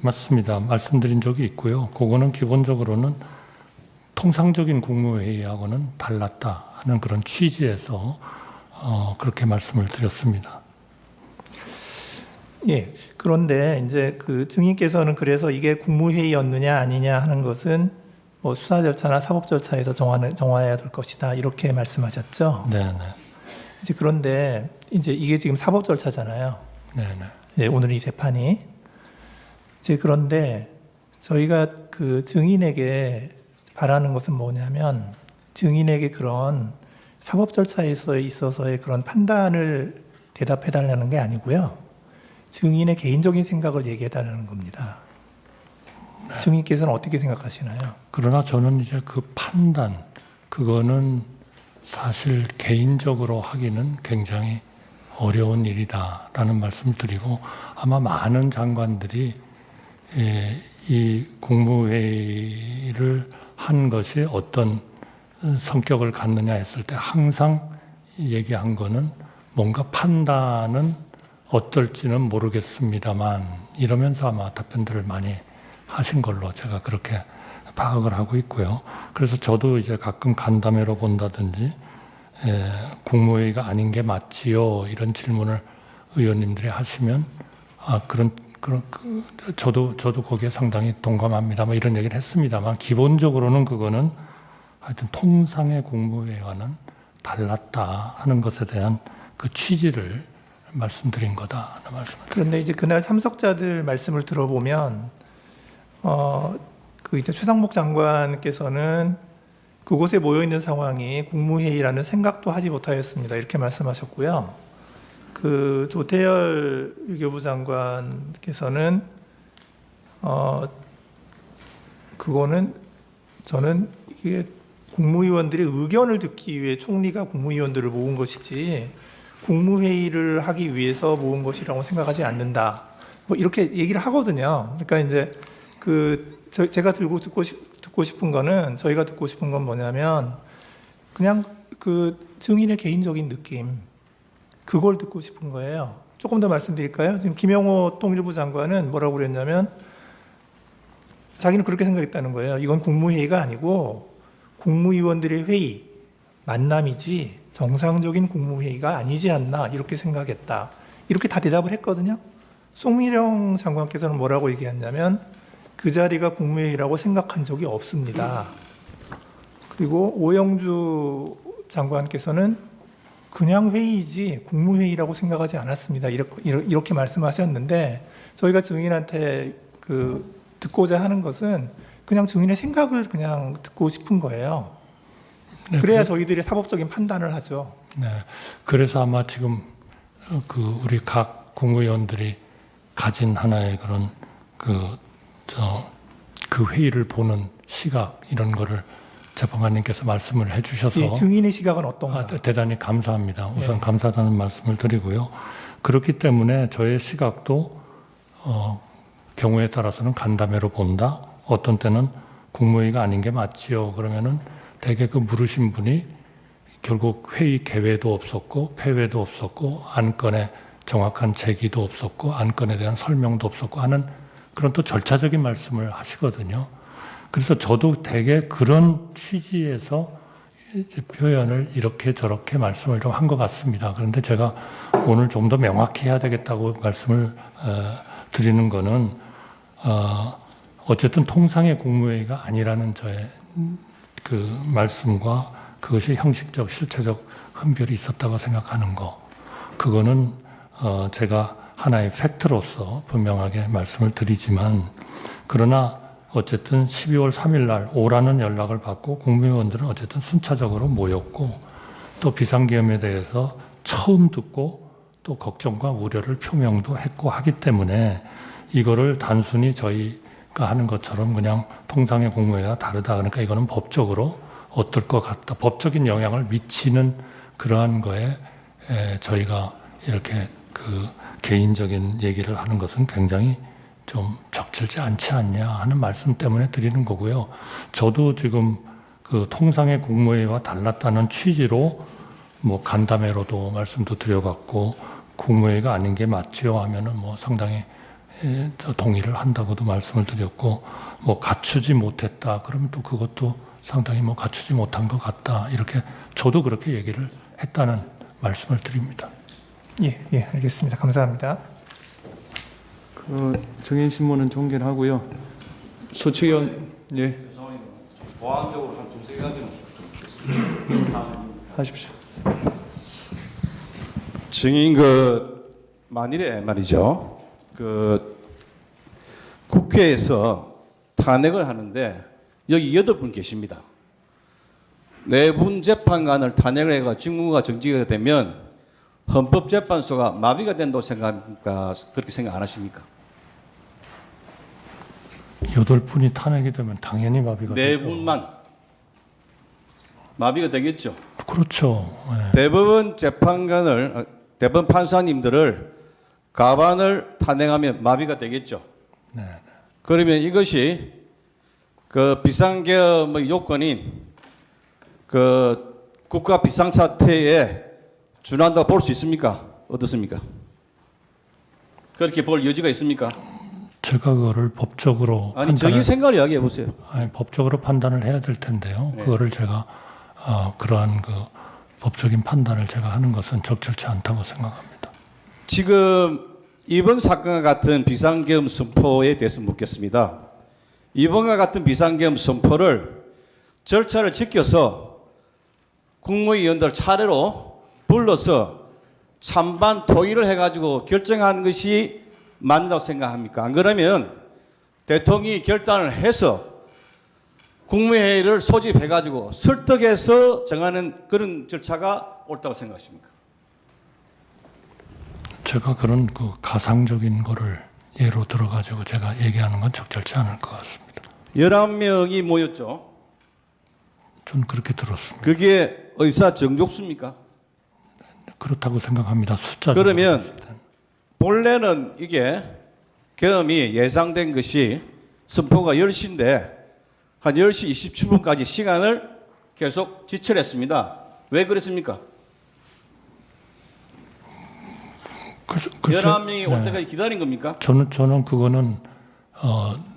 맞습니다. 말씀드린 적이 있고요. 그거는 기본적으로는 통상적인 국무회의하고는 달랐다 하는 그런 취지에서 그렇게 말씀을 드렸습니다. 예. 그런데 이제 그 증인께서는 그래서 이게 국무회의였느냐 아니냐 하는 것은 뭐 수사 절차나 사법 절차에서 정화해야 될 것이다 이렇게 말씀하셨죠. 네네. 이제 그런데 이제 이게 지금 사법 절차잖아요. 네네. 네, 오늘 이 재판이 이제 그런데 저희가 그 증인에게 바라는 것은 뭐냐면 증인에게 그런 사법 절차에서 있어서의 그런 판단을 대답해 달라는 게 아니고요. 증인의 개인적인 생각을 얘기해 달라는 겁니다. 증인께서는 어떻게 생각하시나요? 그러나 저는 이제 그 판단, 그거는 사실 개인적으로 하기는 굉장히 어려운 일이다라는 말씀을 드리고 아마 많은 장관들이 이 국무회의를 한 것이 어떤 성격을 갖느냐 했을 때 항상 얘기한 거는 뭔가 판단은 어떨지는 모르겠습니다만 이러면서 아마 답변들을 많이 하신 걸로 제가 그렇게 파악을 하고 있고요. 그래서 저도 이제 가끔 간담회로 본다든지 국무회의가 아닌 게 맞지요 이런 질문을 의원님들이 하시면 저도 거기에 상당히 동감합니다. 뭐 이런 얘기를 했습니다만 기본적으로는 그거는 하여튼 통상의 국무회의와는 달랐다 하는 것에 대한 그 취지를 말씀드린 거다 하는 말씀을. 그런데 이제 그날 참석자들 말씀을 들어보면 그 이제 최상목 장관께서는 그곳에 모여 있는 상황이 국무회의라는 생각도 하지 못하였습니다. 이렇게 말씀하셨고요. 그 조태열 외교부 장관께서는 그거는 저는 이게 국무위원들의 의견을 듣기 위해 총리가 국무위원들을 모은 것이지 국무회의를 하기 위해서 모은 것이라고 생각하지 않는다. 뭐 이렇게 얘기를 하거든요. 그러니까 이제 제가 듣고 싶은 거는 저희가 듣고 싶은 건 뭐냐면 그냥 그 증인의 개인적인 느낌 그걸 듣고 싶은 거예요. 조금 더 말씀드릴까요? 지금 김영호 통일부 장관은 뭐라고 그랬냐면 자기는 그렇게 생각했다는 거예요. 이건 국무회의가 아니고 국무위원들의 회의, 만남이지 정상적인 국무회의가 아니지 않나 이렇게 생각했다. 이렇게 다 대답을 했거든요. 송미령 장관께서는 뭐라고 얘기했냐면 그 자리가 국무회의라고 생각한 적이 없습니다. 그리고 오영주 장관께서는 그냥 회의지 국무회의라고 생각하지 않았습니다. 이렇게 말씀하셨는데 저희가 증인한테 듣고자 하는 것은 그냥 증인의 생각을 그냥 듣고 싶은 거예요. 네, 그래야 저희들이 사법적인 판단을 하죠. 네, 그래서 아마 지금 우리 각 국무위원들이 가진 하나의 그런 그 회의를 보는 시각 이런 거를 재판관님께서 말씀을 해주셔서 예, 증인의 시각은 어떤가? 대단히 감사합니다. 우선 예. 감사하다는 말씀을 드리고요. 그렇기 때문에 저의 시각도 경우에 따라서는 간담회로 본다. 어떤 때는 국무회의가 아닌 게 맞지요. 그러면은 대개 그 물으신 분이 결국 회의 개회도 없었고 폐회도 없었고 안건에 정확한 제기도 없었고 안건에 대한 설명도 없었고 하는 그런 또 절차적인 말씀을 하시거든요. 그래서 저도 대개 그런 취지에서 이제 표현을 이렇게 저렇게 말씀을 좀 한 것 같습니다. 그런데 제가 오늘 좀 더 명확히 해야 되겠다고 말씀을 드리는 거는 어쨌든 통상의 국무회의가 아니라는 저의 그 말씀과 그것이 형식적, 실체적 흠결이 있었다고 생각하는 거, 그거는 제가 하나의 팩트로서 분명하게 말씀을 드리지만, 그러나 어쨌든 12월 3일 날 오라는 연락을 받고 국무위원들은 어쨌든 순차적으로 모였고 또 비상계엄에 대해서 처음 듣고 또 걱정과 우려를 표명도 했고 하기 때문에 이거를 단순히 저희가 하는 것처럼 그냥 통상의 국무회의와 다르다, 그러니까 이거는 법적으로 어떨 것 같다, 법적인 영향을 미치는 그러한 거에 저희가 이렇게 그 개인적인 얘기를 하는 것은 굉장히 좀 적절치 않지 않냐 하는 말씀 때문에 드리는 거고요. 저도 지금 그 통상의 국무회의와 달랐다는 취지로 뭐 간담회로도 말씀도 드려봤고 국무회의가 아닌 게 맞지요 하면은 뭐 상당히 동의를 한다고도 말씀을 드렸고, 뭐 갖추지 못했다 그러면 또 그것도 상당히 뭐 갖추지 못한 것 같다, 이렇게 저도 그렇게 얘기를 했다는 말씀을 드립니다. 예, 알겠습니다. 감사합니다. 증인 신문은 종결하고요. 소측위원, 예. 보완적으로 한 두세 가지만 좀 하십시오. 증인 만일에 말이죠. 국회에서 탄핵을 하는데 여기 8분 계십니다. 4분 재판관을 탄핵을 해가 직무가 정지가 되면 헌법재판소가 마비가 된다고 생각합니까? 그렇게 생각 안 하십니까? 8분이 탄핵이 되면 당연히 마비가 되죠. 4분만. 마비가 되겠죠. 그렇죠. 예. 대법원 재판관을 대법원 판사님들을 가반을 탄핵하면 마비가 되겠죠. 네. 그러면 이것이 그 비상계엄의 요건인 그 국가 비상사태에 준한다고 볼 수 있습니까? 어떻습니까? 그렇게 볼 여지가 있습니까? 제가 그거를 법적으로 아니 정의 생각을 이야기해 보세요. 아니, 법적으로 판단을 해야 될 텐데요. 네. 그거를 제가 그러한 그 법적인 판단을 제가 하는 것은 적절치 않다고 생각합니다. 지금 이번 사건과 같은 비상계엄 선포에 대해서 묻겠습니다. 이번과 같은 비상계엄 선포를 절차를 지켜서 국무위원들 차례로 불러서 찬반 토의를 해가지고 결정하는 것이 맞다고 생각합니까? 안 그러면 대통령이 결단을 해서 국무회의를 소집해가지고 설득해서 정하는 그런 절차가 옳다고 생각하십니까? 제가 그런 그 가상적인 거를 예로 들어가지고 제가 얘기하는 건 적절치 않을 것 같습니다. 11명이 모였죠. 전 그렇게 들었습니다. 그게 의사 정족수입니까? 그렇다고 생각합니다. 숫자 그러면 본래는 이게 계엄이 예상된 것이 선포가 10시인데 한 10시 27분까지 시간을 계속 지출했습니다. 왜 그랬습니까? 11명이 올 때까지 기다린 겁니까? 저는 그거는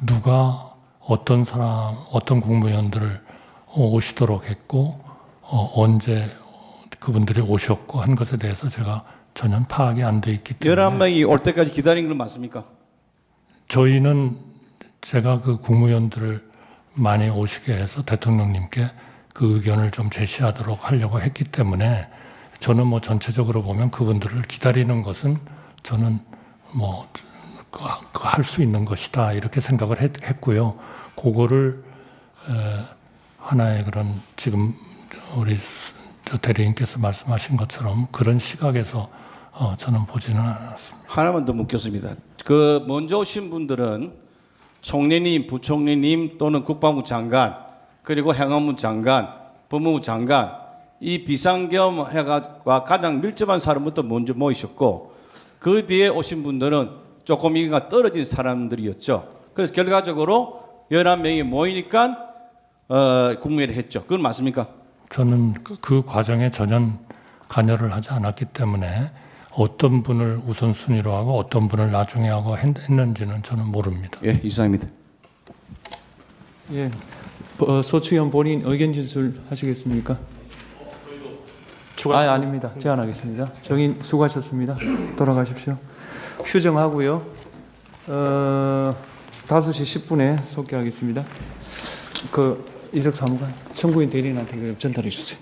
누가 어떤 사람, 어떤 국무위원들을 오시도록 했고 언제 그분들이 오셨고 한 것에 대해서 제가 전혀 파악이 안 돼 있기 때문에 11명이 올 때까지 기다린 건 맞습니까? 저희는 제가 그 국무위원들을 많이 오시게 해서 대통령님께 그 의견을 좀 제시하도록 하려고 했기 때문에 저는 뭐 전체적으로 보면 그분들을 기다리는 것은 저는 뭐 할 수 있는 것이다 이렇게 생각을 했고요. 그거를 하나의 그런 지금 우리 저 대리인께서 말씀하신 것처럼 그런 시각에서 저는 보지는 않았습니다. 하나만 더 묻겠습니다. 그 먼저 오신 분들은 총리님, 부총리님 또는 국방부 장관 그리고 행안부 장관, 법무부 장관 이 비상계엄과 가장 밀접한 사람부터 먼저 모이셨고 그 뒤에 오신 분들은 조금 인기가 떨어진 사람들이었죠. 그래서 결과적으로 11명이 모이니까 국무회의를 했죠. 그건 맞습니까? 저는 그 과정에 전혀 관여를 하지 않았기 때문에 어떤 분을 우선순위로 하고 어떤 분을 나중에 하고 했는지는 저는 모릅니다. 예, 이상입니다. 예. 소추위원 본인 의견 진술하시겠습니까? 아닙니다. 제안하겠습니다. 정인 수고하셨습니다. 돌아가십시오. 휴정하고요. 5시 10분에 속개하겠습니다. 그 이석 사무관 청구인 대리인한테 전달해 주세요.